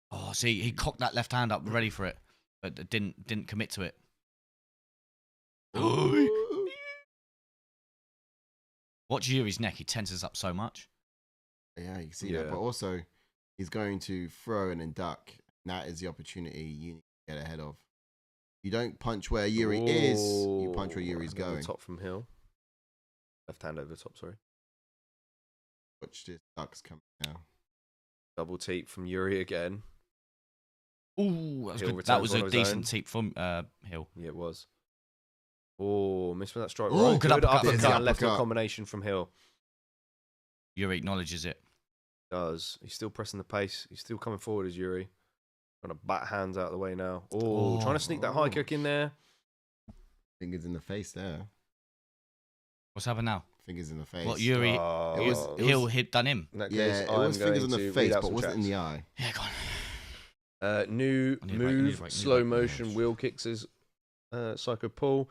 Oh, see, he cocked that left hand up, ready for it, but didn't commit to it. Watch Jiří's neck. He tenses up so much.
Yeah, you can see that. But also, he's going to throw and then duck. And that is the opportunity you need to get ahead of. You don't punch where Jiří is. You punch where Yuri's going.
Top from Hill. Left hand over the top, sorry.
Watch this. Duck's coming now.
Double teep from Jiří again.
Ooh, that was good. That was a decent teep from Hill.
Yeah, it was. Oh, missed with that strike.
Oh,
right.
good uppercut.
And left foot combination from Hill.
Jiří acknowledges it.
Does. He's still pressing the pace. He's still coming forward as Jiří. Trying to bat hands out of the way now. Oh, trying to sneak that high kick in there.
Fingers in the face there.
What's happened now?
Fingers in the face.
What, Jiří? Hill hit done him.
In that case,
Yeah, it was fingers in the face, but wasn't in the eye.
Yeah, go on.
New move, slow motion wheel kicks is Psycho Paul.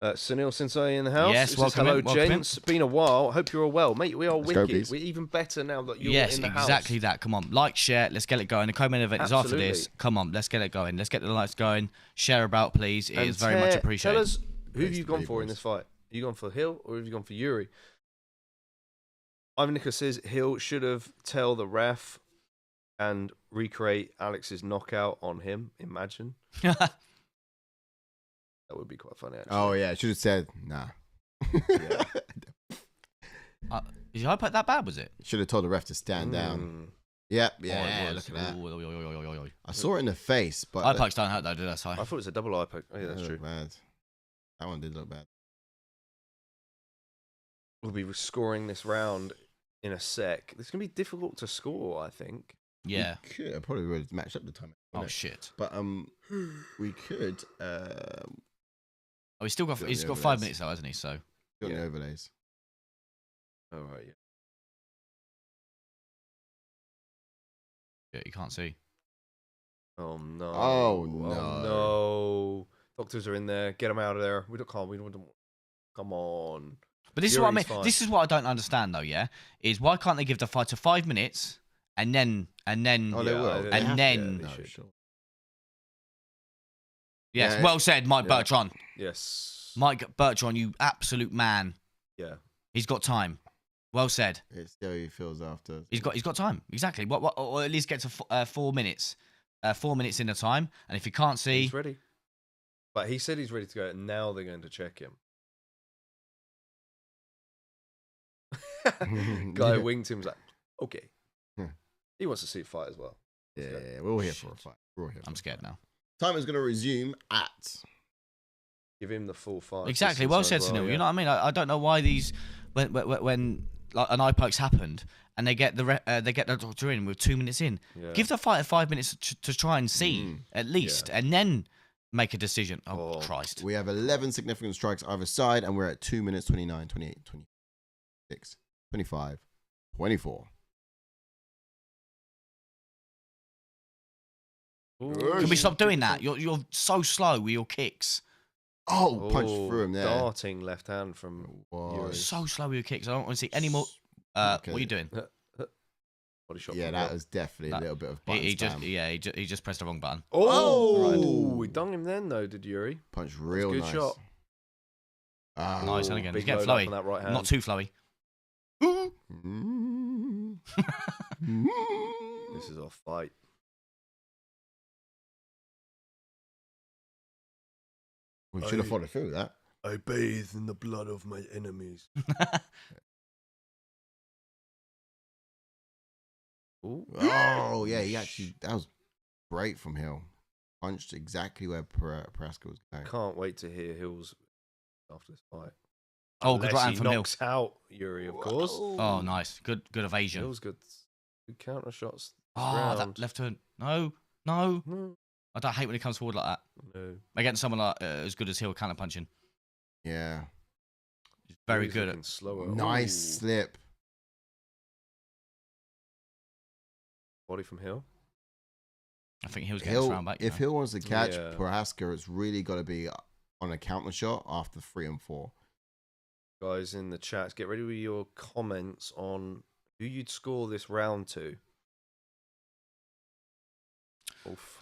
Sunil Sensei in the house.
Yes,
welcome hello, gents. Been a while. Hope you're all well, mate. We are wicked. We're even better now that you're in the house.
Yes, exactly that. Come on, like, share. Let's get it going. The co-main event is after this. Come on, let's get it going. Let's get the lights going. Share about, please. It is very much appreciated.
Tell us who have you gone for in this fight. Have you gone for Hill or have you gone for Jiří? Ivan Nicholas says Hill should have tell the ref and recreate Alex's knockout on him. Imagine. That would be quite funny, actually.
Oh, yeah. Should have said, nah.
Yeah.
Is your eye poke that bad, was it?
Should have told the ref to stand down. Yep, yeah, look at that. I saw it in the face, but...
Eye pokes don't hurt, though, do they, Si?
I thought it was a double eye poke. Oh, yeah, that's true.
Bad. That one did look bad.
We'll be scoring this round in a sec. It's going to be difficult to score, I think.
Yeah.
We could. I probably would have matched up the time.
Oh, shit.
But we could...
He's still got 5 minutes, though, hasn't he? So...
Got the overlays.
Oh, right, yeah.
Yeah, you can't see.
Oh, no.
Oh, no.
Oh, no. Doctors are in there. Get them out of there. We don't... Come on.
But this is what I mean. This is what I don't understand, though. Yeah, is why can't they give the fighter 5 minutes and then
Oh, they will.
And then
they should.
Sure.
Yes,
Yeah.
well said, Mike Bertrand.
Yes.
Mike Bertrand, you absolute man.
Yeah.
He's got time. Well said.
It's how he feels after.
He's got time. Exactly. What? Or at least get to 4 minutes. 4 minutes in the time, and if he can't see,
He's ready. But he said he's ready to go, and now they're going to check him. Guy winged him, was like, okay. He wants to see a fight as well.
Yeah, we're all here for a fight.
I'm scared now.
Time is going to resume at...
Give him the full fight.
Exactly. Well said, Sunil. You know what I mean? I don't know why these when like an eye pokes happened and they get the doctor in with 2 minutes in.
Yeah.
Give the fighter 5 minutes to try and see at least, and then make a decision. Oh, Christ!
We have 11 significant strikes either side, and we're at 2 minutes 29, 28, 26, 25, 24.
Can we stop doing that? You're so slow with your kicks.
Oh, punch through him there.
Darting left hand from Jiří.
So slow with your kicks. I don't want to see any more. What are you doing?
Body shot.
Yeah, that was definitely a little bit of button
He
spam.
just pressed the wrong button.
Oh, we done him then though, did Jiří?
Punch real
good
nice.
shot.
Nice, and again, he's
Big
getting
load up
flowy.
on that right hand.
Not too flowy.
This is our fight.
We should have followed through that.
I bathe in the blood of my enemies.
Oh, yeah, that was great from Hill. Punched exactly where Prochazka was going.
Can't wait to hear Hill's after this fight.
Oh, good right hand from Hill.
Knocks out Jiří, of course.
Oh, nice. Good evasion.
Hill's good counter shots.
Oh, that left turn. No. I don't hate when he comes forward like that.
No.
Against someone like as good as Hill counter punching.
Yeah.
Very good.
Slower.
Nice slip.
Body from Hill.
I think Hill's getting his round back.
If Hill wants to catch
Yeah.
Prochazka, it's really got to be on a counter shot after 3 and 4.
Guys in the chat, get ready with your comments on who you'd score this round to. Oof.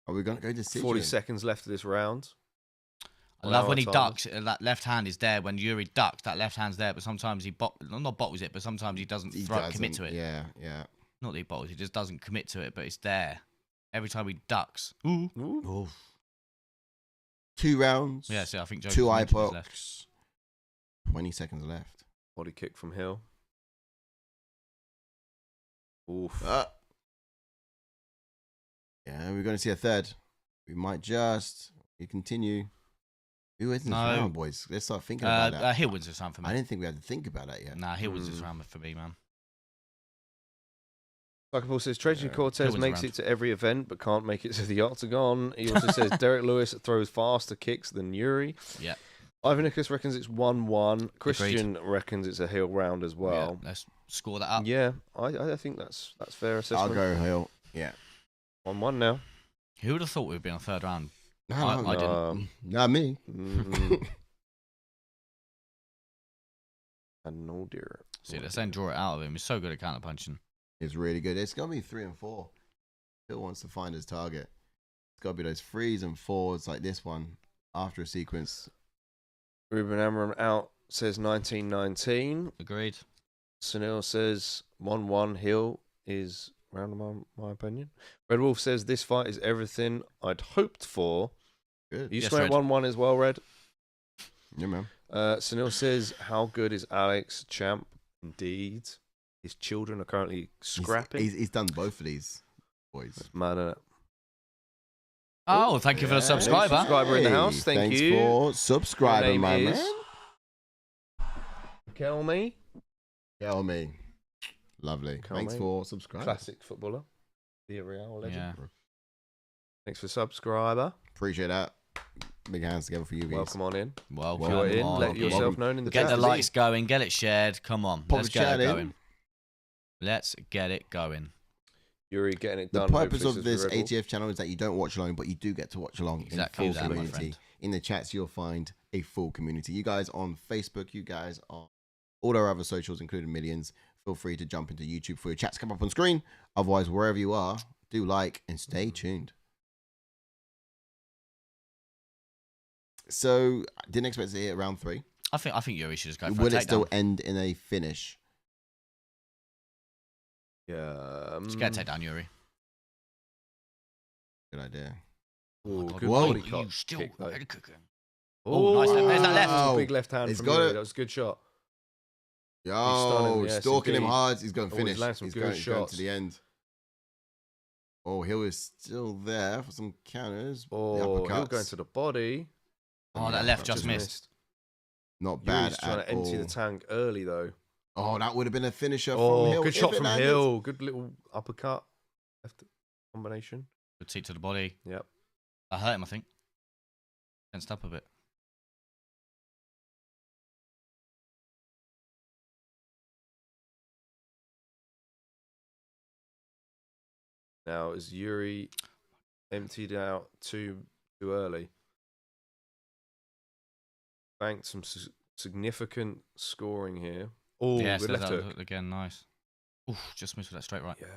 Are we going to go decision?
40 seconds left of this round.
I love when he ducks. That left hand is there. When Jiří ducks, that left hand's there. But sometimes he not bottles it, but sometimes he doesn't commit to it.
Yeah.
Not that he bottles, he just doesn't commit to it, but it's there. Every time he ducks. Ooh.
Oof. 2 rounds.
Yeah, so I think
2 eye
left.
pokes. 20 seconds left.
Body kick from Hill. Oof.
Yeah, we're going to see a third. We might just continue. Who wins this round, boys? Let's start thinking about that.
Hill wins this round for me.
I didn't think we had to think about that yet.
Nah, Hill wins this round for me, man.
Paul says Trajan Cortez makes it to every event but can't make it to the octagon. He also says Derek Lewis throws faster kicks than Jiří.
Yeah.
Ivanicus reckons it's 1-1. Christian reckons it's a Hill round as well.
Yeah, let's score that up.
Yeah, I think that's fair assessment.
I'll go Hill. Yeah.
1-1 now.
Who would have thought we'd be on third round?
No,
I didn't.
Not me.
And no dear.
See, let's then draw it out of him. He's so good at counter punching.
It's really good. It's going to be 3 and 4. Hill wants to find his target. It's got to be those 3s and 4s like this one after a sequence.
Ruben Amram out says 1919.
Agreed.
Sunil says 1-1. Hill is round in my opinion. Red Wolf says this fight is everything I'd hoped for.
Good.
You swear 1-1 as well, Red?
Yeah, man.
Sunil says, how good is Alex Champ? Indeed. His children are currently scrapping.
He's done both of these, boys.
That's mad, innit?
Oh, thank you for the subscriber.
Subscriber in the house.
Thanks
you.
for subscribing, my man.
Kelmy.
Lovely.
Kelmy.
Thanks for subscribing.
Classic footballer. The Real legend.
Yeah.
Thanks for subscriber.
Appreciate that. Big hands together for you guys.
Welcome on in.
Welcome
If you're in,
on.
let yourself known in the
Get
chat.
the likes going. Get it shared. Come on.
Pop
Let's
the
get
chat
it
in.
going. Let's get it going.
Jiří getting it
The
done.
purpose
hopefully,
of
says
this
Red Wolf.
ATF channel is that you don't watch alone, but you do get to watch along
Exactly
in full
that, my
community.
friend.
In the chats, you'll find a full community. You guys on Facebook, you guys on all our other socials, including Millions. Feel free to jump into YouTube for your chats come up on screen. Otherwise, wherever you are, do like and stay tuned. So, didn't expect to hit round 3.
I think Jiří should just go for
Will
a
it still
takedown.
end in a finish?
Yeah.
Just get a takedown, Jiří.
Good idea.
Ooh,
God,
good
whoa.
body
You
cock
still
kick, though.
head cooking.
Oh,
nice left. There's that left.
Wow.
Big left hand
He's
from
got
Jiří.
it.
That was a good shot.
Yo,
yes,
stalking him
indeed.
hard. He's going to
Oh, he's
finish.
landed some
He's
good
going to
shots.
the end. Oh, Hill is still there for some counters.
Oh,
the
Hill
uppercuts.
going to the body.
Oh, that left just missed.
Not bad
Jiří's trying
at
to empty
all.
the tank early, though.
Oh, that would have been a finisher from
Oh,
Hill.
good
if
shot
it
from
landed.
Hill. Good little uppercut. Left combination.
Good seat to the body.
Yep.
I hurt him, I think. Tensed up a bit.
Now, is Jiří emptied out too early? Banked some significant scoring here. Oh,
yes,
Renato.
again, nice. Oof, just missed with that straight right.
Yeah,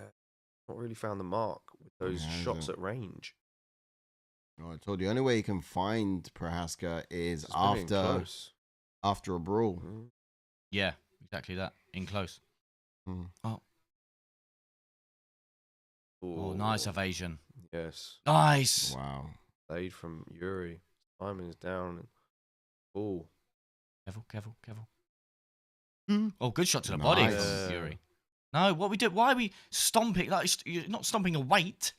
not really found the mark with those shots at range.
I told you, the only way you can find Prochazka is
It's been close.
after a brawl.
Yeah, exactly that. In close. Oh,
Ooh.
nice evasion.
Yes.
Nice.
Wow.
Aid from Jiří. Timing's down. Oh.
Careful. Oh, good shot to the body from Jiří. No, what we did? Why are we stomping? Like, you're not stomping a weight.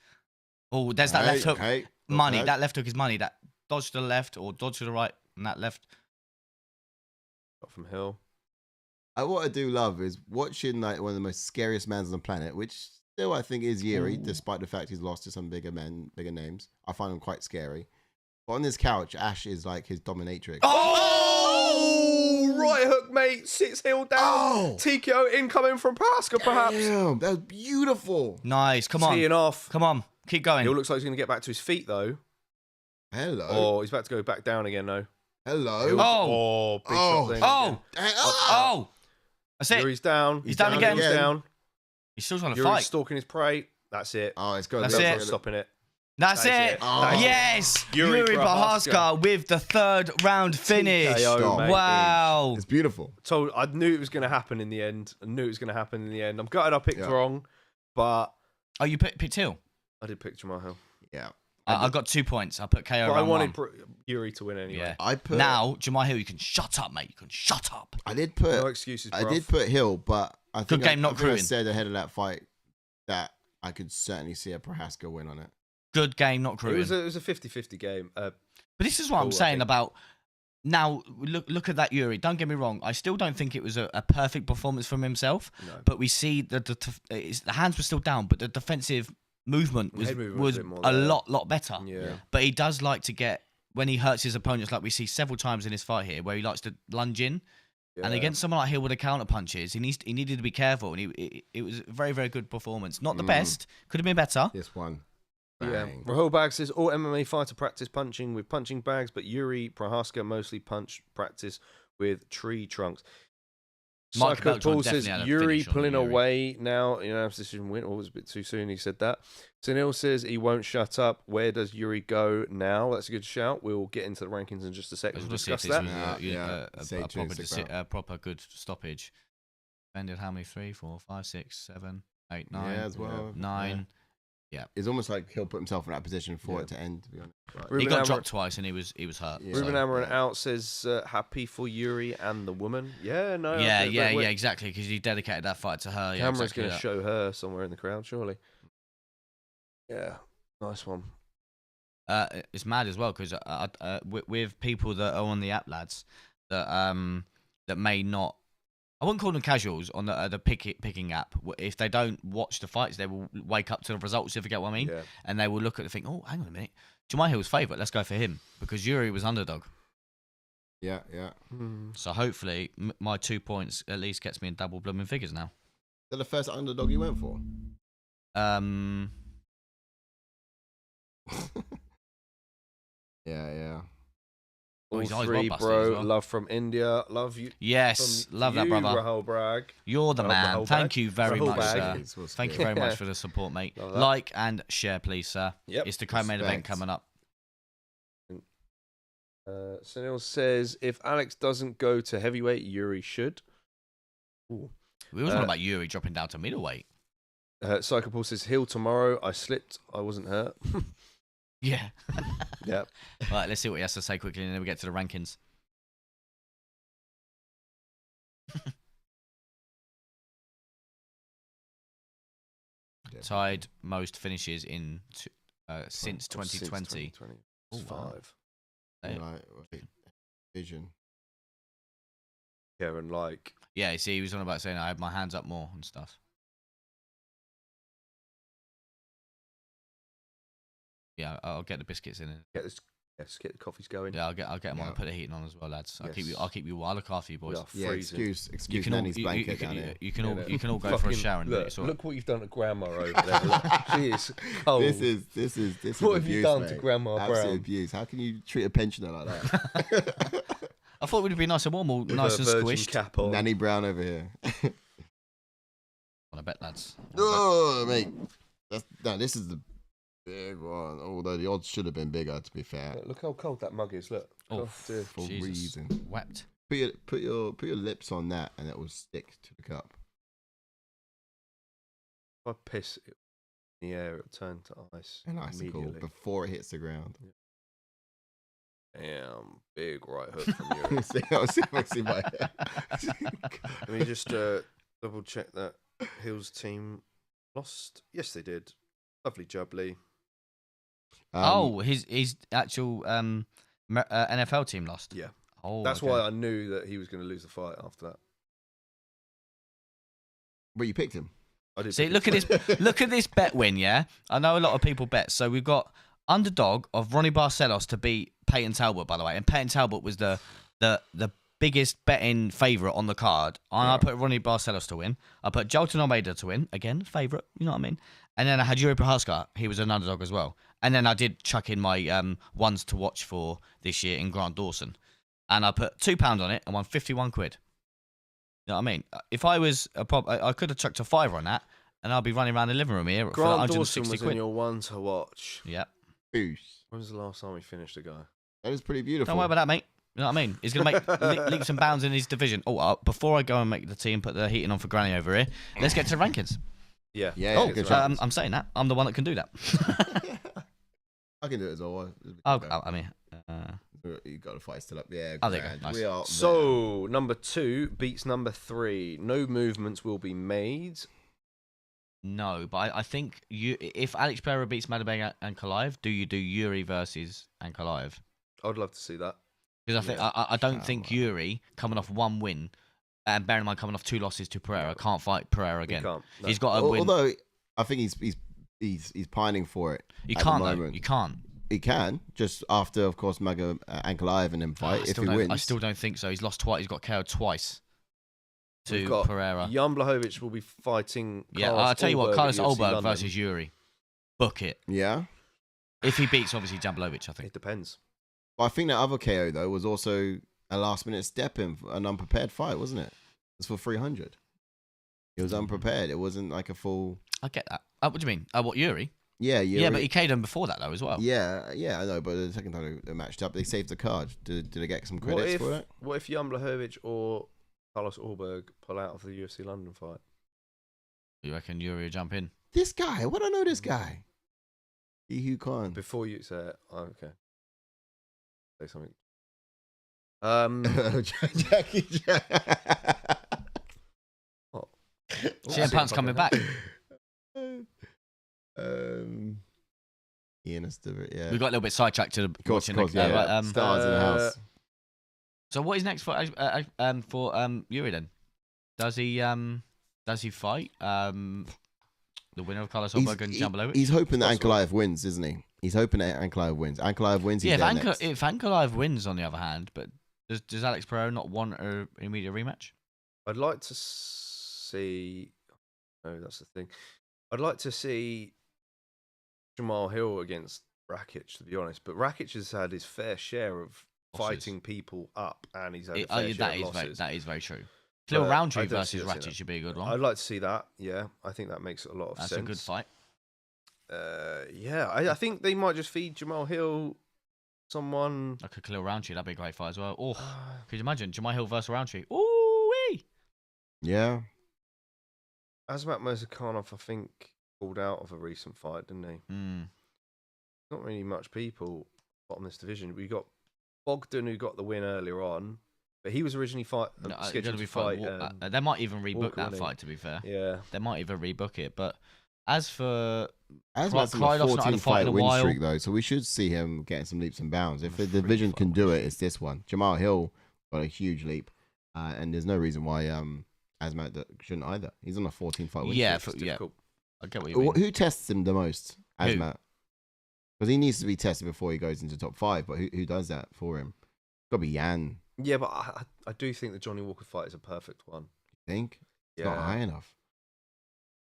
Oh, there's that left hook. Money. That left hook is money. That dodge to the left or dodge to the right, and that left.
Shot from Hill.
What I do love is watching like one of the most scariest men on the planet, which still I think is Jiří, despite the fact he's lost to some bigger names. I find him quite scary. But on this couch, Ash is like his dominatrix.
Oh, right hook, mate. Sits Hill down.
Oh.
TKO incoming from Prochazka, perhaps.
Damn, that was beautiful.
Nice. Come on.
Teeing off.
Come on. Keep going.
Hill looks like he's going to get back to his feet, though.
Hello.
Oh, he's about to go back down again, though.
Hello.
Oh, big shot then.
Oh. That's it.
Jiří's down.
He's down again.
He's down.
He's still trying to
Jiří's
fight.
stalking his prey. That's it.
Oh, it's got.
That's it.
Stopping it.
That's it.
Oh.
Yes.
Jiří
Procházka with the 3rd round finish.
TKO, mate.
Wow.
It's beautiful.
So I knew it was going to happen in the end. I'm gutted I picked wrong, but
Oh, you picked Hill?
I did pick Jamahal.
Yeah.
I got 2 points. I put KO
But I
round
wanted
1.
Jiří to win anyway.
Yeah.
I put
Now, Jamahal, you can shut up, mate. You can shut up.
I did put.
No excuses,
I
bruv.
did put Hill, but I think
Good game, not
I
crewing.
said ahead of that fight that I could certainly see a Prochazka win on it.
Good game, not crewing.
It was a 50-50 game.
But this is what I'm
I
saying
think.
about now. Look at that Jiří. Don't get me wrong. I still don't think it was a perfect performance from himself.
No.
But we see that the hands were still down, but the defensive movement
Head movement
was
a bit more
a
there.
lot better.
Yeah.
But he does like to get when he hurts his opponents, like we see several times in this fight here, where he likes to lunge in. And against someone like Hill with the counter punches, he needed to be careful, and it was a very, very good performance. Not the best, could have been better.
This one.
Yeah.
Bang.
Rahul Bag says all MMA fighter practice punching with punching bags, but Jiří Procházka mostly practice with tree trunks.
Mike
Psycho
Beltran
Paul says
definitely had a
Jiří
finish on
pulling
Jiří.
away now. Position win. Oh, it was a bit too soon. He said that. Sunil says he won't shut up. Where does Jiří go now? That's a good shout. We'll get into the rankings in just a second. We'll discuss that.
A proper good stoppage. Ended how many? 3, 4, 5, 6, 7, 8, 9.
Yeah, as well.
9.
Yeah. It's almost like he'll put himself in that position for it to end, to be honest. But
Ruben
He got
Amar-
dropped twice and he was hurt.
Yeah.
Ruben
so-
Amarin out says happy for Jiří and the woman. Yeah, no.
Yeah,
okay, but
exactly. Because he dedicated that fight to her. Yeah,
Camera's
exactly
going to
that.
show her somewhere in the crowd, surely. Yeah, nice one.
It's mad as well because with people that are on the app, lads, that may not. I wouldn't call them casuals on the picking app. If they don't watch the fights, they will wake up to the results, if you get what I mean.
Yeah.
And they will look at it and think, oh, hang on a minute. Jamahil's favourite, let's go for him. Because Jiří was underdog.
yeah.
So hopefully, my 2 points at least gets me in double blooming figures now.
Is that the first underdog you went for? Yeah.
All
he's always
three,
well busted
bro.
as well.
Love from India. Love you.
Yes,
from
love that,
you,
brother.
Rahul Bragg.
You're the
Rahul
man.
Bag.
Thank you very
Rahul
much,
Bag.
sir. Thank you very much for the support, mate.
Love that.
Like and share, please, sir.
Yep.
It's the co-main event
Respect.
coming up.
Sunil says if Alex doesn't go to heavyweight, Jiří should. Ooh.
We were talking about Jiří dropping down to middleweight.
Psycho Paul says Hill tomorrow. I slipped. I wasn't hurt.
Yeah.
Yep.
Right, let's see what he has to say quickly, and then we get to the rankings. Tied most finishes in since 2020.
It's
Oh, wow.
5.
Like, vision.
Yeah, and like
Yeah, see, he was on about saying I had my hands up more and stuff. Yeah, I'll get the biscuits in.
get this Yes, get the coffees going.
Yeah, I'll get them on and put the heating on as well, lads.
Yes.
I'll keep you warm. I'll look after you, boys.
Yeah, excuse Nanny's blanket down here.
You can all go for a shower and
look what you've done to Grandma over there. Look, she is cold.
This is
what
abuse,
have you done
mate.
to Grandma
Absolute
Brown?
abuse. How can you treat a pensioner like that?
I thought it would be nice and warm, all
With
nice
her
and
virgin
squished.
cap on.
Nanny Brown over here.
I bet, lads.
Oh, mate. This is the big one. Although the odds should have been bigger, to be fair.
Look how cold that mug is. Look.
Oh,
dear.
For
Jesus.
reason.
Wept.
Put your lips on that, and it will stick to the cup.
If I piss it in the air, it'll turn to ice.
And icicle
immediately.
before it hits the ground.
Damn, big right hook from you.
see my
Let me just double check that Hill's team lost. Yes, they did. Lovely jubbly.
His actual NFL team lost.
Yeah.
Oh,
That's
okay.
why I knew that he was going to lose the fight after that.
But you picked him.
I did.
See,
pick
look at
him.
this. Look at this bet win. Yeah, I know a lot of people bet. So we've got underdog of Ronnie Barcelos to beat Peyton Talbot, by the way, and Peyton Talbot was the biggest betting favourite on the card. I put Ronnie Barcelos to win. I put Jailton Almeida to win again, favourite. You know what I mean? And then I had Jiří Procházka. He was an underdog as well. And then I did chuck in my ones to watch for this year in Grant Dawson, and I put £2 on it and won 51 quid. You know what I mean? If I was I could have chucked a fiver on that, and I'll be running around the living room here for
Grant
160
Dawson was
quid.
in your one to watch.
Yeah.
Boost.
When was the last time he finished a guy?
That is pretty beautiful.
Don't worry about that, mate. You know what I mean? He's going to make leaps and bounds in his division. Oh, before I go and make the team, put the heating on for Granny over here, let's get to rankings.
Yeah.
Yeah.
Oh,
good
I'm saying that. I'm the one that can do that.
I can do it as well.
I mean...
you got the fight still up. Yeah.
Oh, there you
grand.
go. Nice.
We are
So, number 2 beats number 3. No movements will be made.
No, but I think if Alex Pereira beats Madabeg and Ankalaev, do you do Jiří versus Ankalaev?
I'd love to see that.
Because I think I don't think Jiří coming off one win, and bearing in mind coming off 2 losses to Pereira, can't fight Pereira again.
He can't. No.
He's got to win.
Although I think he's pining for it.
You
at
can't
the
though.
moment.
You can't.
He can just after, of course, Ankalaev and him fight. If he wins,
I still don't think so. He's lost twice. He's got KO'd twice
We've
to
got
Pereira.
Jan Blachowicz will be fighting.
Yeah,
Carlos
I'll tell you what.
Ulberg
Carlos
at UFC
Ulberg
London.
versus Jiří. Book it.
Yeah.
If he beats, obviously, Jamahal, I think.
It depends.
But I think that other KO though was also a last minute step in, an unprepared fight, wasn't it? It's for 300. It was unprepared. It wasn't like a full.
I get that. What do you mean? What, Jiří?
Yeah,
Yeah, but he KO'd him before that though as well.
Yeah, I know. But the second time they matched up, they saved the card. Did they get some credits for it?
What if Jan Blachowicz or Carlos Ulberg pull out of the UFC London fight?
You reckon Jiří will jump in?
This guy, what I know this guy? Ihu Khan.
Before you say, okay, say something.
Jackie.
What?
CM Punk's coming back.
Ian is yeah.
We got a little bit sidetracked to the
Course,
watching.
yeah.
But,
Stars in the house.
so what is next for Jiří then? Does he fight the winner of Carlos Ulberg and Jamahal?
He's hoping that Ankalaev wins, isn't he? He's hoping that Ankalaev wins. Ankalaev wins. He's
Yeah,
there next.
if Ankalaev wins, on the other hand, but does Alex Pereira not want an immediate rematch?
I'd like to see. No, that's the thing. I'd like to see Jamahal Hill against Rakic, to be honest. But Rakic has had his fair share of fighting people up, and he's had a fair share of losses.
That is very true. Khalil
But
Roundtree
I don't
versus
see us in
Rakic
it.
should be a good one.
I'd like to see that. Yeah, I think that makes a lot of
That's
sense.
a good fight.
Yeah, I think they might just feed Jamahal Hill someone.
Like a Khalil Roundtree, that'd be a great fight as well. Oh, could you imagine Jamahal Hill versus Roundtree? Ooh wee!
Yeah.
Azmat Moicano, I think, pulled out of a recent fight, didn't he? Not really much people bottom this division. We got Bogdan, who got the win earlier on, but he was originally scheduled to fight.
They might even rebook
Walker,
that
wasn't
fight. To be fair,
yeah,
they might even rebook it. But as for
Azmat's on a
Krylof's not had a
14
fight in
fight
a
win
while.
streak though, so we should see him getting some leaps and bounds. If the division
3
can do it, it's this one. Jamahal Hill got a huge leap, and there's no reason why Azmat shouldn't either. He's on a 14 fight win streak.
Yeah, I get what you mean.
Who tests him the most? Azmat. Because he needs to be tested before he goes into top 5. But who does that for him? It's got to be Jan.
Yeah, but I do think the Johnny Walker fight is a perfect one.
You think? It's
Yeah.
not high enough.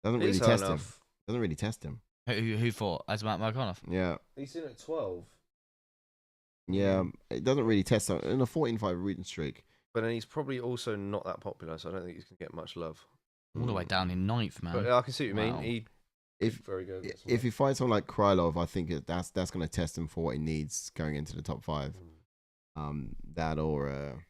Doesn't
It
really
is high
test him.
enough.
Doesn't really test him.
Who fought? Asmat Markanov?
Yeah.
He's in at 12.
Yeah. It doesn't really test him. In a 14-5 win streak.
But then he's probably also not that popular, so I don't think he's going to get much love.
All the way down in 9th, man.
But I can see what you
Wow.
mean.
If
very good.
if he fights someone like Krylov, I think that's going to test him for what he needs going into the top 5. That or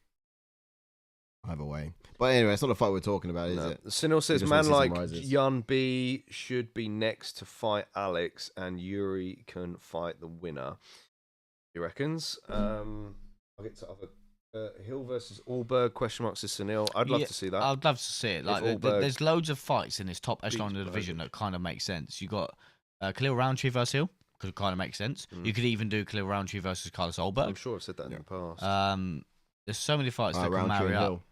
either way. But anyway, it's not a fight we're talking about, is it?
Sinil says,
just
man
wanna see
like
some rises."
Yun B should be next to fight Alex, and Yuri can fight the winner. He reckons. I'll get to other. Hill versus Allberg, question marks to Sunil. I'd love to see that.
I'd love to see it. Like,
Allberg
there's loads of fights in this top echelon of the
beats
division
Allberg.
that kind of make sense. You got Khalil Roundtree versus Hill, could kind of make sense. You could even do Khalil Roundtree versus Carlos
I'm
Allberg.
sure I've said that in the past.
There's so many fights that can
Roundtree
marry
and
up.
Hill.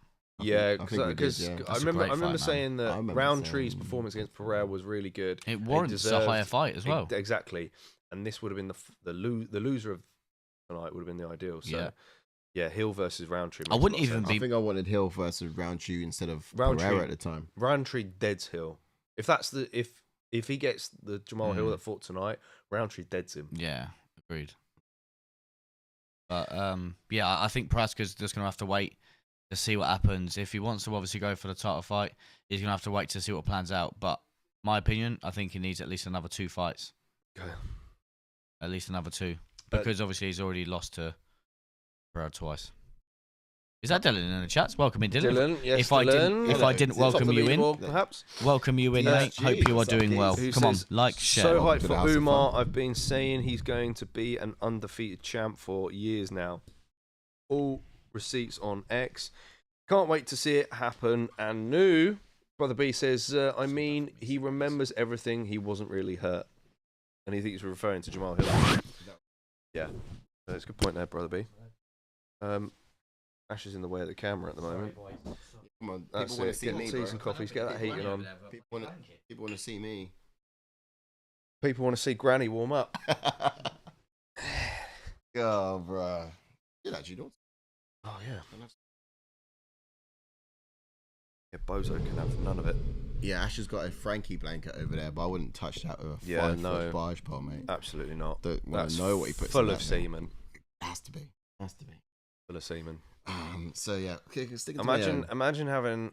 Yeah,
I think we did,
because
yeah.
I
That's a
remember
great fight, man.
saying
I
that
remember
Roundtree's
saying-
performance against Pereira was really good.
It warrants a
deserved-
higher fight as well.
Exactly, and this would have been the loser of tonight would have been the ideal. So yeah, Hill versus Roundtree.
I wouldn't
makes a lot
even
of
be-
I think I wanted Hill versus Roundtree instead of
Roundtree.
Pereira at the time.
sense. Roundtree deads Hill. If that's the if he gets the Jamal Hill that fought tonight, Roundtree deads him.
Yeah, agreed. But yeah, I think Prochazka's just gonna have to wait to see what happens. If he wants to obviously go for the title fight, he's gonna have to wait to see what plans out. But my opinion, I think he needs at least another 2 fights.
Okay.
At least another 2, because obviously he's already lost to Pereira twice. Is that Dylan in the chats? Welcome in, Dylan.
Dylan, yes,
if I didn't,
Dylan.
if I didn't
Top of
welcome
the
you in,
Leaderboard, perhaps.
welcome you in, mate.
PSG,
Hope you are
what's up,
doing well.
Who
Come on,
says,
like, share.
So hyped
Welcome to the
for
House of
Umar.
Fun.
I've been saying he's going to be an undefeated champ for years now. All receipts on X. Can't wait to see it happen. And new Brother B says, I mean, he remembers everything. He wasn't really hurt, and he thinks he's referring to Jamal Hill. Yeah, that's a good point there, Brother B. Ash is in the way of the camera at the moment.
Come on,
That's
people want
it.
to see
Get
me,
the teas
bro.
and coffees. Get that heating on.
People want to see me.
People want to see Granny warm up.
Oh, bro. You actually don't.
Oh yeah. Yeah, Bozo can have none of it.
Yeah, Ash has got a Frankie blanket over there, but I wouldn't touch that with a 5-foot barge pole, mate.
Absolutely not.
Don't want
That's
to know what he puts
full
in
of
that thing.
semen.
Has to be. Has to be.
Full of semen.
So yeah, okay, stick it to
Imagine having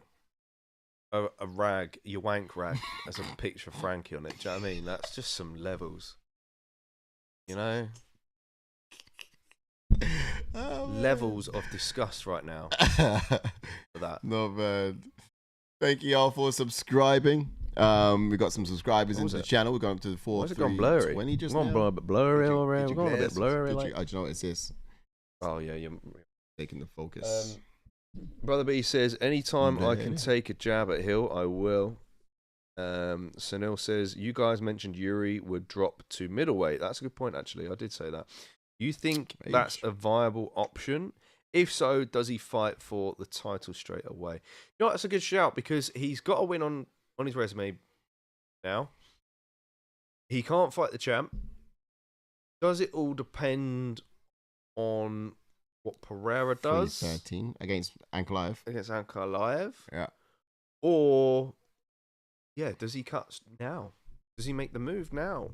a rag, your wank rag, as a picture of Frankie on it. Do you know what I mean? That's just some levels. You know, levels of disgust right now for that.
Not bad. Thank you all for subscribing. We got some subscribers
What was
into the
it?
channel. We've gone up to the 4.
Why's it gone blurry?
20 just
We're
now.
gone a bit blurry
Did you-
already.
did
We're
you
gone a bit
glare?
blurry.
Did
Like.
you- I do you know what it's this.
Oh yeah, you're.
Taking the focus.
Brother B says, anytime I can
Blurry.
take a jab at Hill, I will. Sunil says, you guys mentioned Yuri would drop to middleweight. That's a good point, actually. I did say that. You think that's a viable option? If so, does he fight for the title straight away? You know what? That's a good shout because he's got a win on his resume now. He can't fight the champ. Does it all depend on what Pereira does
13 against Ankalaev.
against Ankalaev?
Yeah.
Or, yeah, does he cut now? Does he make the move now?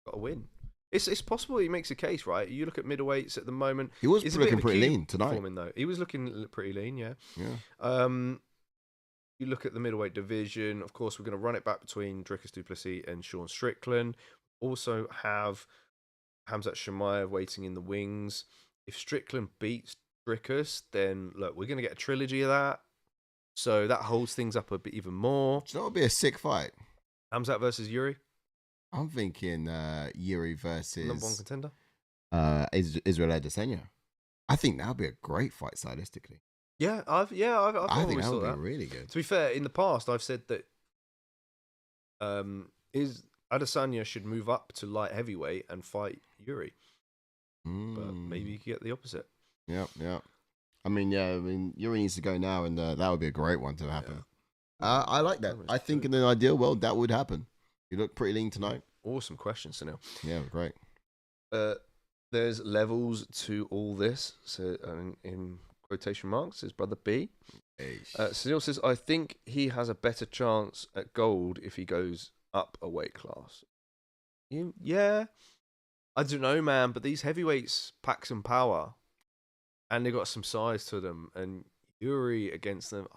Got to win. It's possible he makes a case, right? You look at middleweights at the moment.
He was
It's a bit
looking
of a
pretty
key
lean tonight.
performing, though. He was looking pretty lean, yeah.
Yeah.
You look at the middleweight division. Of course, we're going to run it back between Dricus du Plessis and Sean Strickland. Also have Khamzat Chimaev waiting in the wings. If Strickland beats Dricus, then look, we're going to get a trilogy of that. So that holds things up a bit even more.
So that would be a sick fight.
Khamzat versus Yuri,
I'm thinking Yuri versus
number one contender.
Israel Adesanya. I think that would be a great fight stylistically.
Yeah, I've
I think
always
that
thought
would
that.
be really good.
To be fair, in the past, I've said that is Adesanya should move up to light heavyweight and fight Yuri, but maybe you could get the opposite.
Yeah. I mean, Yuri needs to go now, and that would be a great one to happen. I like that. I think in an ideal world, that would happen. You look pretty lean tonight.
Awesome question, Sunil.
Yeah, great.
there's levels to all this. So in quotation marks, his brother B. Sunil says, I think he has a better chance at gold if he goes up a weight class. Yeah. I don't know, man, but these heavyweights pack some power. And they got some size to them. And Jiří against them,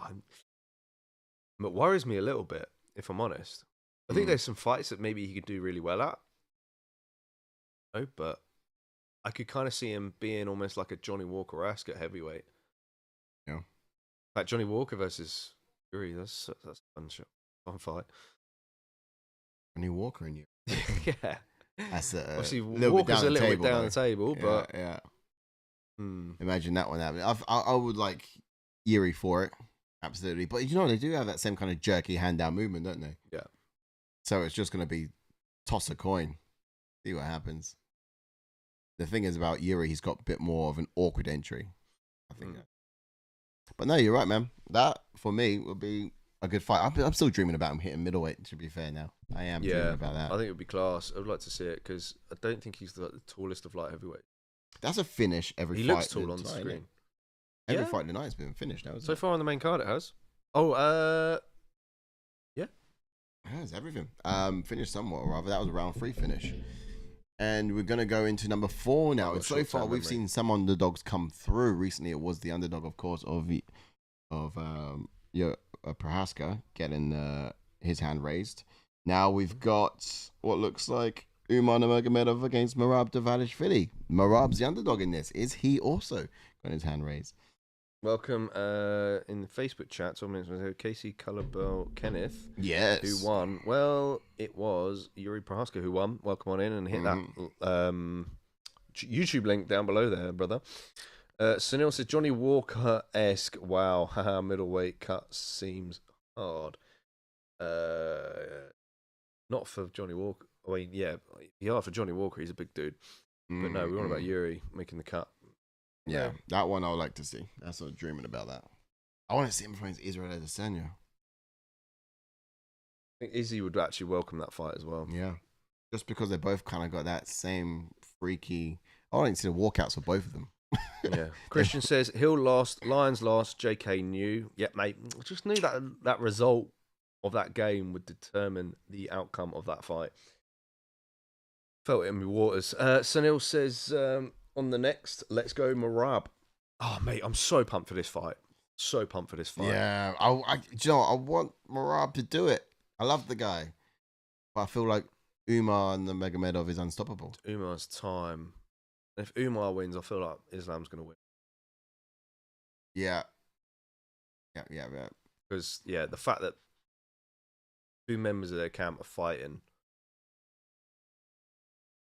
it worries me a little bit, if I'm honest. I think there's some fights that maybe he could do really well at. No, but I could kind of see him being almost like a Johnny Walker-esque at heavyweight.
Yeah.
Like Johnny Walker versus Jiří, that's a fun fight.
Johnny Walker in you.
Yeah.
That's
obviously
little
Walker's
bit
a little bit
table,
down the table, but
yeah. Imagine that one happening. I would like Jiří for it, absolutely. But you know they do have that same kind of jerky hand down movement, don't they?
Yeah.
So it's just going to be toss a coin, see what happens. The thing is about Jiří, he's got a bit more of an awkward entry, I think. But no, you're right, man. That for me would be a good fight. I'm still dreaming about him hitting middleweight. To be fair, now I am dreaming about that.
I think it would be class. I would like to see it because I don't think he's the tallest of light heavyweight.
That's a finish every fight.
He looks tall on the screen.
Every fight tonight has been finished now.
So far on the main card, it has. Oh, yeah.
It has everything. Finished somewhat, or rather. That was a round 3 finish. And we're going to go into number 4 now. And so far, we've seen some underdogs come through. Recently, it was the underdog, of course, of Prochazka getting his hand raised. Now we've got what looks like Umar Nurmagomedov against Merab Dvalishvili. Merab's the underdog in this. Is he also got his hand raised?
Welcome in the Facebook chat. Someone mentioned Casey Colorbell Kenneth.
Yes.
Who won? Well, it was Jiří Procházka who won. Welcome on in and hit that YouTube link down below there, brother. Sunil says Johnny Walker-esque. Wow, haha, middleweight cut seems hard. Not for Johnny Walker. I mean, yeah, for Johnny Walker, he's a big dude. But no, we want about Jiří making the cut.
Yeah, that one I would like to see. That's what I'm dreaming about that. I want to see him against Israel Adesanya.
I think Izzy would actually welcome that fight as well.
Yeah. Just because they both kind of got that same freaky... I want to see the walkouts for both of them.
Yeah. Christian says, Hill lost, Lions lost, JK knew. Yeah, mate, just knew that result of that game would determine the outcome of that fight. Felt it in my waters. Sunil says... on the next, let's go Merab. Oh, mate, I'm so pumped for this fight. So pumped for this fight.
Yeah, I want Merab to do it. I love the guy. But I feel like Umar and the Nurmagomedov is unstoppable.
It's Umar's time. If Umar wins, I feel like Islam's going to win.
Yeah.
Because, the fact that 2 members of their camp are fighting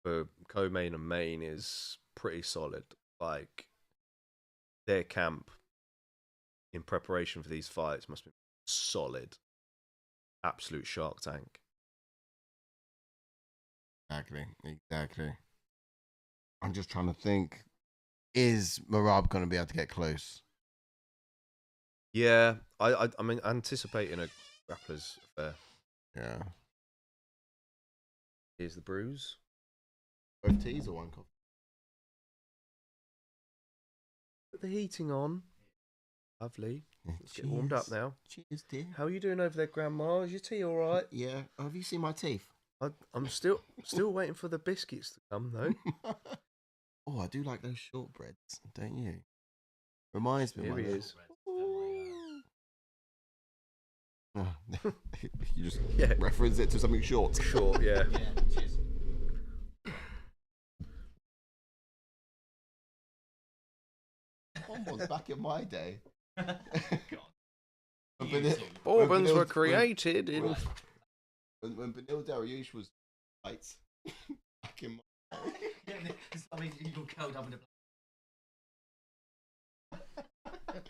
for co-main and main is pretty solid. Like, their camp in preparation for these fights must be solid. Absolute shark tank.
Exactly. I'm just trying to think, is Merab going to be able to get close?
Yeah, I mean, anticipating a grappler's affair.
Yeah.
Here's the bruise.
Both teas or one coffee?
Put the heating on. Lovely. Let's
Cheers.
get warmed up now.
Cheers, dear.
How are you doing over there, Grandma? Is your tea all right?
Yeah. Oh, have you seen my teeth?
I'm still waiting for the biscuits to come, though.
Oh, I do like those shortbreads, don't you? Reminds me
Here
of
he
my...
is.
You just reference it to something short.
Short, yeah.
Cheers.
Bonbons back in my day.
Bourbons were created in...
When Benil Dariush was lights back in my
You got curled up in a...
I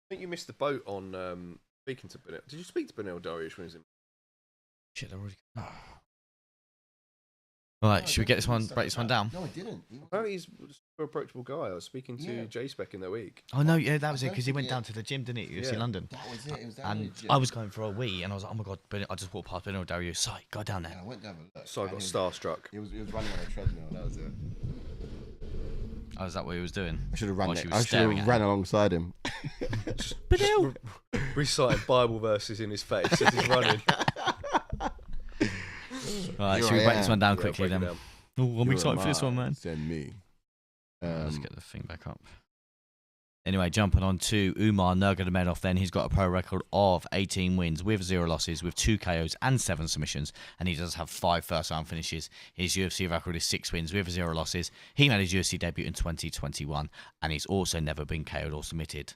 think you missed the boat on speaking to Benil. Did you speak to Benil Dariush when he was in...
Shit, I already... All right, should we get this one, break this one down?
No, I didn't.
Apparently he's a approachable guy. I was speaking to J-Spec in the week.
Oh no, yeah, that was it because he went down to the gym, didn't he? UFC London.
That was it. It was down
And
in the gym.
I was going for a wee, and I was like, oh my god, I just walked past Benno Dario. Sorry, go down there.
And I went down and looked.
So I got starstruck.
He was running on a treadmill. That was it.
Oh, is that what he was doing?
I should have run.
While she was
I should
staring
have
at
ran alongside him.
Reciting Bible verses in his face as he's running.
Right, should we break this one down quickly
break it
then?
down.
Oh, I'm excited for this one, man.
Send me.
Let's get the thing back up. Anyway, jumping on to Umar Nurmagomedov then. He's got a pro record of 18 wins with 0 losses, with 2 KOs and 7 submissions, and he does have 5 first-round finishes. His UFC record is 6 wins with 0 losses. He made his UFC debut in 2021, and he's also never been KO'd or submitted.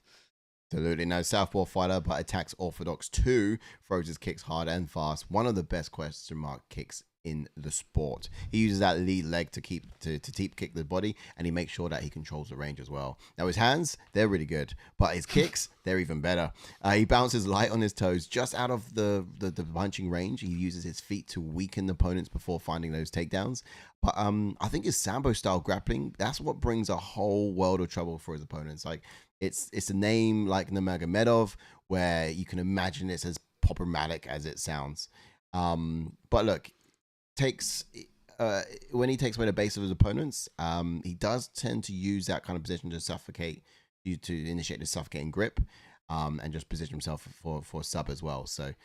Absolutely. No, southpaw fighter, but attacks orthodox too. Throws his kicks hard and fast. One of the best question mark kicks in the sport. He uses that lead leg to keep kick the body, and he makes sure that he controls the range as well. Now his hands, they're really good, but his kicks, they're even better. He bounces light on his toes, just out of the punching range. He uses his feet to weaken opponents before finding those takedowns. But I think his Sambo style grappling, that's what brings a whole world of trouble for his opponents. Like it's a name like Nurmagomedov, where you can imagine it's as problematic as it sounds. But look, when he takes away the base of his opponents, he does tend to use that kind of position to suffocate you, to initiate the suffocating grip, and just position himself for a sub as well. So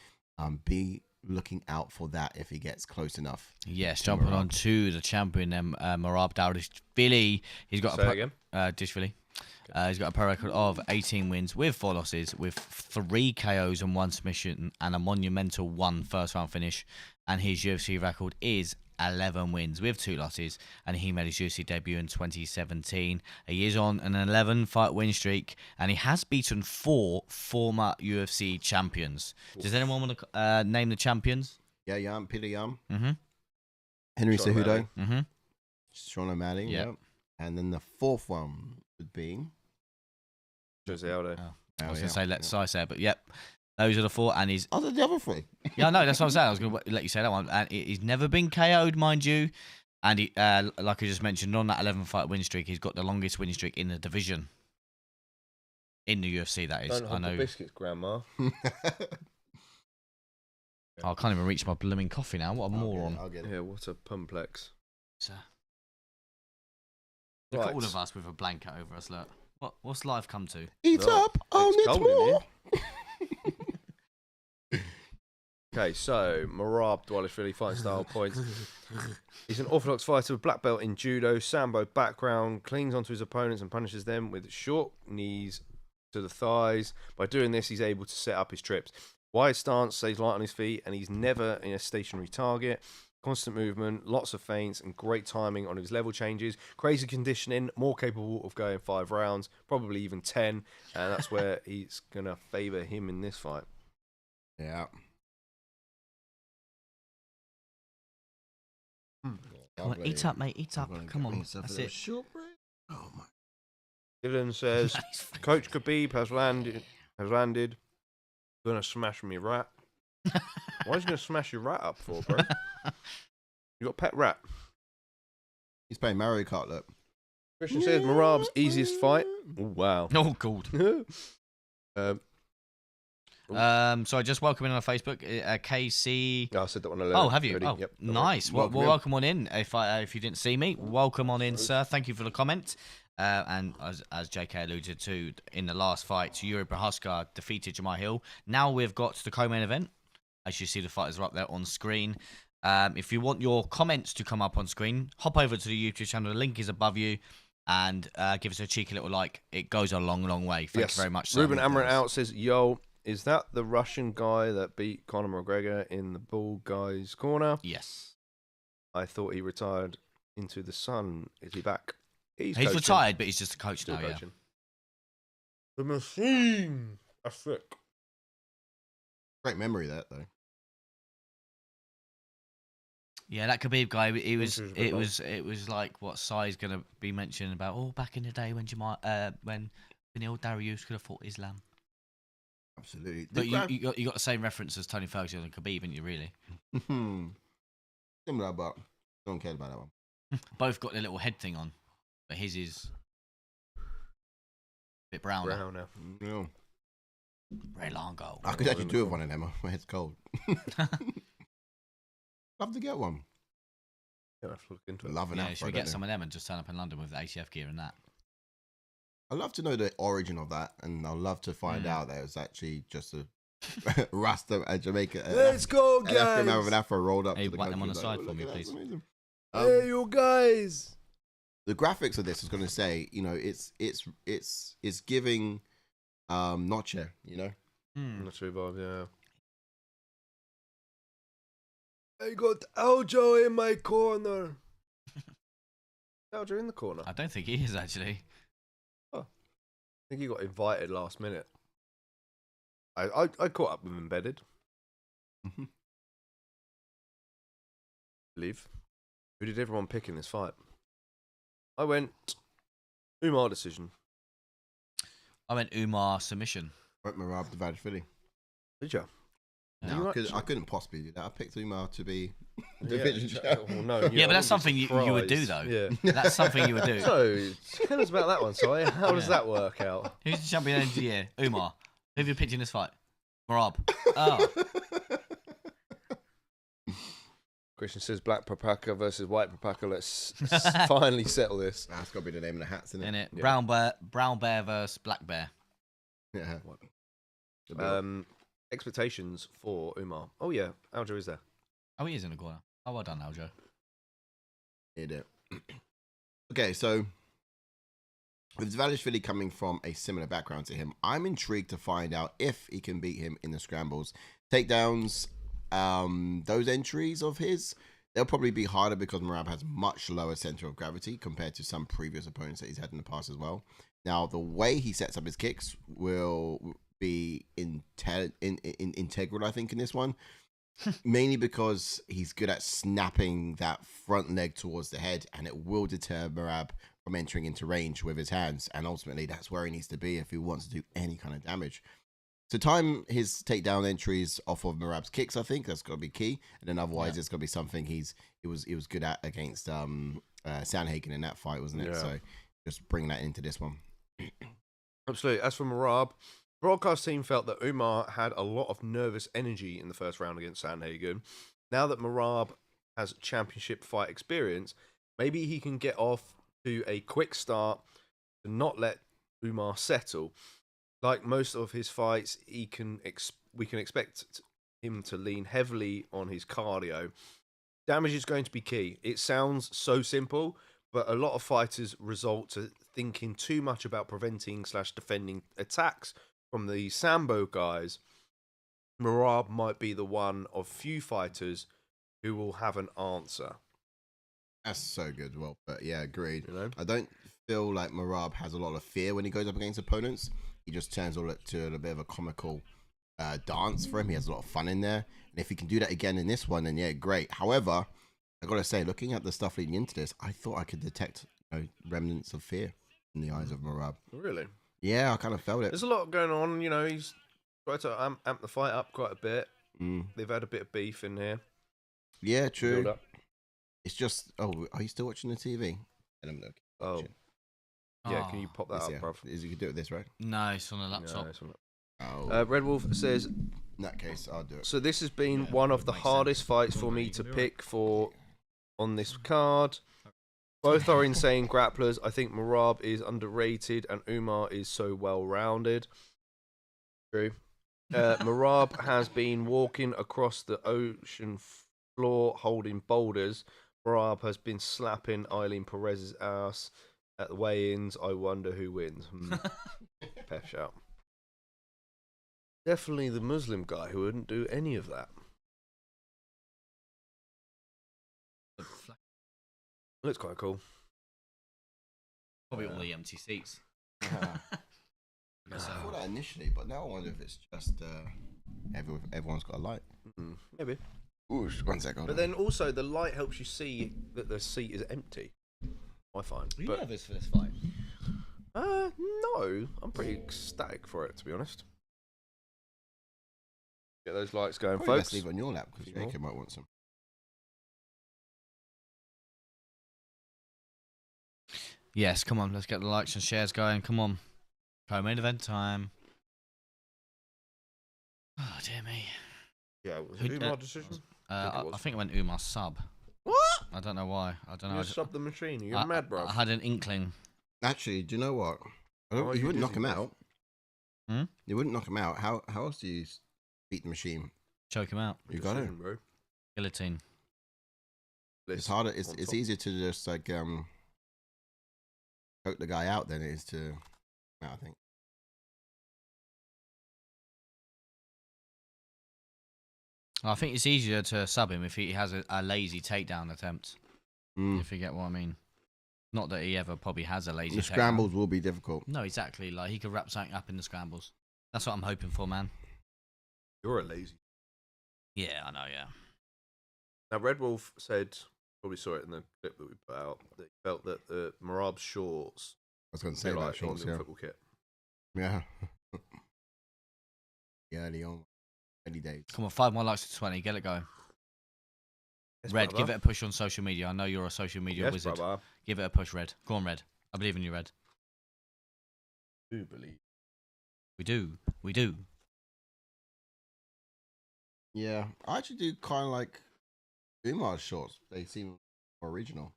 be looking out for that if he gets close enough.
Yes, jumping on to the champion, Merab Dvalishvili. He's got Dvalishvili. He's got a pro record of 18 wins with 4 losses, with 3 KOs and 1 submission, and a monumental 1 first-round finish. And his UFC record is 11 wins with 2 losses, and he made his UFC debut in 2017. He is on an 11-fight win streak, and he has beaten 4 former UFC champions. Does anyone want to name the champions?
Yeah, Peter Yan.
Mm-hmm.
Henry
Sean
Cejudo.
Mm-hmm.
Sean O'Malley.
Yep.
Yep. And then the 4th one would be
Jose Aldo.
I was going to say, let Sai say it, but yep. Those are the 4, and he's...
Oh, the other 3.
Yeah, no, that's what I'm saying. I was going to let you say that one. And he's never been KO'd, mind you. And he, like I just mentioned, on that 11-fight win streak, he's got the longest win streak in the division. In the UFC, that is.
Don't hold the biscuits, Grandma.
Oh, I can't even reach my blooming coffee now. What a moron.
I'll get it.
Yeah, what a pumplex.
Look
Right.
at all of us with a blanket over us, look. What's life come to?
Eat
No,
up on
it's
it
cold in
more.
Okay, so Merab Dvalishvili, fighting style points. He's an orthodox fighter with black belt in judo, sambo background, clings onto his opponents and punishes them with short knees to the thighs. By doing this, he's able to set up his trips. Wide stance, stays light on his feet, and he's never in a stationary target. Constant movement, lots of feints, and great timing on his level changes. Crazy conditioning, more capable of going 5 rounds, probably even 10, and that's where he's going to favour him in this fight.
Yeah.
Come on, eat up, mate. Eat up. Come on. That's it.
Oh my.
Dylan says, Coach Khabib has landed. Gonna smash me rat. Why is he gonna smash your rat up for, bro? You got a pet rat.
He's playing Mario Kart, look.
Christian says Merab's easiest fight. Oh wow.
Oh, God. So just welcome in on Facebook, KC.
I said that one.
Oh, have you?
already.
Oh,
Yep,
nice. Well,
Welcome in.
welcome on in. If you didn't see me, welcome on in, sir. Thank you for the comment. And as JK alluded to in the last fight, Yuri Prochazka defeated Jamahal. Now we've got the co-main event. As you see, the fighters are up there on screen. If you want your comments to come up on screen, hop over to the YouTube channel. The link is above you. And give us a cheeky little like. It goes a long, long way. Thank you very much, sir.
Ruben Amarit out says, yo, is that the Russian guy that beat Conor McGregor in the bald guy's corner?
Yes.
I thought he retired into the sun. Is he back? He's
He's
coaching.
retired, but he's just a coach
Still
now, yeah.
coaching. The machine. That's sick.
Great memory, that, though.
Yeah, that Khabib guy. It
was
was like what Sai's gonna be mentioning about. Oh, back in the day when Beneil Dariush could have fought Islam.
Absolutely.
But you got the same reference as Tony Ferguson and Khabib, didn't you? Really?
Similar, but No one cared about that one.
Both got their little head thing on, but his is a bit browner.
Browner.
Yeah.
Very long ago.
I could actually do with one of them. My head's cold. Love to get one.
Yeah, I have to look into it.
Love an
Yeah,
afro,
should we get
don't
some of them and just turn up in London with the ATF gear and that?
I'd love to know the origin of that, and I'd love to find out that it was actually just a Rasta and Jamaica.
Let's go,
An African man with
guys!
an afro rolled up
Hey,
to the
whack them
country.
on the side for
Look
me,
at that,
please.
it's amazing.
Hey, you guys!
The graphics of this is going to say, you know, it's giving Noche, you know.
Not too bad, yeah. I got Aljo in my corner. Aljo in the corner.
I don't think he is actually.
I think he got invited last minute. I caught up with him embedded. Believe. Who did everyone pick in this fight? I went Umar decision.
I went Umar submission.
Went Merab Dvalishvili.
Did you?
No,
You
because I
actually-
couldn't possibly do that. I picked Umar to be
Yeah,
division champion.
well, no,
Yeah, but that's
I
something
wouldn't
you
be
would do,
surprised.
though.
Yeah.
That's something you would do.
So, tell us about that one, Si. How does
Yeah.
that work out?
Who's the champion of the year? Umar. Who have you picked in this fight? Merab. Oh,
Christian says black Prochazka versus white Prochazka. Let's finally settle this.
That's got to be the name of the hats, isn't
in
it?
it.
Yeah.
Brown bear versus black bear.
Yeah.
Expectations for Umar. Oh yeah, Aljo is there.
Oh, he is in the corner. Oh, well done, Aljo.
He did. Okay, so with Dvalishvili coming from a similar background to him, I'm intrigued to find out if he can beat him in the scrambles. Takedowns, those entries of his, they'll probably be harder because Merab has much lower center of gravity compared to some previous opponents that he's had in the past as well. Now, the way he sets up his kicks will be integral, I think, in this one. Mainly because he's good at snapping that front leg towards the head, and it will deter Merab from entering into range with his hands. And ultimately, that's where he needs to be if he wants to do any kind of damage. To time his takedown entries off of Merab's kicks, I think that's got to be key. And then otherwise, it's got to be something he was good at against Sandhagen in that fight, wasn't it?
Yeah.
So just bring that into this one.
Absolutely. As for Merab, broadcast team felt that Umar had a lot of nervous energy in the first round against Sandhagen. Now that Merab has championship fight experience, maybe he can get off to a quick start and not let Umar settle. Like most of his fights, we can expect him to lean heavily on his cardio. Damage is going to be key. It sounds so simple, but a lot of fighters resort to thinking too much about preventing/defending attacks from the Sambo guys. Merab might be the one of few fighters who will have an answer.
That's so good. Well, but yeah, agreed.
You know?
I don't feel like Merab has a lot of fear when he goes up against opponents. He just turns all it to a bit of a comical dance for him. He has a lot of fun in there. And if he can do that again in this one, then yeah, great. However, I got to say, looking at the stuff leading into this, I thought I could detect remnants of fear in the eyes of Merab.
Really?
Yeah, I kind of felt it.
There's a lot going on. You know, he's tried to amp the fight up quite a bit. They've had a bit of beef in here.
Yeah, true.
Build up.
It's just, are you still watching the TV? And I'm looking.
Oh. Yeah, can you pop that up,
yeah.
bruv?
You can do it with this, right?
No, it's on a laptop.
No, it's not.
Oh.
Red Wolf says,
In that case, I'll do it.
so this has been one of the hardest fights for me to pick for on this card. Both are insane grapplers. I think Merab is underrated and Umar is so well-rounded. True. Merab has been walking across the ocean floor holding boulders. Merab has been slapping Eileen Perez's ass at the weigh-ins. I wonder who wins. Pep shout. Definitely the Muslim guy who wouldn't do any of that. Looks quite cool.
Probably all the empty seats.
I thought that initially, but now I wonder if it's just everyone's got a light.
Maybe.
Ooh, one second.
But then also the light helps you see that the seat is empty. I find.
Are you
But
nervous for this fight?
no, I'm pretty ecstatic for it, to be honest. Get those lights going,
Probably
folks.
best leave it on your lap because
Sure.
Jacob might want some.
Yes, come on, let's get the likes and shares going. Come on. Co-main event time. Oh, dear me.
Yeah, was it Umar decision?
I think it went Umar sub.
What?
I don't know why. I don't know.
You sub the machine. You're mad, bro.
I had an inkling.
Actually, do you know what? You wouldn't knock him out. You wouldn't knock him out. How else do you beat the machine?
Choke him out.
You got it,
bro.
Guillotine.
It's harder. It's easier to just like choke the guy out than it is to. I think.
I think it's easier to sub him if he has a lazy takedown attempt. If you get what I mean. Not that he ever probably has a lazy takedown.
The scrambles will be difficult.
No, exactly. Like, he could wrap something up in the scrambles. That's what I'm hoping for, man.
You're a lazy.
Yeah, I know, yeah.
Now, Red Wolf said, probably saw it in the clip that we put out, that he felt that the Merab shorts.
I was going to say about shorts, yeah.
Football kit.
Yeah. Early on. Early days.
Come on, 5 more likes to 20. Get it going.
Yes,
Red,
brother.
give it a push on social media. I know you're a social media wizard.
Brother.
Give it a push, Red. Go on, Red. I believe in you, Red.
I do believe.
We do. We do.
Yeah. I actually do kind of like Umar's shorts. They seem more original.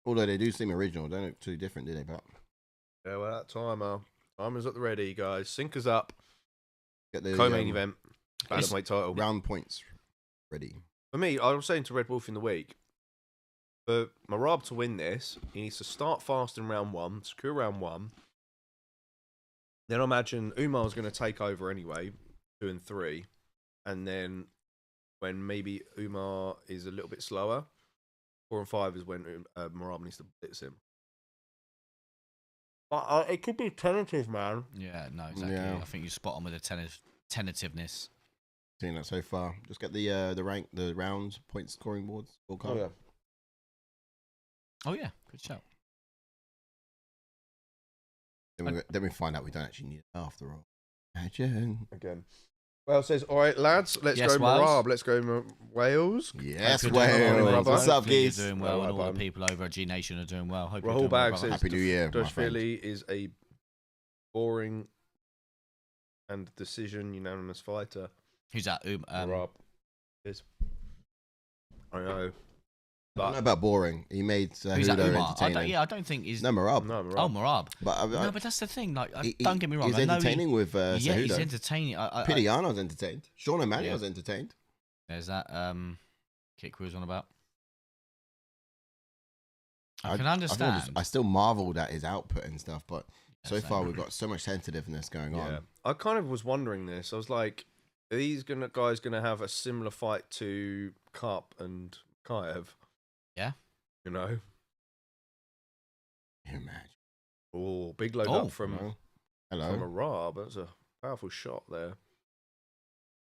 Although they do seem original. They don't look too different, do they? But
Yeah, well, that timer. Timer's at the ready, guys. Sinkers up.
get the
Co-main event. Bantamweight title.
round points ready.
For me, I was saying to Red Wolf in the week, for Merab to win this, he needs to start fast in round 1, secure round 1. Then I imagine Umar's going to take over anyway, 2 and 3. And then when maybe Umar is a little bit slower, 4 and 5 is when Merab needs to blitz him. It could be tentative, man.
Yeah, no, exactly.
Yeah.
I think you're spot on with the tentativeness.
Seeing that so far. Just get the rounds, point scoring boards, scorecard.
Oh, yeah. Good shout.
Then we find out we don't actually need it after all. Imagine.
Again. Well, it says, all right, lads, let's
Yes,
go
Wales.
Merab. Let's go Wales.
Yes,
Hope you're doing well,
Wales.
brother.
What's up,
Hopefully
geez?
You're doing well,
Well,
and all
bud.
the people over at G Nation are doing well. Hope
Rahul
you're doing
Bag
well,
says,
brother.
Happy New Year, my friend.
Dvalishvili is a boring and decision unanimous fighter.
Who's that?
Merab is. I know.
I don't
But
know about boring. He made
Who's that?
Hudo
Umar?
entertaining.
I don't think he's.
No, Merab.
no, Merab.
Oh, Merab.
But
No, but that's the thing. Like,
he-
don't get me wrong.
He's
I know
entertaining with
yeah, he's
Cejudo.
entertaining.
Pidiano's entertained. Sean O'Malley's entertained.
There's that kick we was on about. I can understand.
I still marveled at his output and stuff, but so
same.
far we've got so much tentativeness going
Yeah.
on.
I kind of was wondering this. I was like, are these guys going to have a similar fight to Cup and Makhachev?
Yeah.
You know?
Can you imagine?
Oh, big load
Oh.
up from
Hello.
Merab. That's a powerful shot there.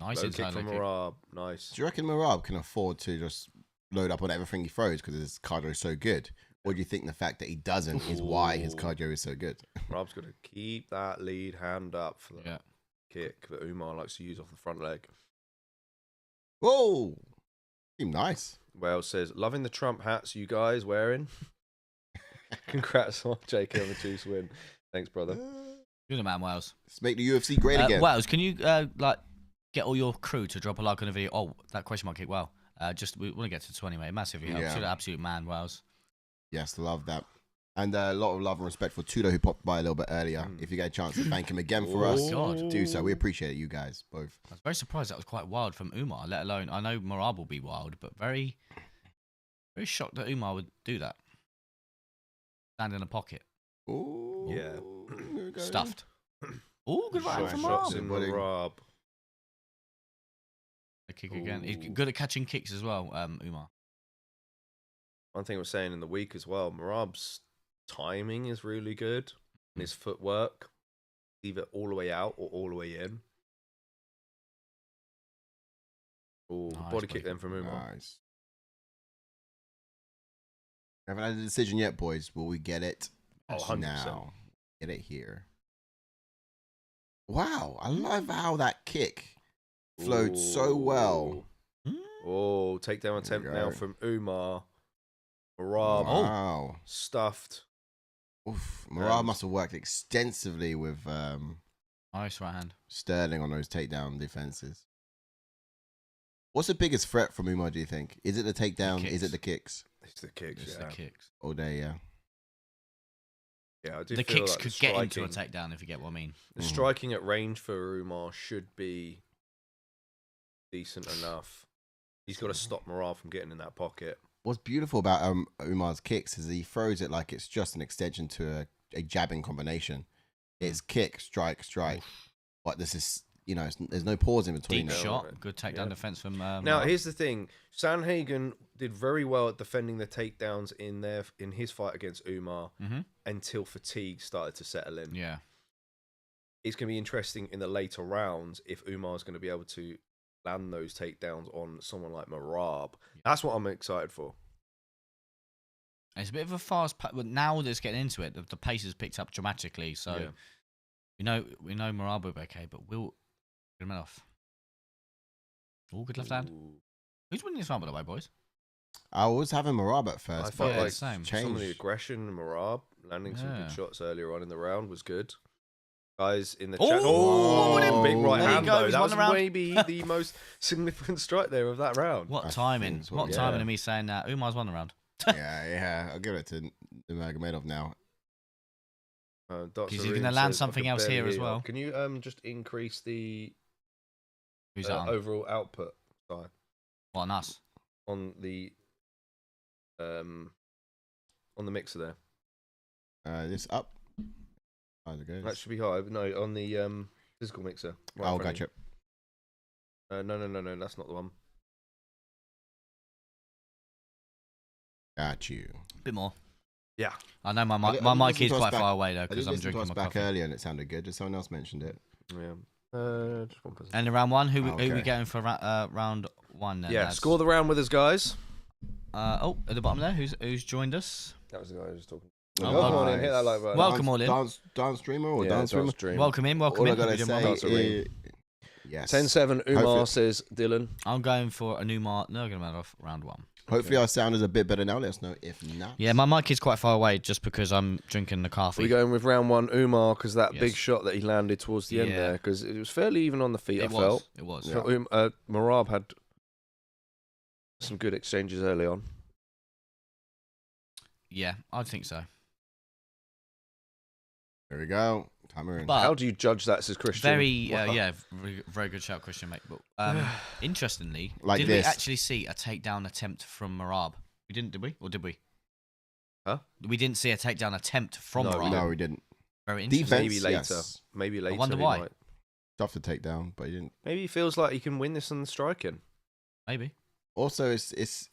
Nice
Low kick
inside
from
leg kick.
Merab. Nice.
Do you reckon Merab can afford to just load up on everything he throws because his cardio is so good? Or do you think the fact that he doesn't is why his
Ooh.
cardio is so good?
Merab's going to keep that lead hand up for the
Yeah.
kick that Umar likes to use off the front leg.
Whoa! Seemed nice.
Wales says, loving the Trump hats you guys wearing. Congrats on JK on the Chiefs win. Thanks, brother.
You're the man, Wales.
Let's make the UFC great again.
Wales, can you like get all your crew to drop a like on the video? Oh, that question mark kick. Wow. We want to get to 20, mate. Massively helps.
Yeah.
You're the absolute man, Wales.
Yes, love that. And a lot of love and respect for Tudo, who popped by a little bit earlier. If you get a chance to thank him again for us,
God.
do so. We appreciate it, you guys, both.
I was very surprised that was quite wild from Umar, let alone, I know Merab will be wild, but very, very shocked that Umar would do that. Stand in a pocket.
Ooh,
Yeah.
here we go.
Stuffed. Oh, good right
Shot-
from
Shots
Merab.
in
Buddy.
Merab.
A kick again. He's
Ooh.
good at catching kicks as well, Umar.
One thing I was saying in the week as well, Merab's timing is really good. And his footwork, either all the way out or all the way in. Oh,
Nice,
body kick
buddy.
then from Umar.
Nice. Haven't had a decision yet, boys. Will we get it
Oh, 100%.
now? Get it here. Wow, I love how that kick flowed so well.
Oh, takedown
There
attempt
we
now
go.
from Umar. Merab
Wow.
stuffed.
Oof. Merab must have worked extensively with
Nice right hand.
Sterling on those takedown defenses. What's the biggest threat from Umar, do you think? Is it the takedown? Is it the kicks?
It's the kicks,
It's the kicks.
All day, yeah.
Yeah, I do
The
feel
kicks
like
could
the
get into a
striking-
takedown if you get what I mean.
The striking at range for Umar should be decent enough. He's got to stop Merab from getting in that pocket.
What's beautiful about Umar's kicks is he throws it like it's just an extension to a jabbing combination. It's kick, strike, strike. But this is, there's no pause in between.
Deep
it.
shot. Good takedown defense from
Now,
Merab.
here's the thing. Sandhagen did very well at defending the takedowns in his fight against Umar until fatigue started to settle in.
Yeah.
It's going to be interesting in the later rounds if Umar's going to be able to land those takedowns on someone like Merab. That's what I'm excited for.
It's a bit of a fast pace. Now that it's getting into it, the pace has picked up dramatically. So we know Merab will be okay, but we'll get him off. Oh, good left hand.
Ooh.
Who's winning this round, by the way, boys?
I was having Merab at first,
I
but
felt
yeah,
like
it's
same.
some of the
changed.
aggression, Merab landing some
Yeah.
good shots earlier on in the round was good. Guys in the
Oh,
chat.
what a-
Big right
there you
hand
go,
though.
he's
That
won
was
the round.
maybe the most significant strike there of that round.
What
I
timing?
think so,
What
yeah.
timing of me saying that? Umar's won the round.
Yeah. I'll give it to Nurmagomedov now.
Dr.
He's gonna
Reem
land
says,
something
"I can
else here
barely
as
hear you."
well.
Can you just increase the
Who's that on?
overall output side
What, on us?
on the mixer there?
This up. How's it goes?
That should be high. No, on the physical mixer. Right in front of
gotcha.
you. No, that's not the one.
Got you.
Bit more.
Yeah.
I know my
I
mic
listened
is
to us
quite
back-
far away though
I
because
did
I'm
listen to
drinking
us
my
back
coffee.
earlier and it sounded good. Just someone else mentioned it.
Yeah. Just one person.
And in round one, who
Okay.
we getting for round one? Then,
Yeah,
lads?
score the round with us, guys.
Oh, at the bottom there, who's joined us?
That was the guy who was talking.
Oh,
Come on in, hit that like button.
Welcome all in.
Dance streamer or
Yeah,
dance streamer?
stream.
Welcome in. Welcome
All I
in.
gotta
We didn't want-
say
Dance Reem.
yes.
10-7 Umar
Hopefully-
says Dylan.
I'm going for an Umar Nurmagomedov round one.
Hopefully our sound is a bit better now. Let us know if not.
Yeah, my mic is quite far away just because I'm drinking the coffee.
We're going with round one Umar because that
Yes.
big shot that he landed towards the end
Yeah.
there because it was fairly even on the feet. I felt.
It was.
Yeah.
Merab had some good exchanges early on.
Yeah, I think so.
There we go. Timer in.
But
How do you judge that, says Christian?
very,
Wow.
very good shout, Christian, mate. But interestingly,
Like
did
this.
we actually see a takedown attempt from Merab? We didn't, did we? Or did we?
Huh?
We didn't see a takedown attempt from
No,
Merab.
No, we didn't.
Very interesting.
Defense,
Maybe later.
yes.
Maybe later.
wonder
he
why.
might.
Tough to take down, but he didn't.
Maybe he feels like he can win this on the striking.
Maybe.
Also, it's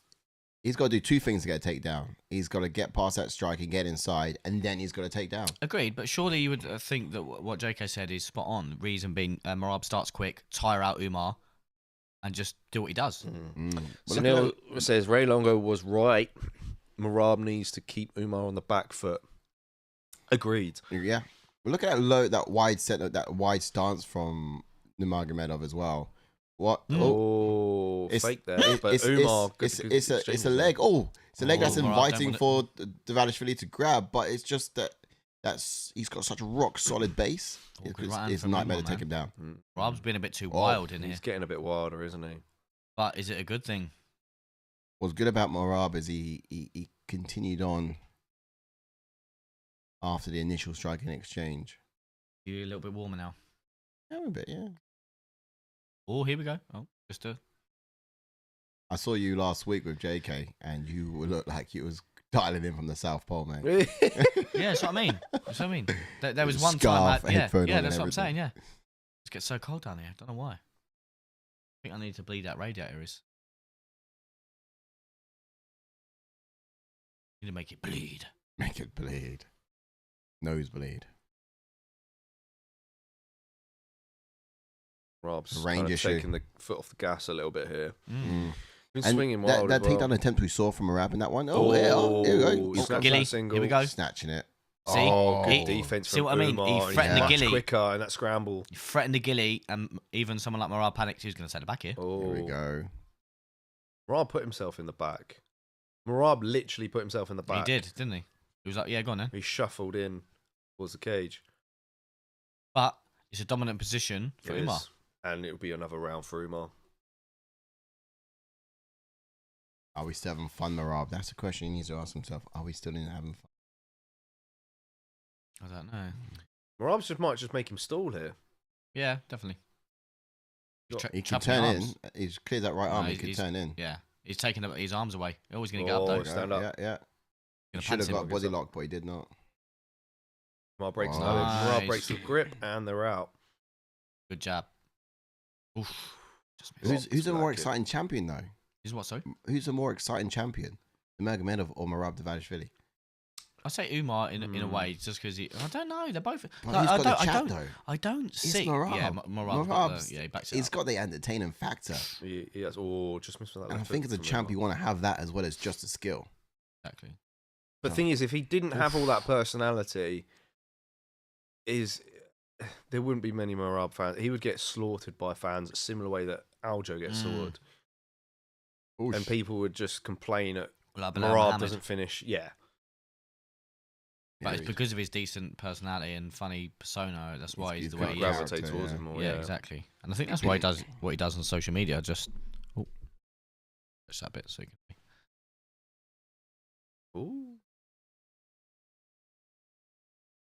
he's got to do two things to get a takedown. He's got to get past that strike and get inside, and then he's got to take down.
Agreed, but surely you would think that what JK said is spot on. The reason being, Merab starts quick, tire out Umar, and just do what he does.
Well, look
Sunil
at
says Ray Longo was right. Merab needs to keep Umar on the back foot. Agreed.
yeah. Well, look at that wide set, that wide stance from Nurmagomedov as well. What? Oh,
Oh, fake there. But Umar,
it's a leg. Oh, it's a leg that's
Merab
inviting
don't
for Dvalishvili to grab, but it's just that's he's got such a rock solid base.
Oh, good right hand
It's a
from
nightmare
Umar,
to take
man.
him down.
Merab's been a bit too wild in here.
He's getting a bit wilder, isn't he?
But is it a good thing?
What's good about Merab is he continued on after the initial striking exchange.
You're a little bit warmer now.
Yeah, a bit, yeah.
Oh, here we go. Oh, just a...
I saw you last week with JK, and you looked like you was dialing in from the South Pole, man.
Yeah, that's what I mean. That's what I mean. There was one
Scarf,
time... yeah,
headphone on and
that's what I'm
everything.
saying, yeah. It gets so cold down here. I don't know why. I think I need to bleed that radiator. Need to make it bleed.
Make it bleed. Nosebleed.
Rob's
Range
kind of
issue.
taking the foot off the gas a little bit here.
Mm.
Been
And
swinging
that
wild as well.
takedown attempt we saw from Merab in that one. Oh, yeah. Oh, here we go. He's
snatch
Gilly,
that single.
here we go.
snatching it.
See?
Oh, good
He-
defense
see
from
what I mean? He
Umar. He's
threatened
the
much
Gilly.
quicker in that scramble.
You threatened the gilly, and even someone like Merab panicked. He was going to set it back here.
Oh,
Here we go.
Ra put himself in the back. Merab literally put himself in the back.
He did, didn't he? He was like, yeah, go on then.
He shuffled in towards the cage.
But it's a dominant position for Umar.
And it'll be another round for Umar.
Are we still having fun, Merab? That's a question he needs to ask himself. Are we still in having fun?
I don't know.
Merab might just make him stall here.
Yeah, definitely.
He can turn in. He's cleared that right arm. He can turn in.
Yeah. He's taking his arms away. He's always going to get up, though.
Stand up.
Yeah. He should have got body lock, but he did not.
Merab breaks Merab breaks the grip, and they're out.
Good jab. Oof.
Who's a more exciting champion, though?
Who's what, sorry?
Who's a more exciting champion? Nurmagomedov or Merab Dvalishvili?
I say Umar in a way, just because I don't know. They're both.
Well,
I don't see.
Merab.
Yeah, Merab. He backs it
He's
up.
got the entertaining factor.
Yes. Just missed that.
And I think as a champ, you want to have that as well as just a skill.
Exactly.
But the thing is, if he didn't have all that personality, there wouldn't be many Merab fans. He would get slaughtered by fans a similar way that Aljo gets slaughtered.
Oosh.
And people would just complain that
Like
Merab doesn't finish. Yeah.
But it's because of his decent personality and funny persona. That's why he's the way he is.
Gravitate towards him more.
Yeah, exactly. And I think that's why he does what he does on social media. Just push that bit so you can.
Ooh.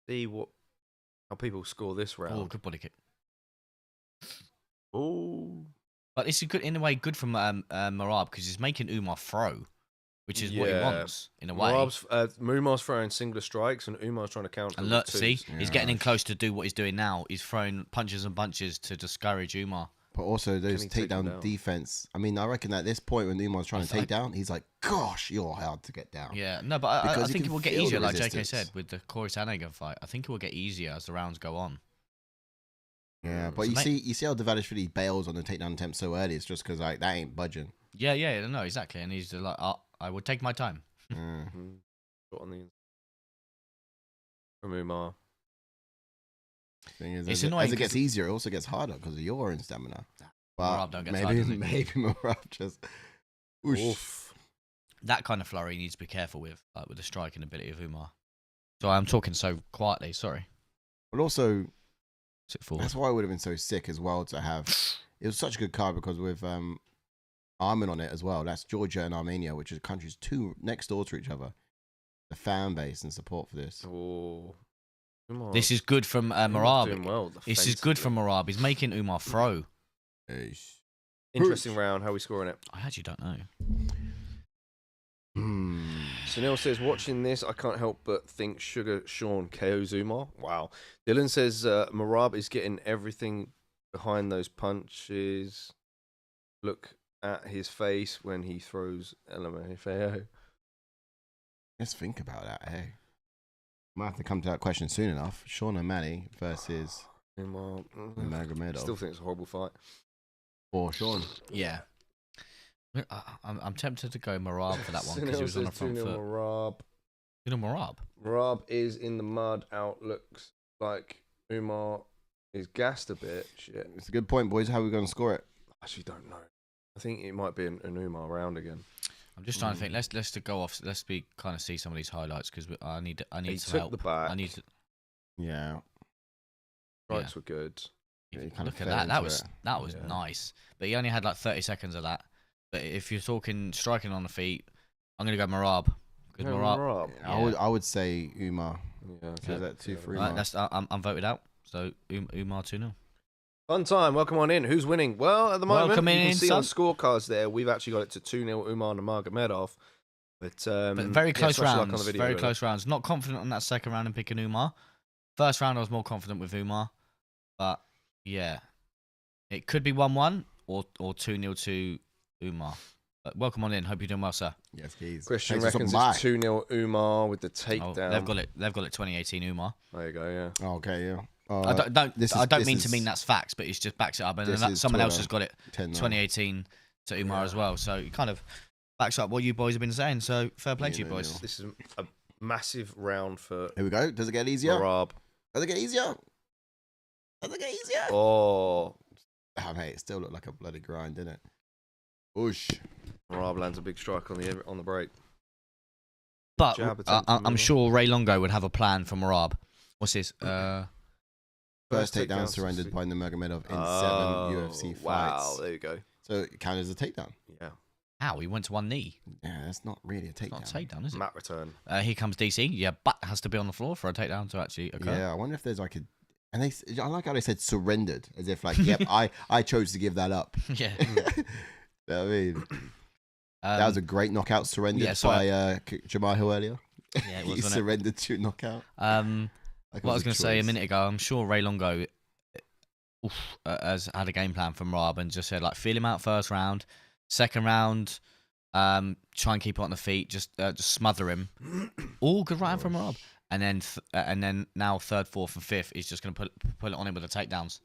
See how people score this round.
Oh, good body kick.
Ooh.
But it's good in a way. Good from Merab because he's making Umar throw, which is what he wants in a way.
Umar's throwing singular strikes, and Umar's trying to counter.
And look, see, he's getting in close to do what he's doing now. He's throwing punches and bunches to discourage Umar.
But also those takedown defense. I mean, I reckon at this point when Umar's trying to take down, he's like, "Gosh, you're hard to get down."
Yeah, no, but I think it will get easier, like JK said, with the Corey Sandhagen fight. I think it will get easier as the rounds go on.
Yeah, but
so
you see how Dvalishvili bails on the takedown attempt so early. It's just because like that ain't budging.
Yeah, no, exactly, and he's like, I would take my time.
Shot on the from Umar.
Thing is, as it gets easier, it also gets harder because of your own stamina. But
Merab don't get
maybe Merab just
oof.
That kind of flurry he needs to be careful with, like with the striking ability of Umar. So I'm talking so quietly. Sorry.
But also,
that's
why it would have been so sick as well to have. It was such a good card because with Armin on it as well. That's Georgia and Armenia, which are countries next door to each other. The fan base and support for this.
Oh.
This is good from Merab. This is good from Merab. He's making Umar throw.
Interesting round. How are we scoring it?
I actually don't know.
Sunil says, watching this, I can't help but think Sugar Sean KO's Umar. Wow. Dylan says, Merab is getting everything behind those punches. Look at his face when he throws LMFAO.
Let's think about that, hey. Might have to come to that question soon enough. Sean O'Malley versus Nurmagomedov.
I still think it's a horrible fight.
For Sean.
Yeah. I'm tempted to go Merab for that one because he was on the front foot.
Merab.
You know Merab?
Merab is in the mud out. Looks like Umar is gassed a bit. Shit.
It's a good point, boys. How are we going to score it?
I actually don't know. I think it might be an Umar round again.
I'm just trying to think. Let's go off. Let's kind of see some of these highlights because I need
he
some
took
help.
The back.
I need to.
Yeah.
Strikes were good.
Look at that. That was nice. But he only had like 30 seconds of that. But if you're talking striking on the feet, I'm gonna go Merab. Good Merab.
Yeah. I would say Umar.
Yeah.
So that 2 for Umar.
I'm voted out. So Umar 2-0.
Fun time. Welcome on in. Who's winning? Well, at the moment, you can see on the scorecards there, we've actually got it to 2-0 Umar Nurmagomedov. But
very close rounds. Very close rounds. Not confident on that second round in picking Umar. First round, I was more confident with Umar. But, yeah. It could be 1-1 or 2-0 to Umar. But welcome on in. Hope you're doing well, sir.
Yes, please.
Christian reckons it's 2-0 Umar with the takedown.
They've got it 2018 Umar.
There you go, yeah.
Okay, yeah.
I don't mean to mean that's facts, but it just backs it up. And then someone else has got it 2018 to Umar as well. So it kind of backs up what you boys have been saying. So fair play to you boys.
This is a massive round for
Here we go. Does it get easier?
Merab.
Does it get easier? Does it get easier?
Oh,
mate, it still looked like a bloody grind, didn't it? Whoosh.
Merab lands a big strike on the break.
But
Jab attempt from
I'm
Umar.
sure Ray Longo would have a plan for Merab. What's this?
First takedown surrendered by Nurmagomedov in 7 UFC fights.
Wow, there you go.
So it counted as a takedown.
Yeah.
How? He went to one knee.
Yeah, that's not really a takedown.
Not a takedown, is it?
Mat return.
Here comes DC. Yeah, butt has to be on the floor for a takedown to actually occur.
Yeah, I wonder if there's like a... And I like how they said surrendered, as if like, yep, I chose to give that up.
Yeah.
You know what I mean? That was a great knockout surrendered by Jamahal earlier.
Yeah, it was,
he surrendered to a knockout.
What I was going to say a minute ago, I'm sure Ray Longo has had a game plan from Merab and just said, like, feel him out first round. Second round, try and keep it on the feet, just smother him. All good right hand from Merab. And then now third, fourth, and fifth, he's just going to put it on him with the takedowns.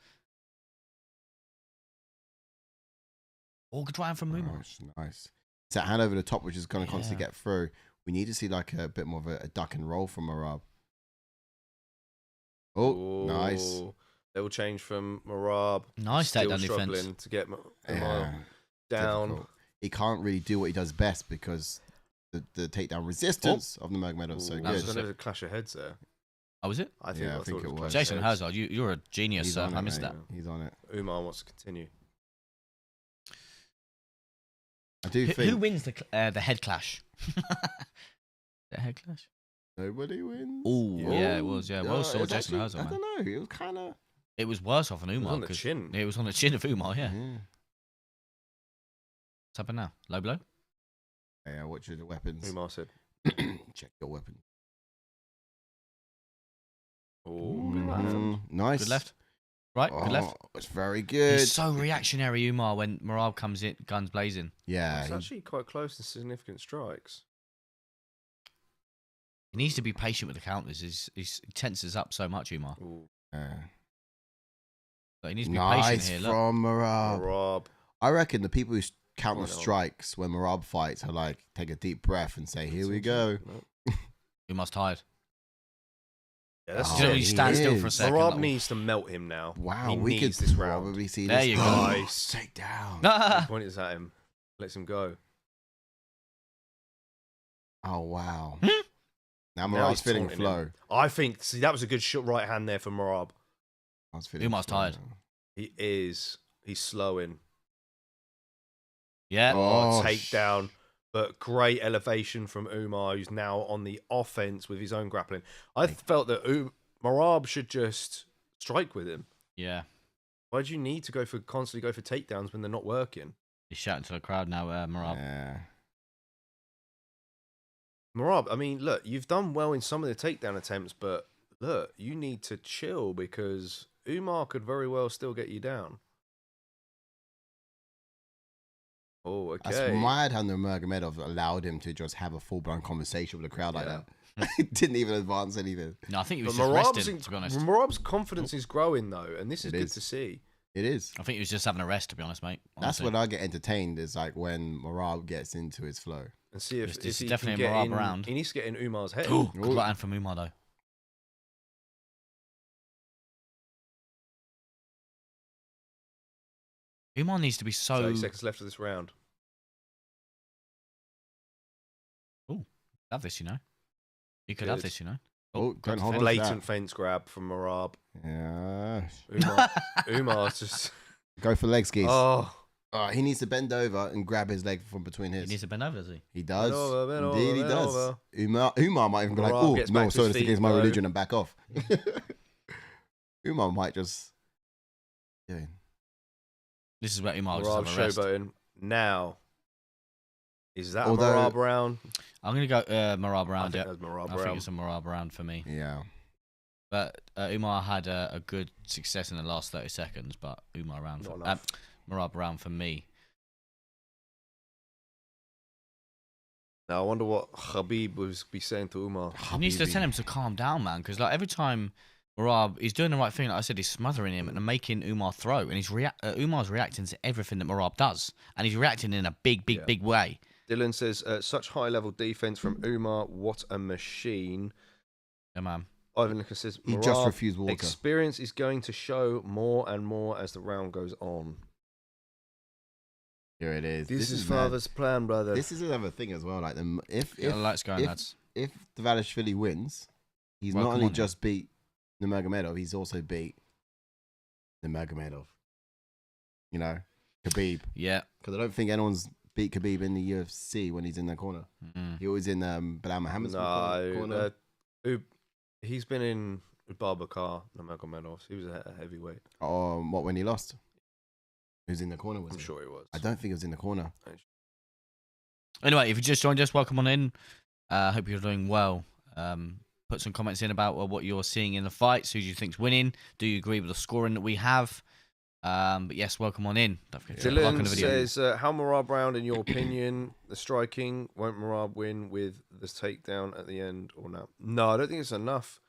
All good right hand from Umar.
Nice. It's that hand over the top, which is going to constantly get through. We need to see like a bit more of a duck and roll from Merab. Oh, nice.
They will change from Merab.
Nice takedown
struggling
defense.
to get Umar down.
Difficult. He can't really do what he does best because the takedown resistance of the Nurmagomedov is so
There
good.
was a clash of heads there.
Oh, was it?
I think it was.
Jason Herzog, you're a genius, sir. I missed
mate.
that.
He's on it.
Umar wants to continue.
I do think...
Who wins the head clash? The head clash?
Nobody wins.
Oh, yeah, it was. Yeah, well, saw Jason
actually,
Herzog,
I
man.
don't know. It was kind of...
It was worse off than Umar.
It was on the chin.
It was on the chin of Umar, yeah.
Yeah.
What's happened now? Low blow?
Yeah, watch the weapons.
Umar said.
Check your weapon.
Oh, good left.
Nice.
Good left? Right, good left.
It's very good.
He's so reactionary, Umar, when Merab comes in, guns blazing.
Yeah.
It's actually quite close to significant strikes.
He needs to be patient with the counters. He tenses up so much, Umar. But he needs to be patient here. Look.
From Merab.
Merab.
I reckon the people who counter strikes when Merab fights are like, take a deep breath and say, here we go.
Umar's tired.
Yeah, that's
he stands still for a second.
Merab needs to melt him now.
Wow,
he
we could
needs this round.
probably see
there
this.
You go.
Nice.
Take down.
He points at him. Lets him go.
Oh, wow.
Hmm?
Now
Now
Merab's
he's
feeling
taunting
flow.
him. I think, see, that was a good right hand there for Merab.
Umar's tired.
He is. He's slowing.
Yeah.
Oh, takedown. But great elevation from Umar, who's now on the offense with his own grappling. I felt that Merab should just strike with him.
Yeah.
Why do you need to constantly go for takedowns when they're not working?
He's shouting to the crowd now, Merab.
Yeah.
Merab, I mean, look, you've done well in some of the takedown attempts, but look, you need to chill because Umar could very well still get you down. Oh, okay.
That's mad how Nurmagomedov allowed him to just have a full-blown conversation with the crowd like that. It didn't even advance anything.
No, I think he was
But
just resting, to be honest.
Merab's confidence is growing, though, and this is good to see.
It is.
I think he was just having a rest, to be honest, mate. Honestly.
That's when I get entertained, is like when Merab gets into his flow.
And see if
This
he
is definitely
can
a
get
Merab round.
He needs to get in Umar's head.
Good right hand from Umar, though. Umar needs to be so...
30 seconds left of this round.
Have this, you know. You could have this, you know.
Don't hold on to
Blatant
that.
fence grab from Merab.
Yeah.
Umar's just...
Go for leg skis.
Oh.
He needs to bend over and grab his leg from between his.
He needs to bend over, does he?
He does.
Bend over,
Indeed, he
bend
does.
over.
Umar might even be like,
Merab
oh,
gets
no,
back to
sorry,
his
that's
feet,
against my
bro.
religion and back off. Umar might just... Yeah.
This is where Umar will
Merab
just have a rest.
showboating. Now. Is that
Although-
a Merab round?
I'm going to go Merab
I
round,
think
yeah.
that's Merab
I think
round.
it's a Merab round for me.
Yeah.
But Umar had a good success in the last 30 seconds, but Umar round
Not
for
enough.
Merab round for me.
Now, I wonder what Khabib would be saying to Umar.
He needs to tell him to calm down, man, because like every time Merab, he's doing the right thing. Like I said, he's smothering him and making Umar throw, and Umar's reacting to everything that Merab does, and he's reacting in a big way.
Dylan says, such high-level defense from Umar. What a machine.
Yeah, man.
Ivan Lucas says,
He
Merab,
just refused water.
experience is going to show more and more as the round goes on.
Here it is.
This is
mad.
father's plan, brother.
This is another thing as well. Like, if
Get the lights going,
if
lads.
if Dvalishvili wins, he's not only just beat Nurmagomedov, he's also beat Nurmagomedov. You know, Khabib.
Yeah.
Because I don't think anyone's beat Khabib in the UFC when he's in their corner. He always in Bilal Muhammad's corner.
He's been in Babakar Nurmagomedov. He was a heavyweight.
What, when he lost? Who's in the corner?
I'm sure he was.
I don't think he was in the corner.
Anyway, if you just joined us, welcome on in. Hope you're doing well. Put some comments in about what you're seeing in the fights. Who do you think's winning? Do you agree with the scoring that we have? But yes, welcome on in. Don't forget to like on the video.
Says, how Merab round in your opinion? The striking, won't Merab win with this takedown at the end or not? No, I don't think it's enough,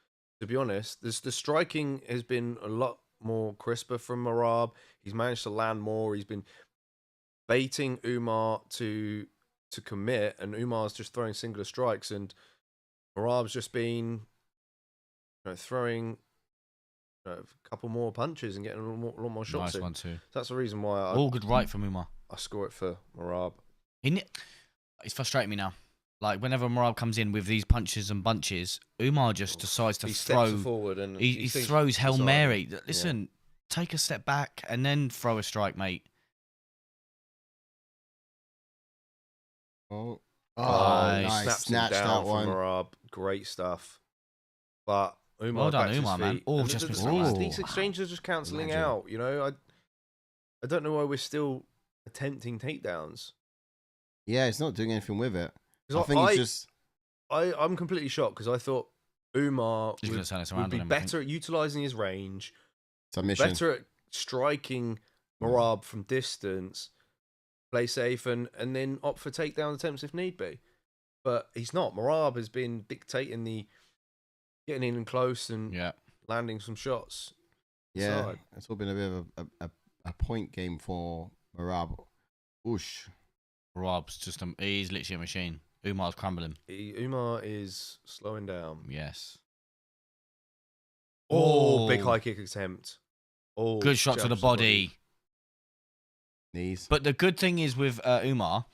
to be honest. The striking has been a lot more crisper from Merab. He's managed to land more. He's been baiting Umar to commit, and Umar's just throwing singular strikes, and Merab's just been throwing a couple more punches and getting a lot more shots.
Nice
in.
one too.
So that's the reason why
all good right from Umar.
I score it for Merab.
It's frustrating me now. Like whenever Merab comes in with these punches and bunches, Umar just decides to throw
forward and
he throws Hail Mary. Listen, take a step back and then throw a strike, mate.
Nice. Snatched that one.
Merab. Great stuff. But Umar,
well done, Umar, man.
These exchanges are just cancelling out. You know, I don't know why we're still attempting takedowns.
Yeah, it's not doing anything with it.
I think it's just. I'm completely shocked because I thought Umar would be better at utilising his range, better at striking Merab from distance, play safe, and then opt for takedown attempts if need be. But he's not. Merab has been dictating getting in and close and landing some shots.
Yeah,
inside.
It's all been a bit of a point game for Merab. Oosh.
Merab's just he's literally a machine. Umar's crumbling.
Umar is slowing down.
Yes.
Oh, big high kick attempt. Oh,
good shot to the body.
Knees.
But the good thing is with Umar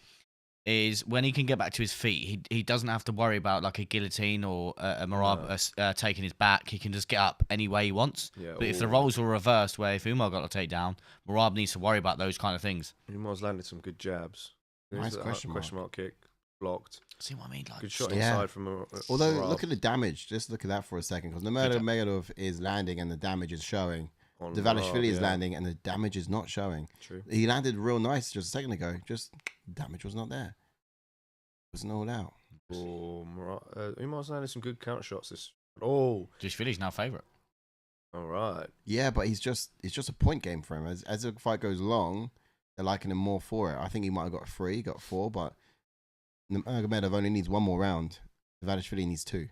is when he can get back to his feet, he doesn't have to worry about like a guillotine or a Merab taking his back. He can just get up any way he wants. Yeah, but if the roles were reversed, where if Umar got a takedown, Merab needs to worry about those kind of things.
Umar's landed some good jabs.
Nice question
mark kick. Blocked.
See what I mean? Like,
good shot inside from
Although,
Merab.
look at the damage. Just look at that for a second. Because Nurmagomedov is landing and the damage is showing. Dvalishvili is landing and the damage is not showing.
True.
He landed real nice just a second ago. Just damage was not there. It wasn't all out.
Oh, Umar's landed some good counter shots.
Dvalishvili's now favourite.
All right.
Yeah, but it's just a point game for him. As the fight goes along, they're liking him more for it. I think he might have got 3, got 4, but Nurmagomedov only needs 1 more round. Dvalishvili needs 2.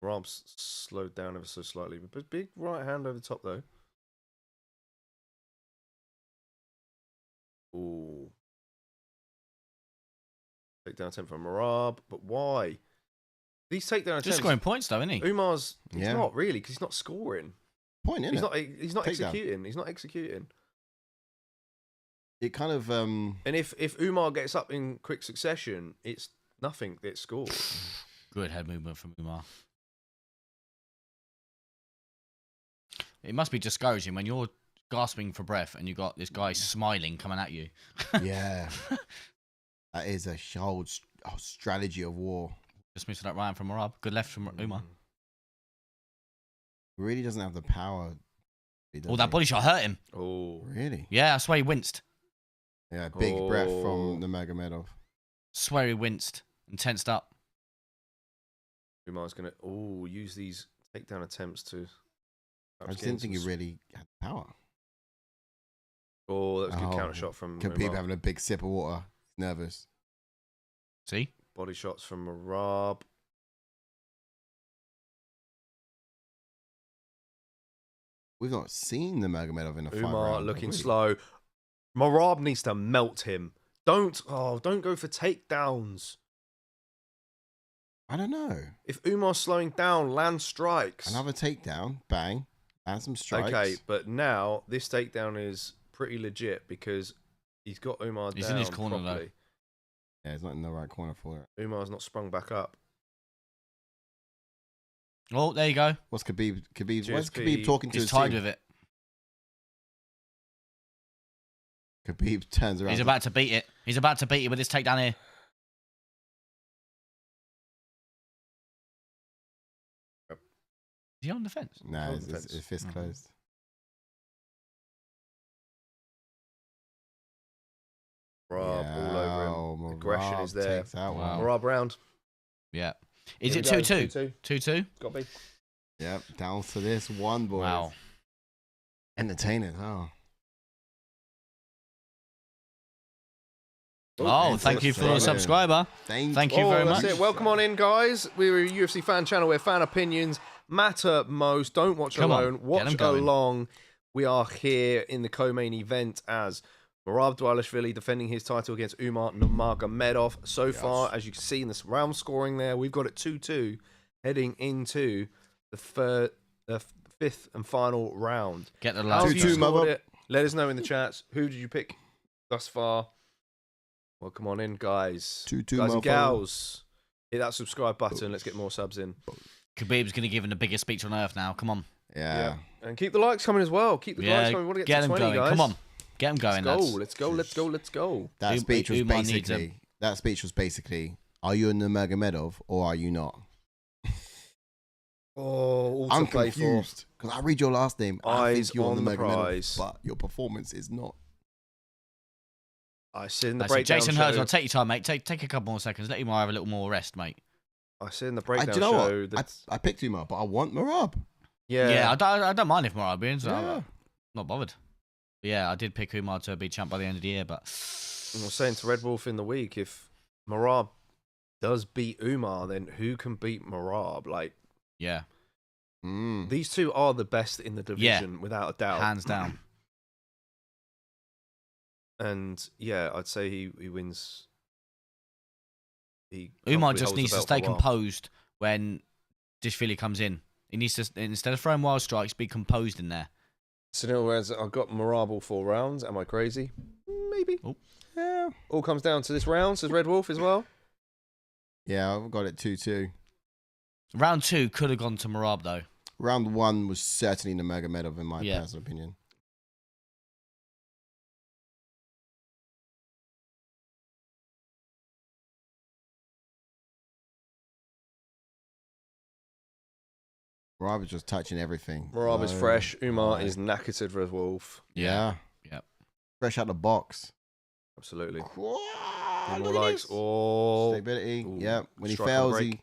Merab's slowed down ever so slightly, but big right hand over the top though. Ooh. Takedown attempt from Merab, but why? These takedown attempts.
Just scoring points though, isn't he?
Umar's not really because he's not scoring.
Point, isn't
it? He's not executing. He's not executing.
It kind of
and if Umar gets up in quick succession, it's nothing that scored.
Good head movement from Umar. It must be discouraging when you're gasping for breath and you got this guy smiling coming at you.
Yeah. That is a whole strategy of war.
Just missed that Ryan from Merab. Good left from Umar.
Really doesn't have the power.
That body shot hurt him.
Oh,
really?
Yeah, I swear he winced.
Yeah, big breath from Nurmagomedov.
Swear he winced and tensed up.
Umar's gonna use these takedown attempts to.
I just didn't think he really had power.
Oh, that was a good counter shot from
Khabib having a big sip of water. Nervous.
See?
Body shots from Merab.
We've not seen the Nurmagomedov in a fight.
Umar looking slow. Merab needs to melt him. Don't go for takedowns.
I don't know.
If Umar's slowing down, land strikes.
Another takedown, bang, and some strikes.
Okay, but now this takedown is pretty legit because he's got Umar down.
He's in his corner
properly.
Yeah, he's not in the right corner for it.
Umar's not sprung back up.
Oh, there you go.
What's Khabib?
GSP.
What's Khabib talking to
He's
his
tied
team?
with it.
Khabib turns around.
He's about to beat it. He's about to beat it with this takedown here.
Yep.
Is he on the fence?
Nah,
on
his
the fence.
fist closed.
Merab all over him. Aggression is there.
Takes that
Wow.
one.
Merab round.
Yeah. Is
Here
it
we go,
2-2?
2-2.
2-2?
It's got to be.
Yep, down to this one, boys.
Wow.
Entertaining, huh?
Oh, thank you for the subscriber.
Thank
you very
that's
much.
it. Welcome on in, guys. We're a UFC fan channel where fan opinions matter most. Don't watch
Come on,
alone.
get 'em
Watch
going.
along. We are here in the co-main event as Merab Dvalishvili defending his title against Umar Nurmagomedov. So far, as you can see in this round scoring there, we've got it 2-2 heading into the fifth and final round.
Get the
How
last
have you
2-2,
scored
mother.
it? Let us know in the chats. Who did you pick thus far? Welcome on in, guys.
2-2,
Guys and
motherfucker.
gals. Hit that subscribe button. Let's get more subs in.
Khabib's going to give him the biggest speech on earth now. Come on.
Yeah.
And keep the likes coming as well. Keep the likes coming. We want to get to
him
20,
going.
guys.
Come on. Get him going,
Let's
lads.
go. Let's go. Let's go. Let's go.
That speech was
Umar needs
basically. That speech was basically. Are you a Nurmagomedov or are you not?
Oh, all to
I'm
play for.
confused because I read your last name. I
Eyes
think you're
on the
Nurmagomedov,
prize.
but your performance is not.
I said in the
That's it.
breakdown
Jason
show.
Hurd, take your time, mate. Take a couple more seconds. Let Umar have a little more rest, mate.
I said in the
Do
breakdown
you know
show
what?
that
I picked Umar, but I want Merab.
Yeah, I don't mind if Merab wins.
Yeah.
I'm not bothered. But yeah, I did pick Umar to be champ by the end of the year, but
I was saying to Red Wolf in the week, if Merab does beat Umar, then who can beat Merab? Like,
yeah,
these two are the best in the division, without a doubt.
hands down.
And yeah, I'd say he wins. He
Umar
comfortably
just
holds
needs
the
to
belt
stay
for a while.
composed when Dvalishvili comes in. He needs to, instead of throwing wild strikes, be composed in there.
Sunil, whereas I've got Merab all 4 rounds. Am I crazy? Maybe.
Oh.
Yeah.
All comes down to this round, says Red Wolf as well.
Yeah, I've got it 2-2.
Round 2 could have gone to Merab though.
Round 1 was certainly Nurmagomedov in my
Yeah.
personal opinion. Merab is just touching everything.
Merab is
Low,
fresh. Umar
high.
is knackered, Red Wolf.
Yeah.
Yep.
Fresh out the box.
Absolutely.
Wow,
Any
look
more
at
likes?
this.
Oh.
Stability.
Ooh,
Yeah. When he
strike on
fails,
break.
he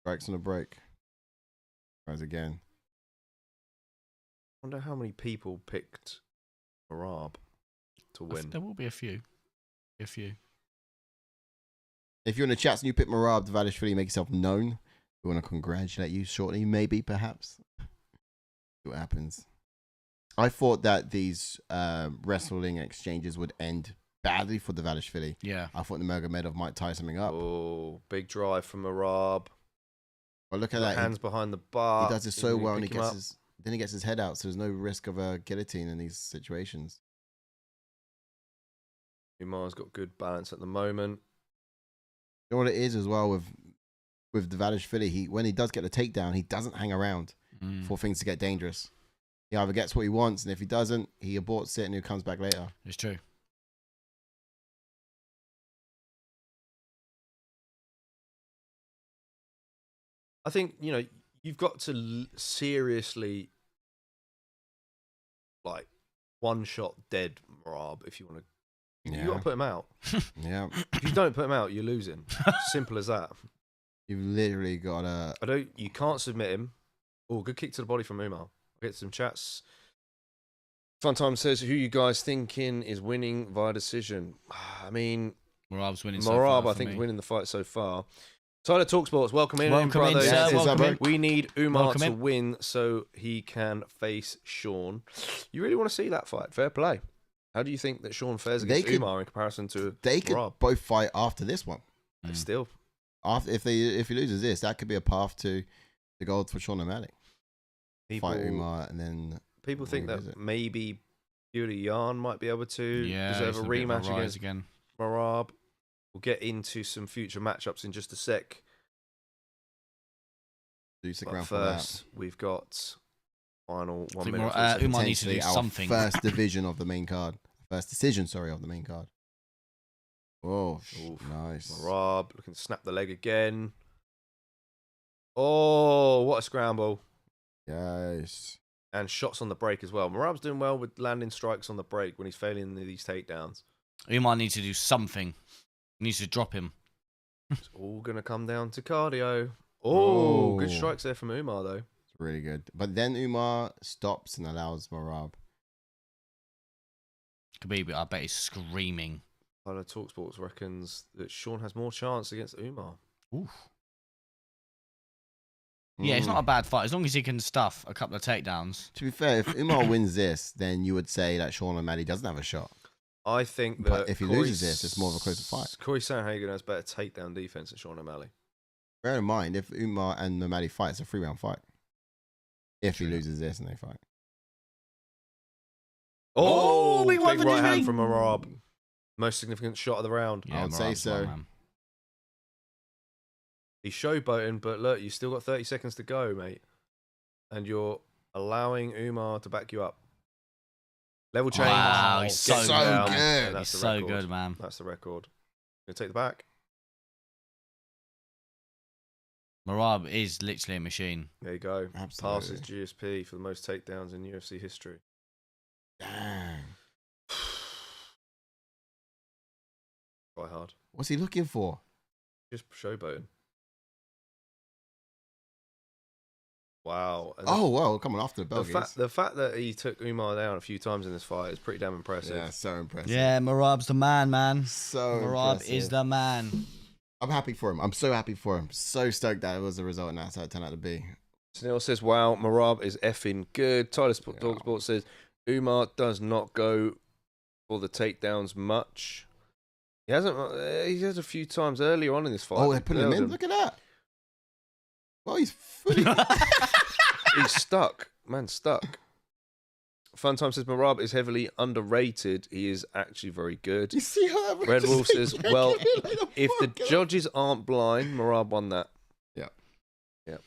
strikes on a break. Tries again.
Wonder how many people picked Merab to win.
There will be a few. A few.
If you're in the chats and you pick Merab Dvalishvili, make yourself known. We want to congratulate you shortly, maybe, perhaps. See what happens. I thought that these wrestling exchanges would end badly for Dvalishvili.
Yeah.
I thought the Nurmagomedov might tie something up.
Oh, big drive from Merab.
But look at
The
that.
hands behind the bar.
He does this so well, and
pick him up.
then he gets his head out, so there's no risk of a guillotine in these situations.
Umar's got good balance at the moment.
You know what it is as well with Dvalishvili, when he does get the takedown, he doesn't hang around for things to get dangerous. He either gets what he wants, and if he doesn't, he aborts it and he comes back later.
It's true.
I think, you've got to seriously, like, one-shot dead Merab if you want to.
Yeah.
You got to put him out.
Yeah.
If you don't put him out, you're losing. Simple as that.
You've literally got to...
You can't submit him. Oh, good kick to the body from Umar. I'll get some chats. Fun Time says, who you guys thinking is winning via decision? I mean,
Merab's winning so
Merab,
far
I
for
think,
me.
is winning the fight so far. Tyler Talksports, welcome in,
Welcome in,
brother.
sir.
Yes,
Welcome in.
We need Umar
Welcome
to
in.
win so he can face Sean. You really want to see that fight? Fair play. How do you think that Sean fares
They
against
could-
Umar in comparison to
They could
Merab?
both fight after this one.
Still,
If he loses this, that could be a path to the gold for Sean O'Malley.
people,
Fight Umar and then...
people think that
revisit.
maybe Yuri Yarn might be able to
Yeah,
deserve
it's
a
bit of
rematch
rise
against
again.
Merab. We'll get into some future matchups in just a sec.
Do stick
But
around
first,
for
we've got final 1
think
minute.
Umar needs to do
our
something.
First division of the main card. First decision, sorry, of the main card. Oh, nice.
Merab looking to snap the leg again. Oh, what a scramble.
Yes.
And shots on the break as well. Merab's doing well with landing strikes on the break when he's failing these takedowns.
Umar needs to do something. He needs to drop him.
It's all going to come down to cardio. Oh, good strikes there from Umar, though.
It's really good. But then Umar stops and allows Merab.
Khabib, I bet he's screaming.
Holland Talksports reckons that Sean has more chance against Umar.
Oof. Yeah, it's not a bad fight as long as he can stuff a couple of takedowns.
To be fair, if Umar wins this, then you would say that Sean O'Malley doesn't have a shot.
I think that
But if he loses this, it's more of a closer fight.
Corey Sandhagen has better takedown defense than Sean O'Malley.
Bear in mind, if Umar and O'Malley fight, it's a 3-round fight. If he loses this and they fight.
Oh, big
one for
right hand
Jiří.
from Merab. Most significant shot of the round.
I would say
Merab's
so.
one, man.
He's showboating, but look, you still got 30 seconds to go, mate. And you're allowing Umar to back you up. Level change.
Wow, he's
Gets
so
him
good.
down,
He's
and that's
He's
the
so
record.
good, man.
That's the record. Gonna take the back.
Merab is literally a machine.
There you go.
Absolutely.
Passes GSP for the most takedowns in UFC history.
Dang.
Try hard.
What's he looking for?
Just showboating. Wow. And
Oh, well, coming after the Belgians.
the fact that he took Umar down a few times in this fight is pretty damn impressive.
Yeah, so impressive.
Yeah, Merab's the man, man.
So
Merab
impressive.
is the man.
I'm happy for him. I'm so happy for him. So stoked that it was the result and that's how it turned out to be.
Snell says, wow, Merab is effing good. Tyler Dogsport says, Umar does not go for the takedowns much. He hasn't. He has a few times earlier on in this fight.
Oh, they're putting him in? Look at that. Oh, he's fully...
He's stuck. Man, stuck. Fun Time says, Merab is heavily underrated. He is actually very good.
You see how that
Red
just
Wolf says,
like,
well,
like a
if the
fuck.
judges aren't blind, Merab won that.
Yeah.
Yeah.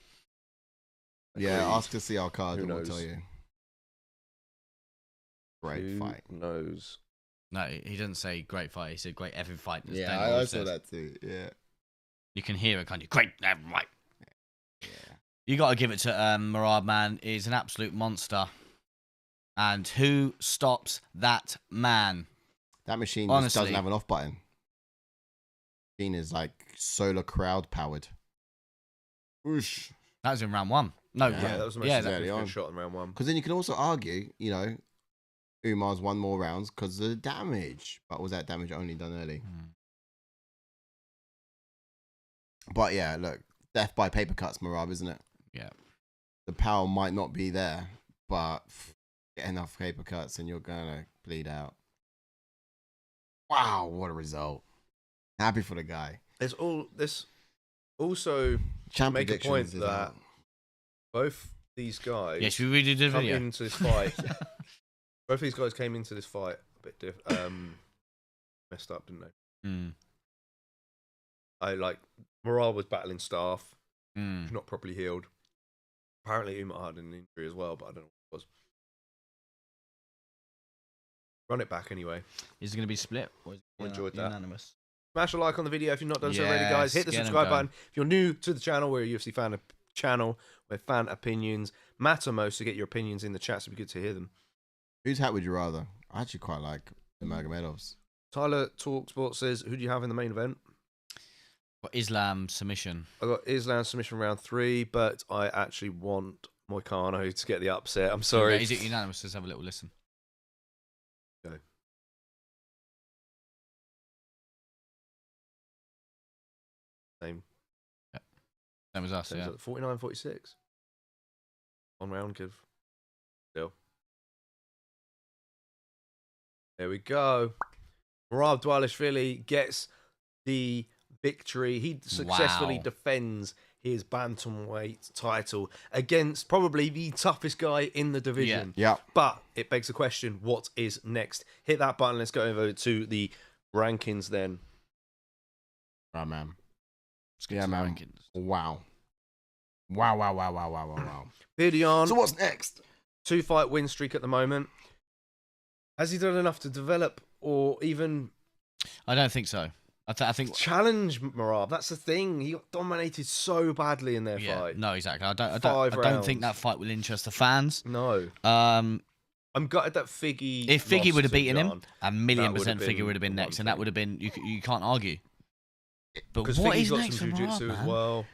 Yeah,
Agreed.
ask to see our card
Who
and we'll
knows?
tell you. Great
Who
fight.
knows?
No, he didn't say great fight. He said great every fight. as
Yeah,
Dan
I
always
saw
says.
that too. Yeah.
You can hear it, can't you? Great every fight.
Yeah.
You got to give it to Merab, man. He's an absolute monster. And who stops that man?
That machine just
Honestly.
doesn't have an off button. Machine is like solar crowd powered. Whoosh.
That was in round one. No,
Yeah,
That was the most
yeah,
significant
on.
shot in round one.
Because then you can also argue, you know, Umar's won more rounds because of the damage. But was that damage only done early?
Hmm.
But yeah, look, death by paper cuts, Merab, isn't it?
Yeah.
The power might not be there, but get enough paper cuts and you're gonna bleed out. Wow, what a result! Happy for the guy.
There's all this. Also,
Champ
make a
predictions
point
is
that
out.
both these guys
Yes, we really did
come
video.
into this fight. Both these guys came into this fight a bit messed up, didn't they?
Mm.
Merab was battling staff,
Mm.
not properly healed. Apparently, Umar had an injury as well, but I don't know what it was. Run it back anyway.
Is it going to be split? Or is it
Enjoyed that.
unanimous?
Smash a like on the video if you've not done so already, guys. Hit the
Yes, get 'em
subscribe
going.
button. If you're new to the channel, we're a UFC fan channel where fan opinions matter most. To get your opinions in the chat, so it'd be good to hear them.
Whose hat would you rather? I actually quite like the Nurmagomedov's.
Tyler Talksport says, who do you have in the main event?
What, Islam submission.
I got Islam submission round 3, but I actually want Moicano to get the upset. I'm sorry.
Okay, is it unanimous? Let's have a little listen.
Go. Same.
Same as us,
Same
yeah.
49-46. One round, give. Still. There we go. Merab Dvalishvili gets the victory. He successfully
Wow.
defends his bantamweight title against probably the toughest guy in the division.
Yeah.
But it begs the question, what is next? Hit that button. Let's go over to the rankings then.
Right, man.
Let's get
Yeah,
to the
man.
rankings.
Wow.
Pidion,
So what's next?
2-fight win streak at the moment. Has he done enough to develop or even
I don't think so. I think.
challenge Merab? That's the thing. He got dominated so badly in their
Yeah.
fight.
No, exactly. I don't
Five
think that
rounds.
fight will interest the fans.
No.
Um,
I'm gutted that Figgy.
if Figgy
lost
would have
to
beaten him,
Jan.
1,000,000%
been
Figgy would have been
the
next,
one
and that
thing.
would have been you can't argue. But
Because
what
Figgy's
is
got
next for
some jiu-jitsu
Merab,
as
man?
well.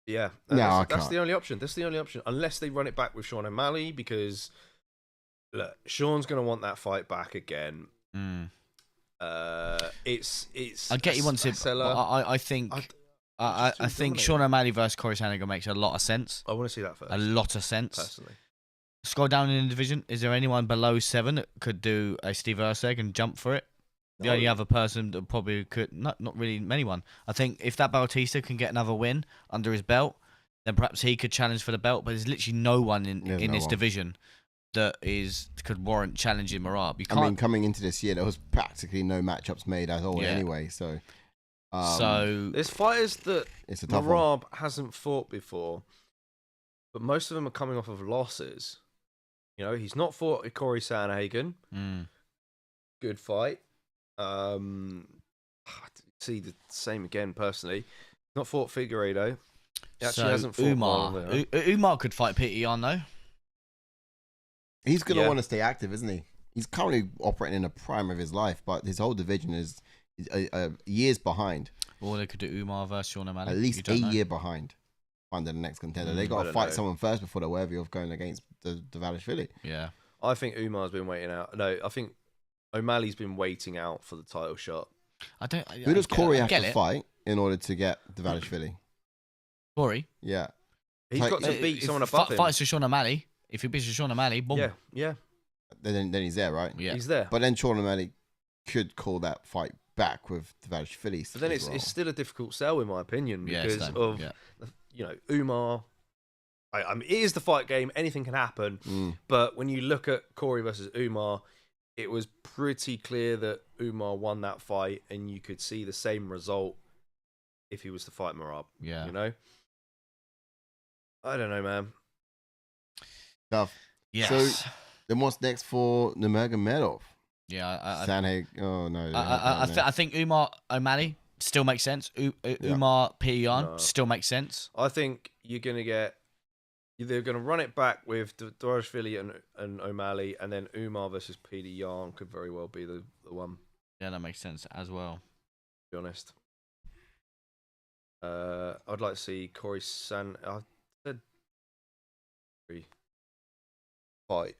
Yeah,
No, I
that's
can't.
the only option. That's the only option, unless they run it back with Sean O'Malley, because look, Sean's gonna want that fight back again.
Mm.
It's.
I get you want to. I think. I think Sean O'Malley versus Corey Sandhagen makes a lot of sense.
I want to see that first.
A lot of sense.
Personally,
Scroll down in the division. Is there anyone below 7 that could do a Steve Erceg and jump for it? The only other person that probably could, not really anyone. I think if that Bautista can get another win under his belt, then perhaps he could challenge for the belt. But there's literally no one in this division that could warrant challenging Merab. You can't.
I mean, coming into this year, there was practically no matchups made at all anyway. So
there's fighters that
it's a tough one.
Merab hasn't fought before, but most of them are coming off of losses. You know, he's not fought Corey Sandhagen. Good fight. See the same again personally. Not fought Figueiredo. He actually hasn't fought
Umar. Umar could fight Peter Yan though.
He's gonna want to stay active, isn't he? He's currently operating in the prime of his life, but his whole division is years behind.
Or they could do Umar versus Sean O'Malley.
At least a year behind. Under the next contender, they got to fight someone first before they're worthy of going against the Dvalishvili.
Yeah,
I think Umar's been waiting out. No, I think O'Malley's been waiting out for the title shot.
Who does Corey have to fight in order to get Dvalishvili?
Corey?
Yeah.
He's got to beat someone above him.
Fights with Sean O'Malley. If he beats Sean O'Malley, boom.
Yeah.
Then he's there, right?
Yeah.
He's there.
But then Sean O'Malley could call that fight back with Dvalishvili.
But then it's still a difficult sell, in my opinion, because of Umar. I mean, it is the fight game. Anything can happen. But when you look at Corey versus Umar, it was pretty clear that Umar won that fight, and you could see the same result if he was to fight Merab.
Yeah.
You know? I don't know, man.
Tough.
Yes.
So then what's next for Nurmagomedov?
Yeah.
Sanhagen. Oh, no.
I think Umar O'Malley still makes sense. Umar Peter Yan still makes sense.
I think you're going to get... They're going to run it back with Dvalishvili and O'Malley, and then Umar versus Peter Yan could very well be the one.
Yeah, that makes sense as well.
To be honest. I'd like to see Corey I said... Fight.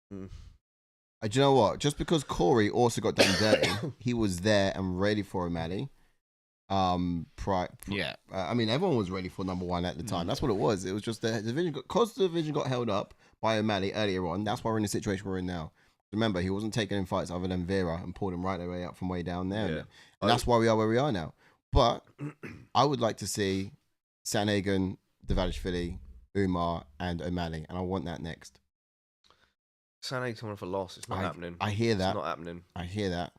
Do you know what? Just because Corey also got done dirty, he was there and ready for O'Malley. I mean, everyone was ready for number one at the time. That's what it was. It was just the division because the division got held up by O'Malley earlier on. That's why we're in the situation we're in now. Remember, he wasn't taking in fights other than Vera and pulled him right away up from way down there.
Yeah.
And that's why we are where we are now. But I would like to see Sandhagen, Dvalishvili, Umar, and O'Malley, and I want that next.
Sandhagen's coming off a loss. It's not happening.
I hear that.
It's not happening.
I hear that.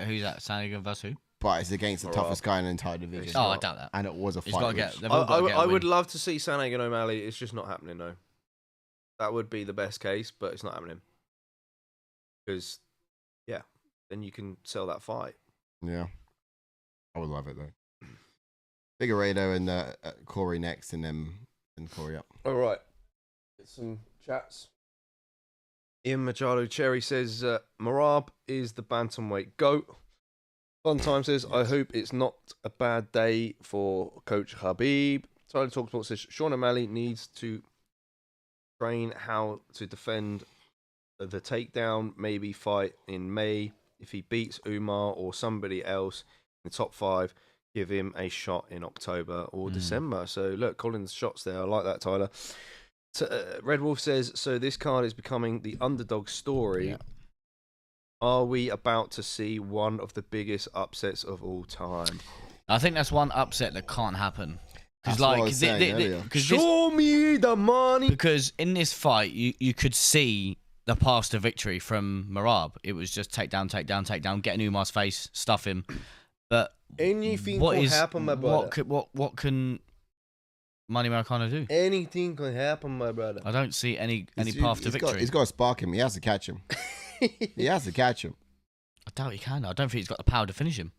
Who's that? Sandhagen versus who?
But it's against the toughest guy in the entire division.
Oh, I doubt that.
And it was a
He's
fight.
got to get. They've all got to get a
I
win.
would love to see Sandhagen O'Malley. It's just not happening, though. That would be the best case, but it's not happening. Because, yeah, then you can sell that fight.
Yeah. I would love it, though. Figueiredo and Corey next, and then Corey up.
All right. Get some chats. Ian Machado Cherry says, Merab is the bantamweight GOAT. Fun Time says, I hope it's not a bad day for Coach Habib. Tyler Talksport says, Sean O'Malley needs to train how to defend the takedown, maybe fight in May. If he beats Umar or somebody else in the top 5, give him a shot in October or December. So, look, Colin's shots there. I like that, Tyler. Red Wolf says, so this card is becoming the underdog story. Yeah. Are we about to see one of the biggest upsets of all time?
I think that's one upset that can't happen.
That's what I was saying earlier.
Show me the money.
Because in this fight, you could see the path to victory from Merab. It was just take down, get in Umar's face, stuff him. But
anything can happen, my brother.
What can Manny Moicano do?
Anything can happen, my brother.
I don't see any path to victory.
He's got to spark him. He has to catch him. He has to catch him.
I doubt he can. I don't think he's got the power to finish him.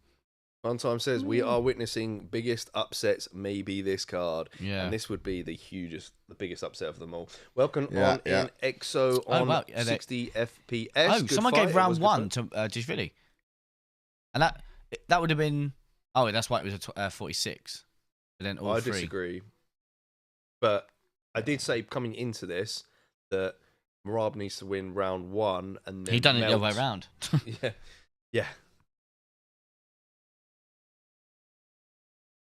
One time says we are witnessing biggest upsets, maybe this card.
Yeah.
And this would be the biggest upset of them all. Welcome on in EXO on 60 FPS.
Oh,
Good
someone
fight.
gave round 1 to Dvalishvili. And that would have been... Oh, that's why it was a 46. But then all three.
I disagree. But I did say coming into this that Merab needs to win round 1 and then
he done it the other way around.
Yeah.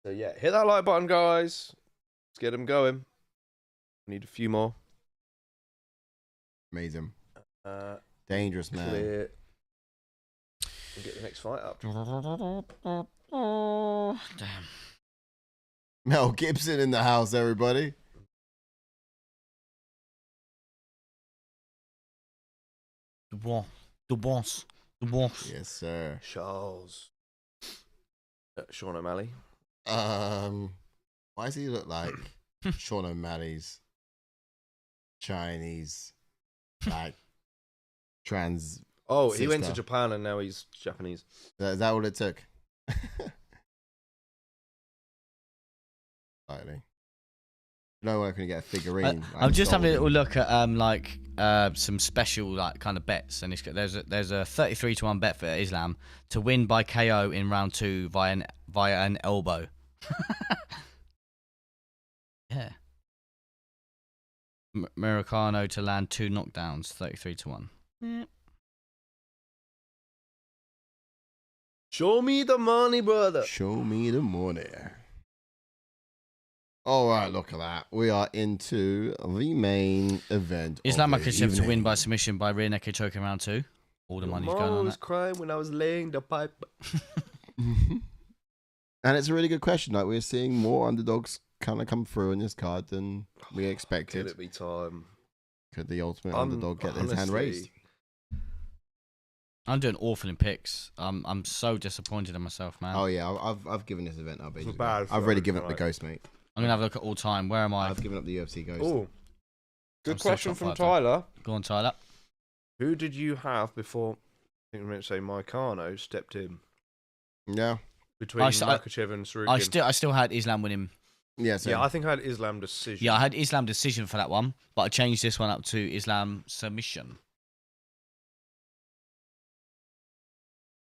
So yeah, hit that like button, guys. Let's get them going. Need a few more.
Amazing. Dangerous, man.
Clear. We'll get the next fight up.
Damn.
Mel Gibson in the house, everybody.
The boss.
Yes, sir.
Charles. Sean O'Malley.
Why does he look like Sean O'Malley's Chinese, like, trans?
Oh,
sister?
he went to Japan and now he's Japanese.
Is that what it took? Slightly. No one can get a figurine.
I'm just having a little look at some special kind of bets, and there's a 33-1 bet for Islam to win by KO in round 2 via an elbow. Yeah. Moicano to land 2 knockdowns, 33-1. Yeah.
Show me the money, brother.
Show me the money. All right, look at that. We are into the main event.
Islam Makhachev to win by submission by rear naked choke in round 2. All the money's going on.
I was crying when I was laying the pipe.
And it's a really good question. Like, we're seeing more underdogs kind of come through in this card than we expected.
Could it be time?
Could the ultimate underdog get his hand raised?
I'm doing awful in picks. I'm so disappointed in myself, man.
Oh yeah, I've given this event up. Basically.
Bad
I've already given up the ghost, mate.
I'm gonna have a look at all time. Where am I?
I've given up the UFC ghost.
Oh, good
I'm still
question
top
from
5
Tyler.
Go on, Tyler.
Who did you have before? I think we meant to say Moicano stepped in.
Yeah.
Between Makhachev and Serghei.
I still had Islam winning.
Yeah,
yeah, I think I had Islam decision.
Yeah, I had Islam decision for that one, but I changed this one up to Islam submission.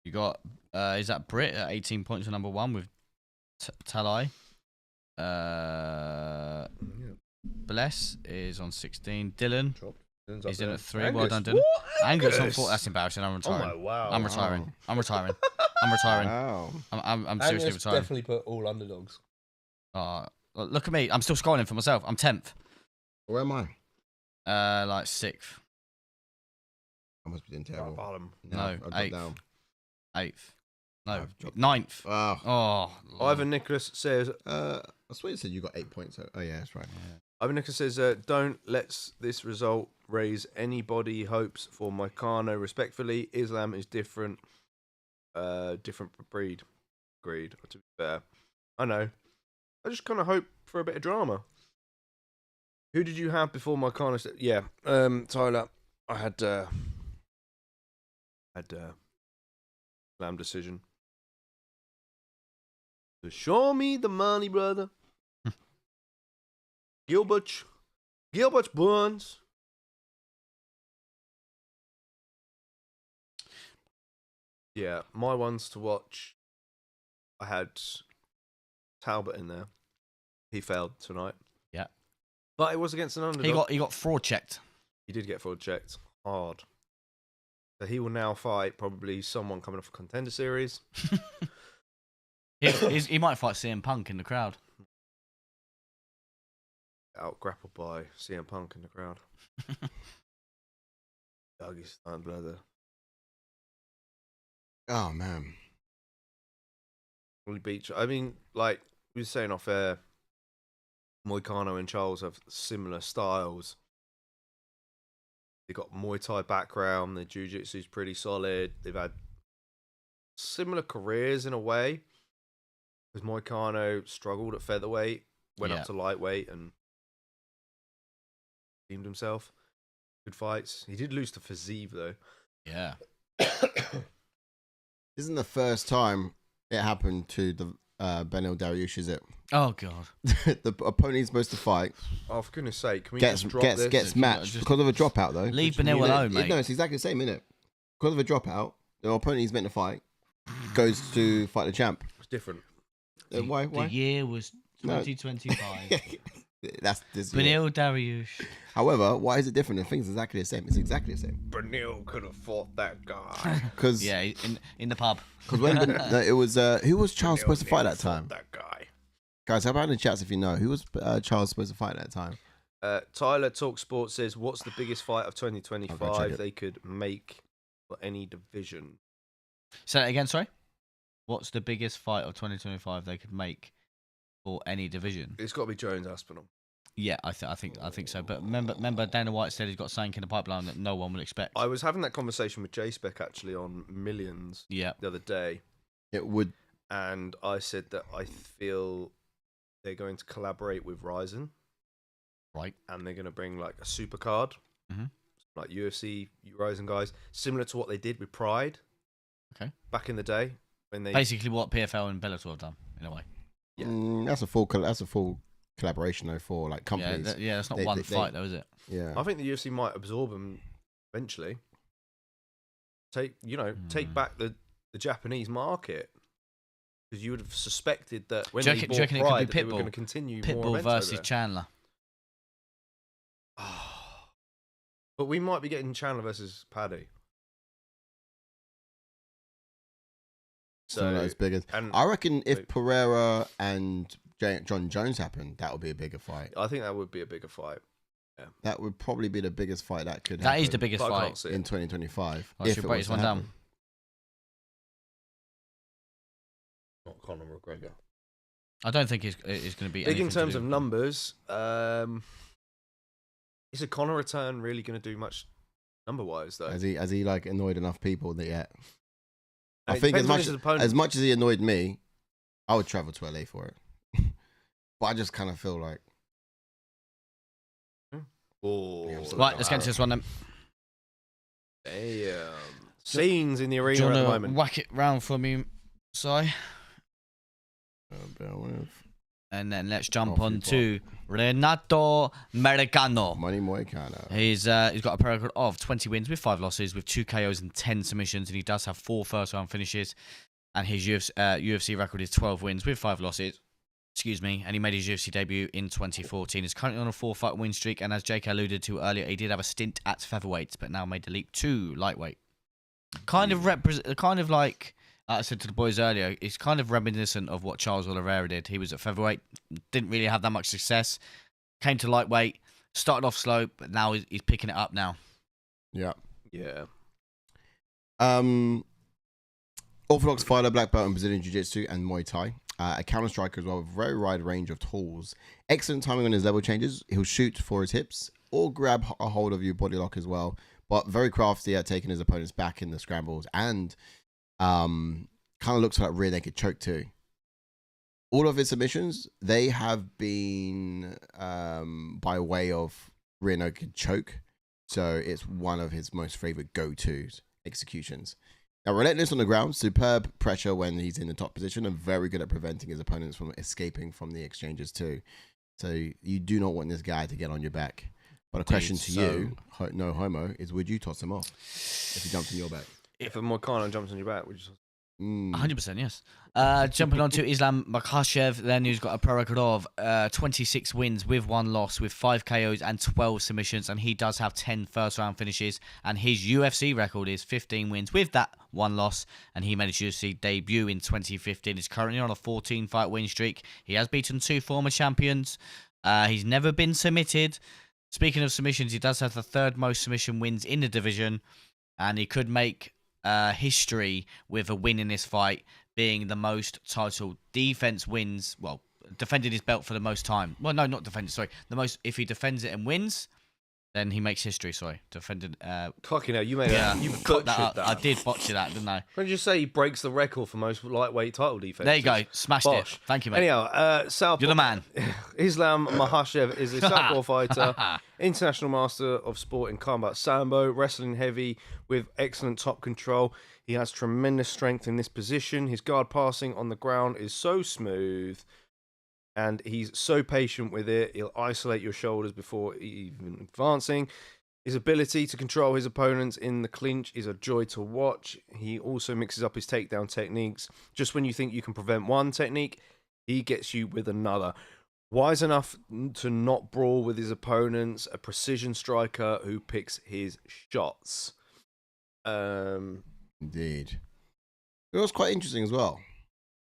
You got is that Brit at 18 points for number 1 with Talai. Bless is on 16. Dylan is in at 3. Well done, Dylan. Angus on 4. That's embarrassing. I'm retiring.
Oh my wow.
I'm retiring. I'm retiring. I'm retiring.
Wow.
I'm seriously
Angus
retiring.
definitely put all underdogs.
Look at me. I'm still scrolling for myself. I'm 10th.
Where am I?
Like 6th.
I must be doing terrible.
Bottom.
No,
I've
8th.
down.
8th. No,
I've dropped
9th.
Oh.
Oh.
Ivan Nicholas says.
I swear you said you got 8 points. Oh yeah, that's right.
Yeah.
Ivan Nicholas says, don't let this result raise anybody hopes for Moicano. Respectfully, Islam is different. Different breed. Agreed. To be fair, I know. I just kind of hope for a bit of drama. Who did you have before Moicano? Yeah, Tyler. I had Islam decision. So show me the money, brother. Gilbert Burns. Yeah, my ones to watch. I had Talbot in there. He failed tonight.
Yeah,
but it was against an underdog.
He got fraud checked.
He did get fraud checked hard. So he will now fight probably someone coming off a Contender Series.
He might fight CM Punk in the crowd.
Out grappled by CM Punk in the crowd. Dagestan brother.
Oh man.
Really beach. I mean, like we were saying off air, Moicano and Charles have similar styles. They've got Muay Thai background. Their jiu-jitsu is pretty solid. They've had similar careers in a way. Because Moicano struggled at featherweight, went up to lightweight and teamed himself. Good fights. He did lose to Fazeev though.
Yeah.
Isn't the first time it happened to the Benil Dariush, is it?
Oh god.
The opponent he's supposed to fight
Oh, for goodness sake, can we
gets
just drop this?
gets matched because of a dropout though.
Leave Benil alone, mate.
No, it's exactly the same, isn't it? Because of a dropout, the opponent he's meant to fight goes to fight the champ.
It's different.
Why?
The year was 2025.
That's this year.
Benil Dariush.
However, why is it different? The thing's exactly the same. It's exactly the same.
Benil could have fought that guy.
Because
Yeah, in the pub.
when it was who was Charles supposed to fight that time?
That guy.
Guys, how about in the chats if you know who was Charles supposed to fight that time?
Tyler Talk Sports says, "What's the biggest fight of
I'll go check
2025
it.
they could make for any division?"
Say that again, sorry. What's the biggest fight of 2025 they could make for any division?
It's got to be Jones Aspinall.
Yeah, I think so. But remember, Dana White said he's got something in the pipeline that no one will expect.
I was having that conversation with J-Spec actually on Millions
Yeah.
the other day,
It would.
and I said that I feel they're going to collaborate with Ryzen,
Right.
and they're going to bring like a super card,
Mhm.
like UFC Ryzen guys, similar to what they did with Pride.
Okay.
Back in the day when they
Basically, what PFL and Bellator have done in a way.
Yeah.
That's a full collaboration though for like companies.
Yeah, that's not
They-
one
they-
fight though, is it?
Yeah.
I think the UFC might absorb them eventually. Take back the Japanese market, because you would have suspected that when
Do you
they
reckon-
bought
do you reckon it could
Pride,
be
that they were
Pitbull?
going to continue more
Pitbull
events over
versus
there.
Chandler.
But we might be getting Chandler versus Paddy.
So not as big as.
and
I reckon if
Wait.
Pereira and John Jones happened, that would be a bigger fight.
I think that would be a bigger fight.
That would probably be the biggest fight that could.
That is
happen
the biggest
But I
fight.
can't see
in
it.
2025.
I
if
should
it
break
was
this
to
one down.
happen.
Not Conor McGregor.
I don't think it's going to be
Big in
anything to
terms
do
of
with-
numbers. Is a Conor return really going to do much number-wise though?
Has he like annoyed enough people that yet? I
It
think
depends on his opponent.
as much as he annoyed me, I would travel to LA for it. But I just kind of feel like.
Oh,
Yeah, I'm still
Right, let's get into this one then.
Damn. Scenes in the
Do
arena
you
at the
want to
moment.
whack it round for me, Si?
Bear with.
And then let's jump
Off you
on to Renato Americano.
Money Moicano.
He's got a record of 20 wins with 5 losses, with 2 KOs and 10 submissions, and he does have 4 first-round finishes. And his UFC record is 12 wins with 5 losses. Excuse me. And he made his UFC debut in 2014. He's currently on a 4-fight win streak, and as Jake alluded to earlier, he did have a stint at featherweight, but now made the leap to lightweight. Kind of like I said to the boys earlier, it's kind of reminiscent of what Charles Oliveira did. He was at featherweight, didn't really have that much success, came to lightweight, started off slow, but now he's picking it up now.
Yeah.
Yeah.
Orthodox fighter, black belt in Brazilian Jiu-Jitsu and Muay Thai. A counter striker as well, with a very wide range of tools. Excellent timing on his level changes. He'll shoot for his hips or grab a hold of your body lock as well. But very crafty at taking his opponents back in the scrambles, and kind of looks like rear naked choke too. All of his submissions, they have been by way of rear naked choke. So it's one of his most favorite go-tos executions. Now, relentless on the ground, superb pressure when he's in the top position, and very good at preventing his opponents from escaping from the exchanges too. So you do not want this guy to get on your back. But a question to you, no homo, is would you toss him off if he jumped on your back?
If a Moicano jumps on your back, would you?
100%, yes. Jumping on to Islam Makhachev, then, who's got a pro record of 26 wins with 1 loss, with 5 KOs and 12 submissions, and he does have 10 first-round finishes, and his UFC record is 15 wins with that 1 loss, and he made his UFC debut in 2015. He's currently on a 14-fight win streak. He has beaten 2 former champions. He's never been submitted. Speaking of submissions, he does have the 3rd most submission wins in the division, and he could make history with a win in this fight, being the most title defense wins. Well, defended his belt for the most time. Well, no, not defended. Sorry, the most. If he defends it and wins, Then he makes history. Sorry, defended.
Fucking hell, you made that. You
cut that
butchered
up.
that.
I did botch that, didn't I?
When did you say he breaks the record for most lightweight title defenses?
There you go. Smashed
Bosh.
it. Thank you, mate.
Anyhow,
You're the man.
Islam Makhachev is a southpaw fighter, international master of sport in combat sambo, wrestling heavy with excellent top control. He has tremendous strength in this position. His guard passing on the ground is so smooth, and he's so patient with it. He'll isolate your shoulders before even advancing. His ability to control his opponents in the clinch is a joy to watch. He also mixes up his takedown techniques. Just when you think you can prevent one technique, he gets you with another. Wise enough to not brawl with his opponents, a precision striker who picks his shots.
Indeed. It was quite interesting as well.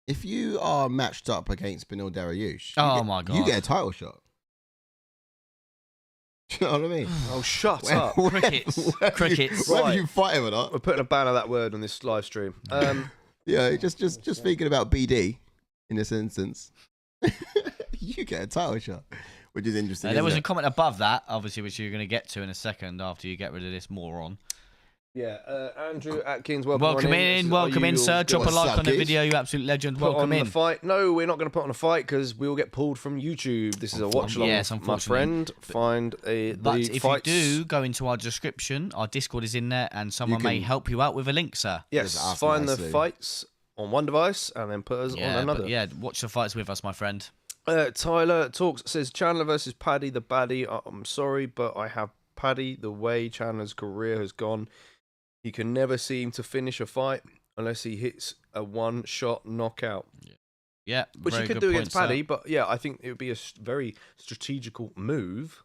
If you are matched up against Beneil Dariush,
my God,
you get a title shot. Do you know what I mean?
Oh, shut up.
Crickets. Crickets.
Whether you fight him or not.
We're putting a ban on that word on this live stream.
Yeah, just thinking about BD in this instance, you get a title shot, which is interesting.
There was a comment above that, obviously, which you're going to get to in a second after you get rid of this moron.
Yeah, Andrew Atkins, welcome
in, sir. Drop a like on the video, you absolute legend. Welcome in.
The fight. No, we're not going to put on a fight because we will get pulled from YouTube. This is a watch along,
yes,
my friend. Find
but if you do go into our description, our Discord is in there, and someone may help you out with a link, sir.
Yes, find the fights on one device and then put us on another.
Watch the fights with us, my friend.
Tyler Talks says Chandler versus Paddy the baddie. I'm sorry, but I have Paddy. The way Chandler's career has gone, he can never seem to finish a fight unless he hits a one-shot knockout.
Yeah,
which he could do against Paddy, but yeah, I think it would be a very strategical move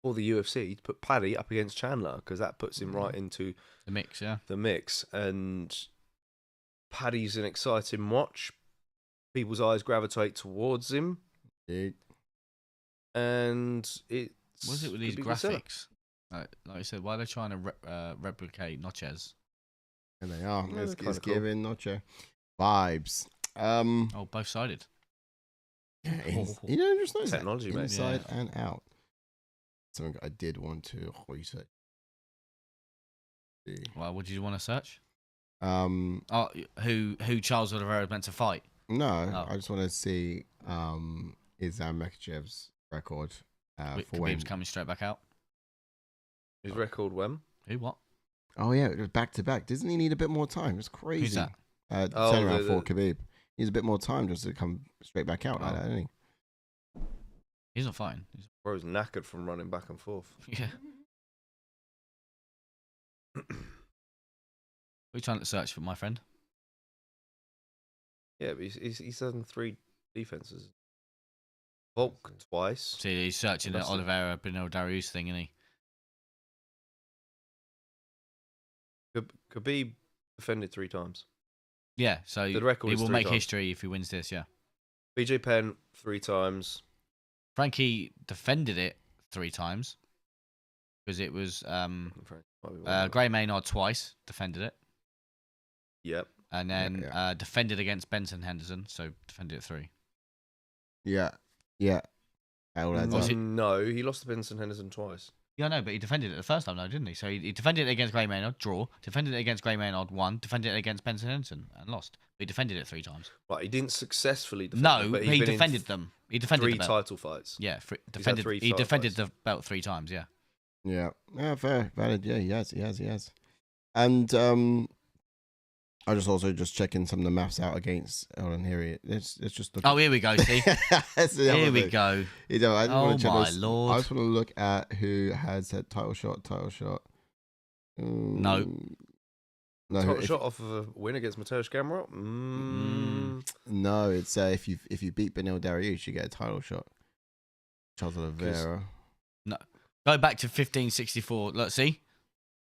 for the UFC to put Paddy up against Chandler because that puts him right into
the mix. Yeah,
the mix. And Paddy's an exciting watch. People's eyes gravitate towards him.
Dude.
And it
was it with these graphics. Like I said, why are they trying to replicate Notches?
And they are. It's giving Noche vibes.
Both sided.
Yeah, you know, just notice
technology,
that.
Mate.
Inside and out. Something I did want to research.
Well, what did you want to search?
Who
Charles Oliveira meant to fight?
No, I just want to see Islam Makhachev's record for when
Khabib's coming straight back out.
His record when?
Who what?
Oh yeah, it was back to back. Doesn't he need a bit more time? It's crazy.
Who's that?
Turnaround for Khabib. He needs a bit more time just to come straight back out like that, doesn't he?
He's not fine.
Bro's knackered from running back and forth.
Yeah. What are you trying to search for, my friend?
Yeah, but he's done 3 defenses. Volk twice.
See, he's searching the Oliveira Beneil Dariush thing, isn't he?
Khabib defended 3 times.
Yeah, so
the record
he
is
will
3
make
times.
history if he wins this, yeah.
BJ Penn 3 times.
Frankie defended it 3 times because it was Gray Maynard twice defended it.
Yep.
And then defended against Benson Henderson, so defended it 3.
Yeah.
No, he lost to Benson Henderson twice.
Yeah, no, but he defended it the first time, though, didn't he? So he defended it against Gray Maynard, draw. Defended it against Gray Maynard, won. Defended it against Benson Henderson and lost. But he defended it 3 times.
Right, he didn't successfly defend
No,
it,
but he defended them. He defended
3
the belt.
title fights.
Yeah,
defended
he defended the belt 3 times, yeah.
Yeah, fair, valid. Yeah, he has. And I just also checking some of the maths out against. Hold on, here let's just look.
Oh, here we go. See, here we go.
You know, I
oh my lord!
I just want to look at who has that title shot.
No.
Title shot off of a win against Mateusz Gamrot.
No, it's if you beat Beneil Dariush, you get a title shot. Charles Oliveira.
No, go back to 1564. Let's see.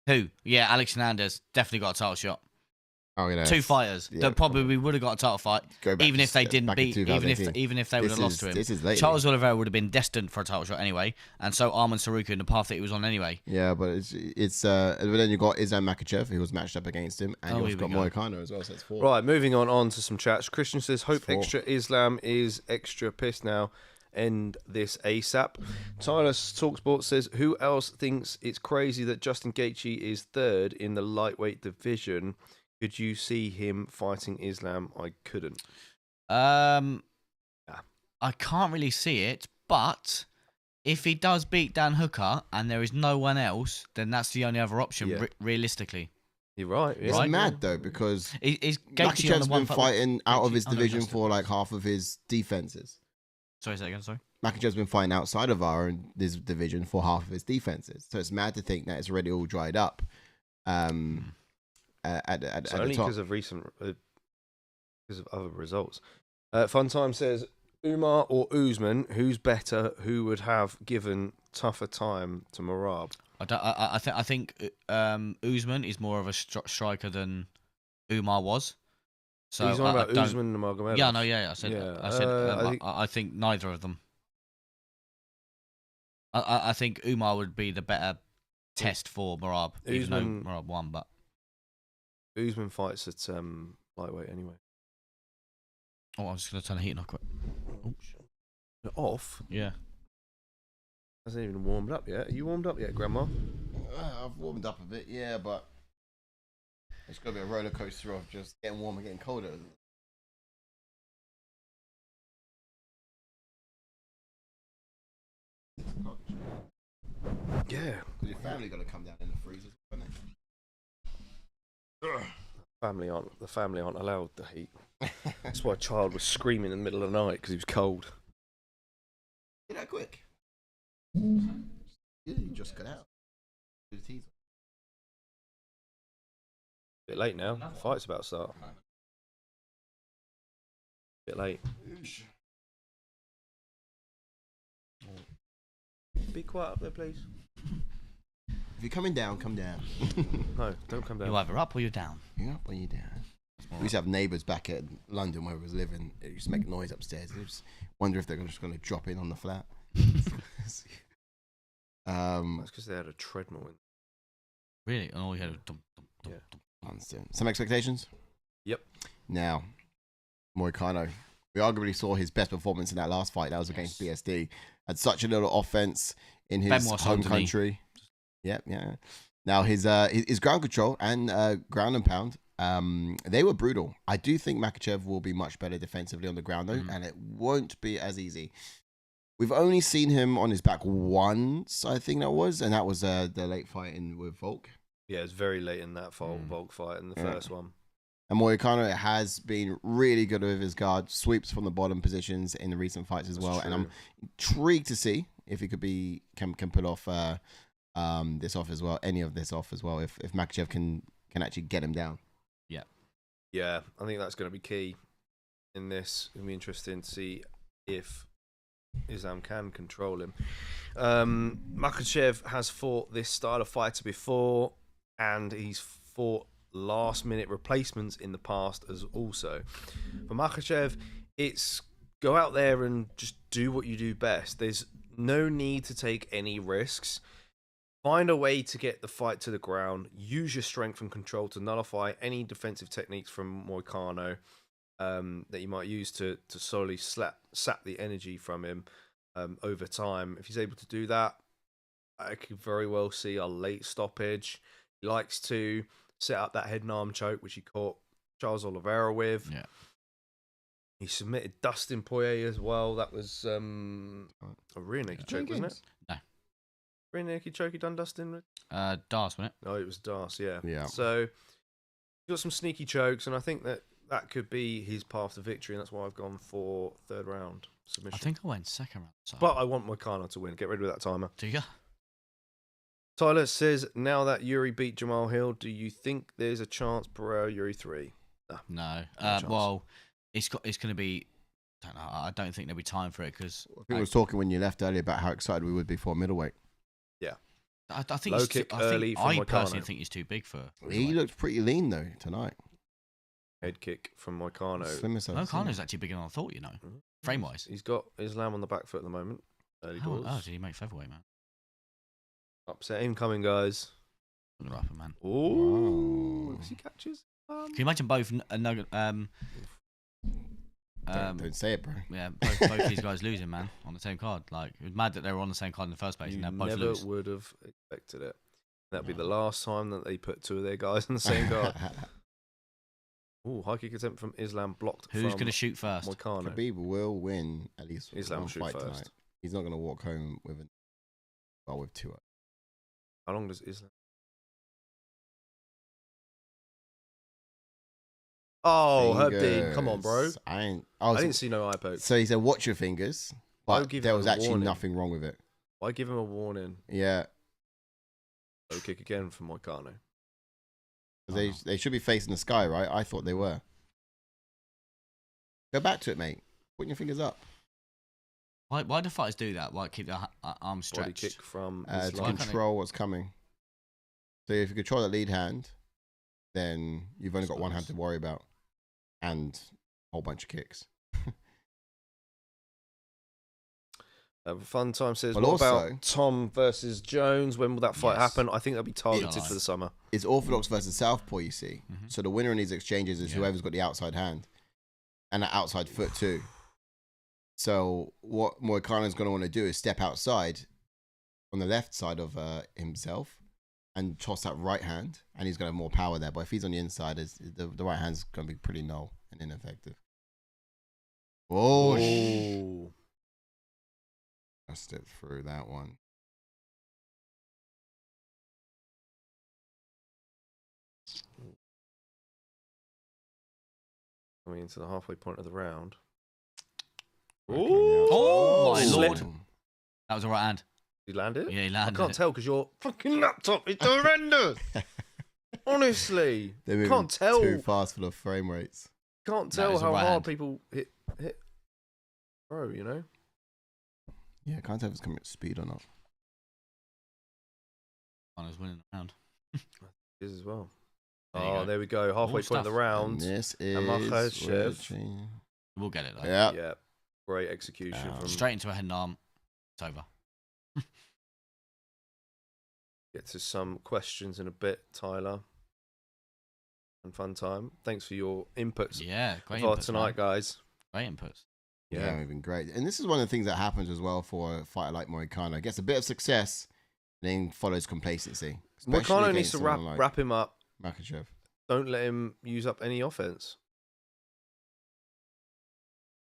Who? Yeah, Alex Hernandez definitely got a title shot.
Oh, you know,
2 fighters that probably would have got a title fight, even if they didn't beat, even if they would have lost to him.
This is
Charles Oliveira would have been destined for a title shot anyway, and so Arman Saruku in the path that he was on anyway.
Yeah, but it's but then you got Islam Makhachev, who was matched up against him, and you've got Moicano as well. So it's 4.
Right, moving on to some chats. Christian says, "Hope extra Islam is extra pissed now end this ASAP. Tyler Talksport says, who else thinks it's crazy that Justin Gaethje is third in the lightweight division? Could you see him fighting Islam? I couldn't.
I can't really see it, but if he does beat Dan Hooker and there is no one else, then that's the only other option, realistically.
You're right.
It's mad, though, because
Makhachev's
been fighting out of his division for like half of his defenses.
Sorry, say that again, sorry?
Makhachev's been fighting outside of this division for half of his defenses. So it's mad to think that it's already all dried up at the top.
Only because of because of other results. Fun Time says, Umar or Usman, who's better? Who would have given tougher time to Merab?
I think Usman is more of a striker than Umar was. So
he's on about Usman and Nurmagomedov.
Yeah, no, yeah. I think neither of them. I think Umar would be the better test for Merab, even though Merab won. But
Usman fights at lightweight anyway.
Oh, I was just going to turn the heat on quick.
Off?
Yeah.
Hasn't even warmed up yet. Are you warmed up yet, Grandma?
I've warmed up a bit, yeah, but it's got to be a roller coaster of just getting warmer, getting colder.
Yeah.
Because your family got to come down in the freezers, don't they?
The family aren't allowed the heat. That's why a child was screaming in the middle of the night because he was cold.
Get that quick. Yeah, you just got out.
Bit late now. The fight's about to start. Bit late. Be quiet up there, please.
If you're coming down, come down.
No, don't come down.
You're either up or you're down.
You're up or you're down. We used to have neighbours back at London where we was living. It used to make noise upstairs. I just wonder if they're just going to drop in on the flat.
That's because they had a treadmill in.
Really? And all you had was dum, dum, dum,
Yeah.
dum.
Understand. Some expectations?
Yep.
Now, Moicano. We arguably saw his best performance in that last fight. That was against BSD. Had such a little offense in his home country. Yeah. Now, his ground control and ground and pound, they were brutal. I do think Makhachev will be much better defensively on the ground, though, and it won't be as easy. We've only seen him on his back once, I think that was, and that was the late fight with Volk.
Yeah, it's very late in that Volk fight in the first one.
And Moicano has been really good with his guard, sweeps from the bottom positions in the recent fights as well. True. And I'm intrigued to see if he can pull off this off as well, any of this off as well, if Makhachev can actually get him down.
Yeah, I think that's going to be key in this. It'll be interesting to see if Islam can control him. Makhachev has fought this style of fighter before, and he's fought last-minute replacements in the past as also. For Makhachev, it's go out there and just do what you do best. There's no need to take any risks. Find a way to get the fight to the ground. Use your strength and control to nullify any defensive techniques from Moicano that you might use to solely sap the energy from him over time. If he's able to do that, I could very well see a late stoppage. He likes to set up that head and arm choke, which he caught Charles Oliveira with.
Yeah.
He submitted Dustin Poirier as well. That was a rear naked choke, wasn't it?
No.
Rear naked choke he done Dustin?
Das, wasn't it?
No, it was Das, yeah.
Yeah.
So he's got some sneaky chokes, and I think that could be his path to victory, and that's why I've gone for third round submission.
I think I went second round. So.
But I want Moicano to win. Get ready with that timer.
Do you?
Tyler says, now that Jiří beat Jamahal Hill, do you think there's a chance Pereira Jiří 3?
No. Well, it's going to be. I don't think there'll be time for it because.
I think we were talking when you left earlier about how excited we would be for a middleweight.
Yeah.
I think
low kick early from Moicano.
I personally think he's too big for.
He looked pretty lean though tonight.
Head kick from Moicano.
Moicano's actually bigger than I thought. Frame wise.
He's got Islam on the back foot at the moment. Early doors.
Oh, did he make featherweight, man?
Upset incoming, guys.
Look at that, man.
Oh, he catches.
Can you imagine both?
Don't say it, bro.
Yeah, both these guys losing, man, on the same card. Like, it was mad that they were on the same card in the first place, and they're both
never
lose.
would have expected it. That'd be the last time that they put two of their guys on the same card. Ooh, high kick attempt from Islam blocked.
Who's going to shoot first?
Moicano.
Khabib will win at least
Islam
one
shoot
fight
first.
tonight. He's not going to walk home with 2.
How long does Islam? Oh, Herb Dean, come on, bro.
I
didn't see no eye poke.
So he said, "Watch your fingers," but there was actually
warning.
nothing wrong with it.
Why give him a warning?
Yeah,
Low kick again from Moicano.
they should be facing the sky, right? I thought they were. Go back to it, mate. Put your fingers up.
Why do fighters do that? Why keep their arms
Body
stretched?
kick from
To
Islam.
control what's coming. So if you control the lead hand, then you've only got one hand to worry about, and a whole bunch of kicks.
Fun Time says,
But
what
also-
about Tom versus Jones? When will that fight
Yes.
happen? I think that'll be targeted
July.
for the summer.
It's Orthodox versus Southpaw, you see.
Mhm.
So the winner in these exchanges is
Yeah.
whoever's got the outside hand and the outside foot too. So what Moicano is going to want to do is step outside on the left side of himself and toss that right hand, and he's going to have more power there. But if he's on the inside, the right hand's going to be pretty null and ineffective. Oh,
Oh.
I stepped through that one.
Coming into the halfway point of the round.
Oh, my
Slipped.
lord. That was a right hand.
Did you land it?
Yeah, he
I
landed
can't
it.
tell because your fucking laptop is horrendous. Honestly,
They're moving
can't tell.
too fast for the frame rates.
Can't
That
tell
is a
how
right
hard
hand.
people hit. Bro, you know.
Yeah, I can't tell if it's coming at speed or not.
I was winning the round.
Is as well.
There you
Oh,
go.
there we go. Halfway point of the
stuff.
round.
And this is
Makhachev.
We'll get it, though.
Yeah.
Yeah. Great execution
Down.
from.
Straight into a head and arm. It's over.
Get to some questions in a bit, Tyler. And Fun Time. Thanks for your inputs
Yeah, great
for
inputs,
tonight,
man.
guys.
Great inputs.
Yeah, it's been great. And this is one of the things that happens as well for a fighter like Moicano. Gets a bit of success, then follows complacency. Especially
Moicano needs
against
to
someone like
wrap him up.
Makhachev.
Don't let him use up any offense.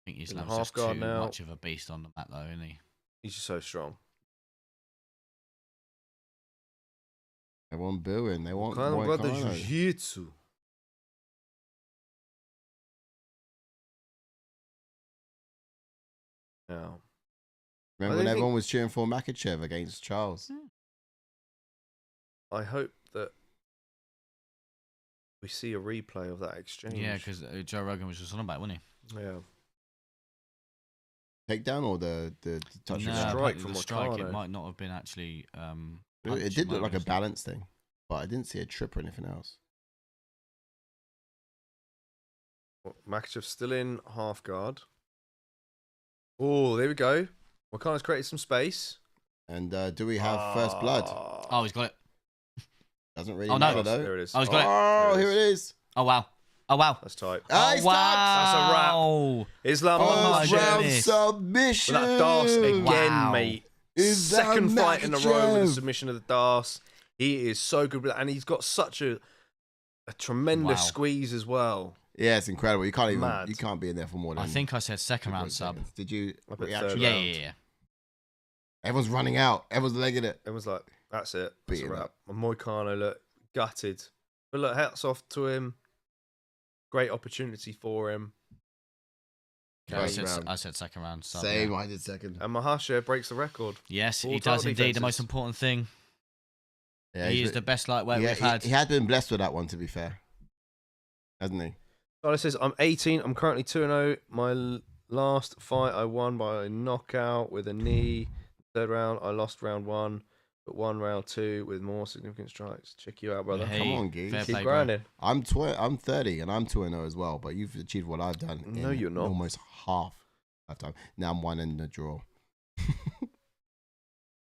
I think
In the
Islam's
half
just
guard
too
now.
much of a beast on the mat, though, isn't he?
He's just so strong.
They want booing. They want
Kind of got the
Moicano.
jiu-jitsu. Now,
Remember
I
when
think-
everyone was cheering for Makhachev against Charles?
I hope that we see a replay of that exchange.
Yeah, because Joe Rogan was just on about it, wasn't
yeah.
Takedown or the touch
he?
of
No,
ground?
strike
but
from
the strike,
Moicano.
it might not have been actually.
It
punch,
did
might
look
have
like a
just-
balance thing, but I didn't see a trip or anything else.
Makhachev still in half guard. Oh, there we go. Moicano's created some space.
And do we have first blood?
Oh, he's got it.
Doesn't really
Oh, no.
matter though.
There it is.
Oh, he's got it.
Oh, here it is.
Oh, wow. Oh, wow.
That's tight.
Ah, he's
That's a wrap.
wow.
Islam
First
my
Makhachev.
round
goodness.
submission.
With that Das again,
Wow.
mate.
Is that
Second fight in a row with the
Makhachev?
submission of the Das. He is so good with that, and he's got such a tremendous
Wow.
squeeze as well.
Yeah, it's incredible. You can't even.
Mad.
You can't be in there for more than.
I think I said second
2
round sub.
seconds. Did you?
I put
reaction?
third
Yeah,
round.
yeah, yeah.
Everyone's running out. Everyone's legging it.
It was like, that's it. That's a
Beating
wrap. And Moicano, look, gutted. But look, hats off to him. Great opportunity for him.
Yeah,
First round.
I said second round sub.
Same.
Yeah.
I did second.
And Makhachev breaks the record.
Yes,
Full
he
title
does indeed. The
defenses.
most important thing.
Yeah,
He
he's
is the best lightweight
yeah,
we've had.
he had been blessed with that one, to be fair, hasn't he?
Tyler says, I'm 18. I'm currently 2-0. My last fight, I won by a knockout with a knee. Third round, I lost round 1, but won round 2 with more significant strikes. Check you out, brother.
Hey,
Come on, Geese.
fair
Keep
play, bro.
grinding.
I'm 30 and I'm 2-0 as well, but you've achieved what I've done.
No,
in
you're not.
Almost half lifetime. Now I'm 1 in the draw.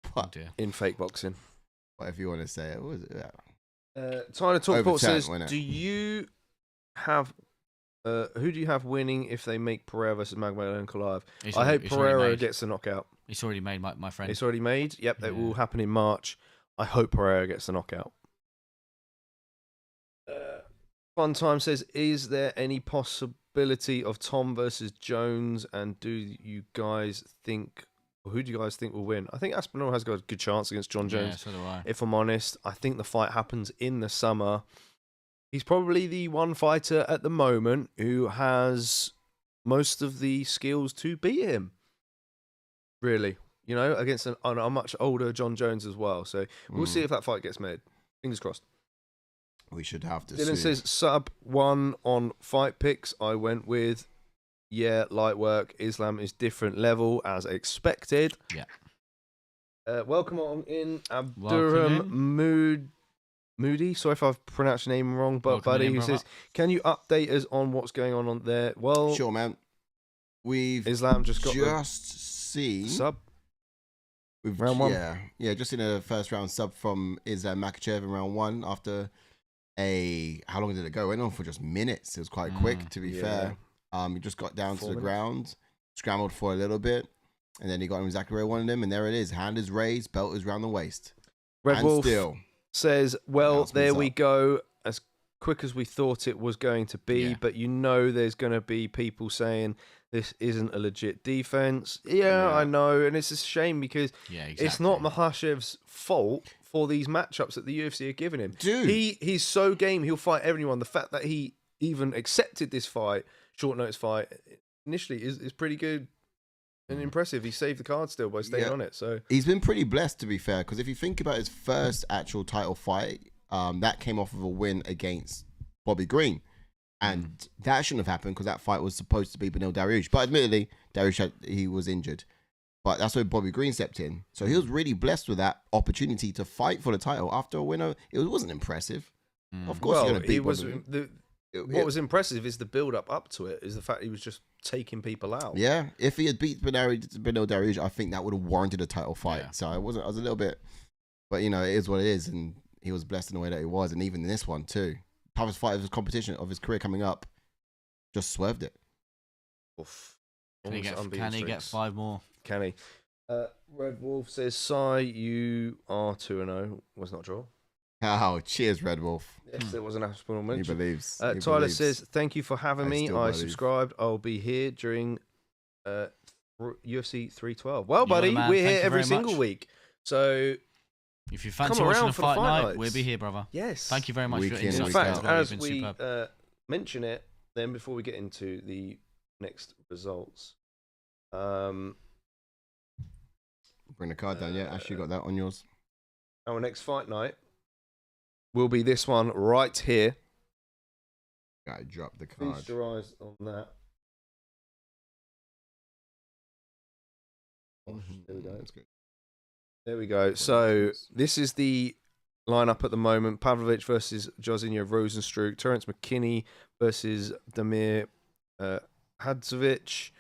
Oh,
but,
dear.
In fake boxing.
but if you want to say it, what was it? Yeah.
Tyler Talkport
Overturned,
says,
wasn't it?
do you have Who do you have winning if they make Pereira versus Magomedov and Kalaev?
It's
I hope
it's already
Pereira
made.
gets the knockout.
It's already made, my friend.
It's already made. Yep, that
Yeah.
will happen in March. I hope Pereira gets the knockout. Fun Time says, is there any possibility of Tom versus Jones? And do you guys think, or who do you guys think will win? I think Aspinall has got a good chance against John Jones.
Yeah, so do I.
If I'm honest, I think the fight happens in the summer. He's probably the one fighter at the moment who has most of the skills to beat him. Really, against a much older John Jones as well. So we'll see if that fight gets made. Fingers crossed.
We should have to
Dylan
see.
says sub 1 on fight picks. I went with light work. Islam is different level as expected.
Yeah.
Welcome on in
Welcome
Moody. Sorry if I've pronounced your name wrong, but
Welcome
buddy,
in,
who
brother.
says, can you update us on what's going on there? Well,
Sure, man. We've
Islam just got
seen
sub.
We've,
round 1.
Yeah, just in a first round sub from Makhachev in round 1 after how long did it go? It went on for just minutes. It was quite quick, to be fair. He just got down to
4
the
minutes.
ground, scrambled for a little bit, and then he got him exactly where he wanted him, and there it is. Hand is raised, belt is round the waist.
Red
and
Wolf
still.
says, well,
Announcement's
there we
up.
go. As quick as we thought it was going to be,
Yeah.
but there's going to be people saying this isn't a legit defense. Yeah, I know, and it's a shame because
Yeah, exactly.
it's not Makhachev's fault for these matchups that the UFC are giving him.
Dude.
He's so game, he'll fight everyone. The fact that he even accepted this fight, short notice fight, initially is pretty good and impressive. He saved the card still by staying on it. So
He's been pretty blessed, to be fair, because if you think about his first actual title fight, that came off of a win against Bobby Green. And that shouldn't have happened because that fight was supposed to be Beneil Dariush. But admittedly, Dariush, he was injured. But that's where Bobby Green stepped in. So he was really blessed with that opportunity to fight for the title after a winner. It wasn't impressive. Of course,
well,
you're going to beat
he was
Bobby.
what was impressive is the build up to it, is the fact he was just taking people out.
Yeah, if he had beat Beneil Dariush, I think that would have warranted a title fight.
Yeah.
So I was a little bit, but it is what it is, and he was blessed in the way that he was, and even in this one too, toughest fight of his competition of his career coming up, just swerved it.
Oof.
Can he
Almost
get
unbeaten
5
streaks.
more?
Can he? Red Wolf says, "Sai, you are 2-0. Was not draw."
Oh, cheers, Red Wolf.
Yes, there was an Aspinall
He
mention.
believes. He
Tyler
believes.
says, "Thank you for having
I
me.
still
I
believe.
subscribed. I'll be here during UFC 312." Well,
You're the
buddy,
man.
we're
Thank
here
you
every
very
single
much.
week. So
If you fancy
Come
watching
around
a
for the
fight
fight
night,
nights.
we'll be here, brother.
yes,
Thank you very much
Week
for
in,
your
In
week
insight.
out.
fact,
You've
as
been
we
superb.
mention it, then before we get into the next results,
Bring the card down. Yeah, Ashley, you got that on yours.
our next fight night will be this one right here.
Gotta drop the card.
Feast your eyes on that. There we go.
That's good.
There we go. So this is the lineup at the moment: Pavlovich versus Jairzinho Rosenstruck, Terence McKinney versus Damir Hadzovic,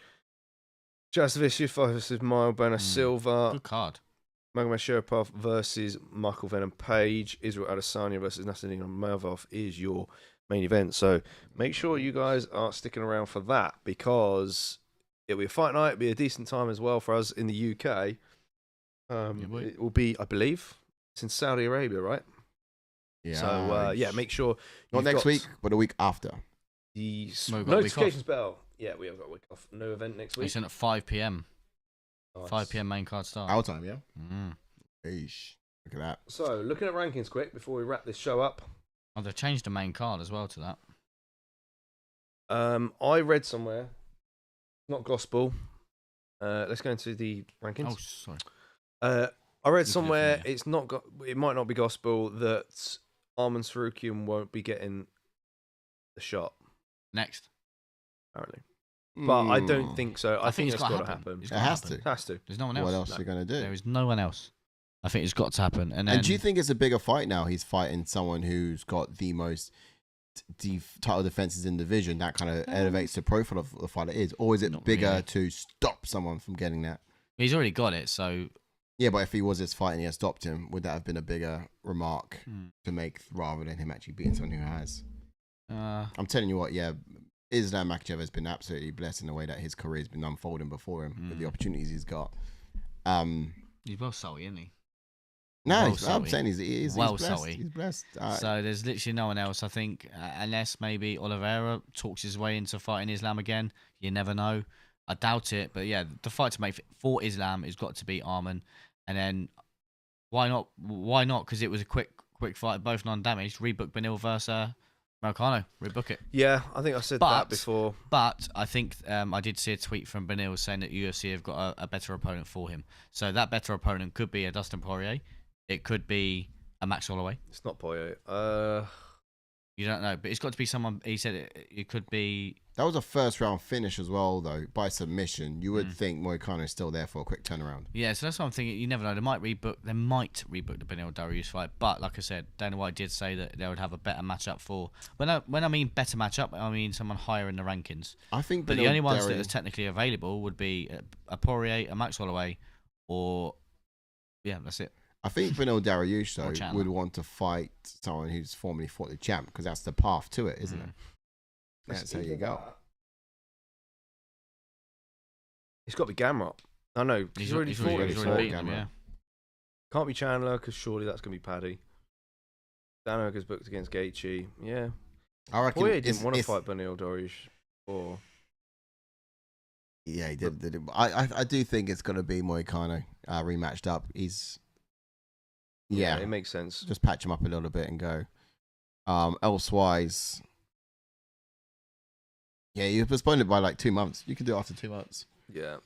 Jasvicius versus Mile Banner Silva,
Good card.
Magomed Sharapov versus Michael Venom Page, Israel Adesanya versus Nastanian Malvov is your main event. So make sure you guys are sticking around for that, because it'll be a fight night. It'll be a decent time as well for us in the UK. It will be, I believe, it's in Saudi Arabia, right?
Yeah.
So make sure
Not
you've
next
got
week, but the week after.
the
No, we've got a week
notifications bell. Yeah, we have got a week off. No event next week.
It's in at 5 p.m.
Nice.
5 p.m. main card start.
Our time, yeah.
Mm.
Eesh. Look at that.
So looking at rankings quick before we wrap this show up.
Oh, they've changed the main card as well to that.
I read somewhere, not gospel. Let's go into the rankings.
Oh, sorry.
I read
You can
somewhere
definitely-
it's not. It might not be gospel that Arman Sarukian won't be getting the shot.
Next.
Apparently, but I don't
Hmm.
think so. I think
it's
that's got
gotta
to happen.
It's
It
gotta
has
happen.
to.
It has to.
There's no one else.
What else are you gonna do?
There is no one else. I think it's got to happen. And then
And do you think it's a bigger fight now? He's fighting someone who's got the most title defenses in the division. That kind of elevates the profile of the fight it is, or is it
Not
bigger
really.
to stop someone from getting that?
he's already got it? So
Yeah, but if he was just fighting, he had stopped him. Would that have been a bigger remark
Hmm.
to make rather than him actually beating someone who has?
uh,
I'm telling you what. Yeah, Islam Makhachev has been absolutely blessed in the way that his career has been unfolding before him with the opportunities he's got.
He's well salty, isn't he?
No,
Well
I'm saying he's
well
blessed.
salty.
He's blessed.
So there's literally no one else, I think, unless maybe Oliveira talks his way into fighting Islam again. You never know. I doubt it, but yeah, the fight to make for Islam has got to be Arman, and then why not? Why not? Because it was a quick fight, both non-damaged. Rebook Benil versus Moicano. Rebook it.
Yeah, I think I said that before.
But I think I did see a tweet from Benil saying that UFC have got a better opponent for him. So that better opponent could be a Dustin Poirier. It could be a Max Holloway.
It's not Poirier.
You don't know, but it's got to be someone. He said it could be.
That was a first round finish as well, though, by submission. You would think Moicano is still there for a quick turnaround.
Yeah, so that's what I'm thinking. You never know. They might rebook the Benil Dariush fight, but like I said, Dana White did say that they would have a better matchup for. When I mean better matchup, I mean someone higher in the rankings.
I think,
but the only ones that are technically available would be a Poirier, a Max Holloway, or that's it.
I think Benil Dariush though would want to fight someone who's formerly fought the champ because that's the path to it, isn't it? That's how you go.
It's got to be Gamrot. I know. He's already fought
beaten him, yeah.
Can't be Chandler because surely that's going to be Paddy. Dana is booked against Gaethje. Yeah.
I reckon
Poirier didn't want to fight Benil Dariush. Or
yeah, he did. I do think it's going to be Moicano rematched up. Yeah,
it makes sense.
Just patch him up a little bit and go. Elsewise, yeah, you postponed it by like 2 months. You can do it after 2 months.
Yeah.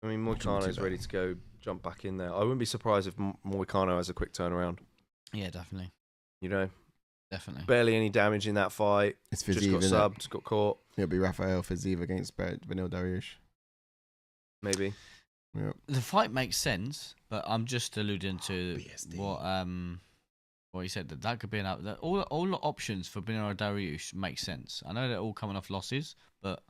I mean, Moicano is ready to go, jump back in there. I wouldn't be surprised if Moicano has a quick turnaround.
Yeah, definitely.
You know?
Definitely.
Barely any damage in that fight.
It's
just
Fiziev,
got subbed, got caught.
It'll be Rafael Fiziev against Benil Dariush.
Maybe.
Yep.
The fight makes sense, but I'm just alluding to what he said, that could be all the options for Benil Dariush make sense. I know they're all coming off losses, but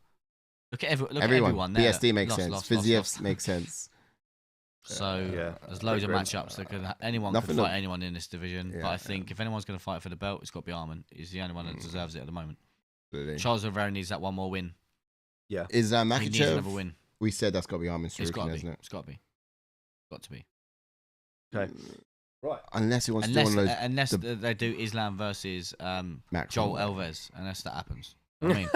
look at everyone there.
BSD makes sense. Fiziev makes sense.
So there's loads of matchups that anyone could fight anyone in this division. But I think if anyone's going to fight for the belt, it's got to be Arman. He's the only one that deserves it at the moment.
Absolutely.
Charles Oliveira needs that one more win.
Yeah. Is Makhachev?
He needs another win.
We said that's got to be Arman Sarukian, isn't it?
It's got to be. Got to be.
Okay. Right.
Unless he wants to do one of those.
Unless they do Islam versus Joel Alves, unless that happens. I mean,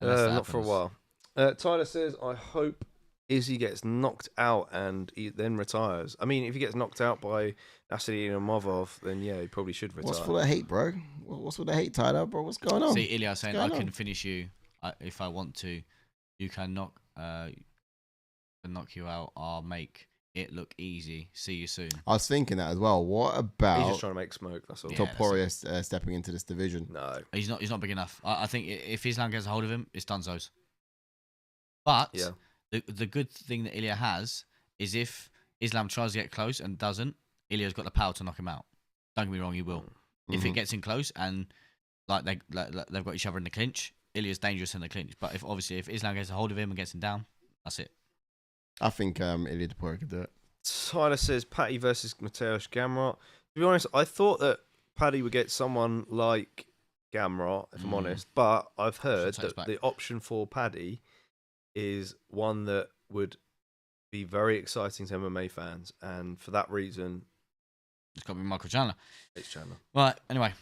not for a while. Tyler says, I hope Izzy gets knocked out and he then retires. I mean, if he gets knocked out by Nasser Nurmagomedov, then yeah, he probably should retire.
What's for the hate, bro? What's for the hate, Tyler, bro? What's going on?
See, Ilya saying, I can finish you if I want to. You can knock you out. I'll make it look easy. See you soon.
I was thinking that as well. What about?
He's just trying to make smoke. That's all.
Poirier stepping into this division.
No,
he's not big enough. I think if Islam gets a hold of him, it's Dunzo's. But the good thing that Ilya has is if Islam tries to get close and doesn't, Ilya's got the power to knock him out. Don't get me wrong, he will. If it gets in close and they've got each other in the clinch, Ilya's dangerous in the clinch. But if Islam gets a hold of him and gets him down, that's it.
I think Ilya Poirier could do it.
Tyler says Paddy versus Mateusz Gamrot. To be honest, I thought that Paddy would get someone like Gamrot, if I'm honest. But I've heard that the option for Paddy is one that would be very exciting to MMA fans. And for that reason,
it's got to be Michael Chandler.
It's Chandler.
Right, anyway.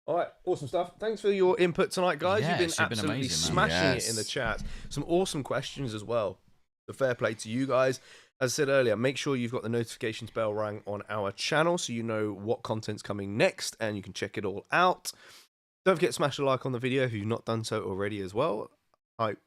All right, awesome stuff. Thanks for your input tonight, guys.
Yeah,
You've been absolutely
amazing,
smashing it in the chat. Some awesome questions as well. So fair play to you guys. As I said earlier, make sure you've got the notifications bell rang on our channel so you know what content's coming next and you can check it all out. Don't forget to smash a like on the video if you've not done so already as well.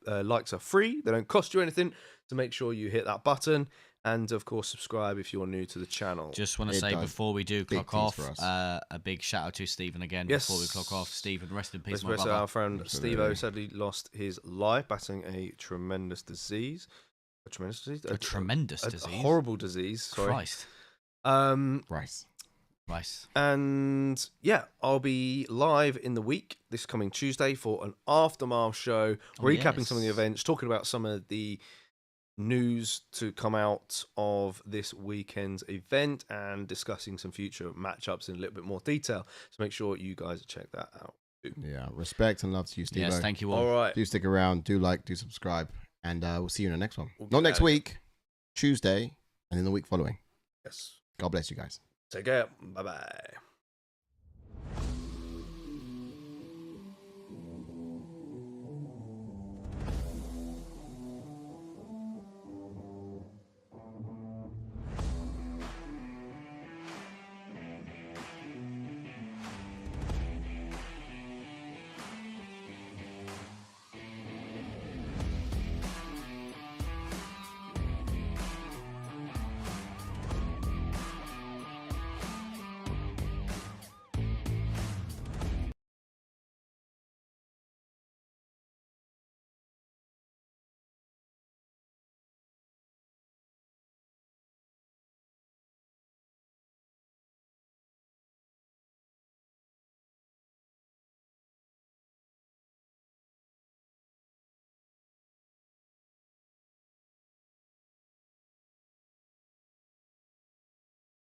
Likes are free. They don't cost you anything. So make sure you hit that button. And, of course, subscribe if you're new to the channel.
Just want to say before we do clock off, a big shout out to Stephen again before we clock off. Stephen, rest in peace, my brother.
Our friend Steve-O sadly lost his life battling a tremendous disease. A tremendous disease?
A tremendous disease?
A horrible disease, sorry.
Christ. Rice.
And, yeah, I'll be live in the week this coming Tuesday for an aftermath show, recapping some of the events, talking about some of the news to come out of this weekend's event and discussing some future matchups in a little bit more detail. So make sure you guys check that out.
Yeah, respect and love to you, Steve.
Yes, thank you all.
All right.
Do stick around, do like, do subscribe, and we'll see you in the next one.
We'll
Not
get
next
at it.
week, Tuesday, and then the week following.
Yes.
God bless you guys.
Take care. Bye-bye.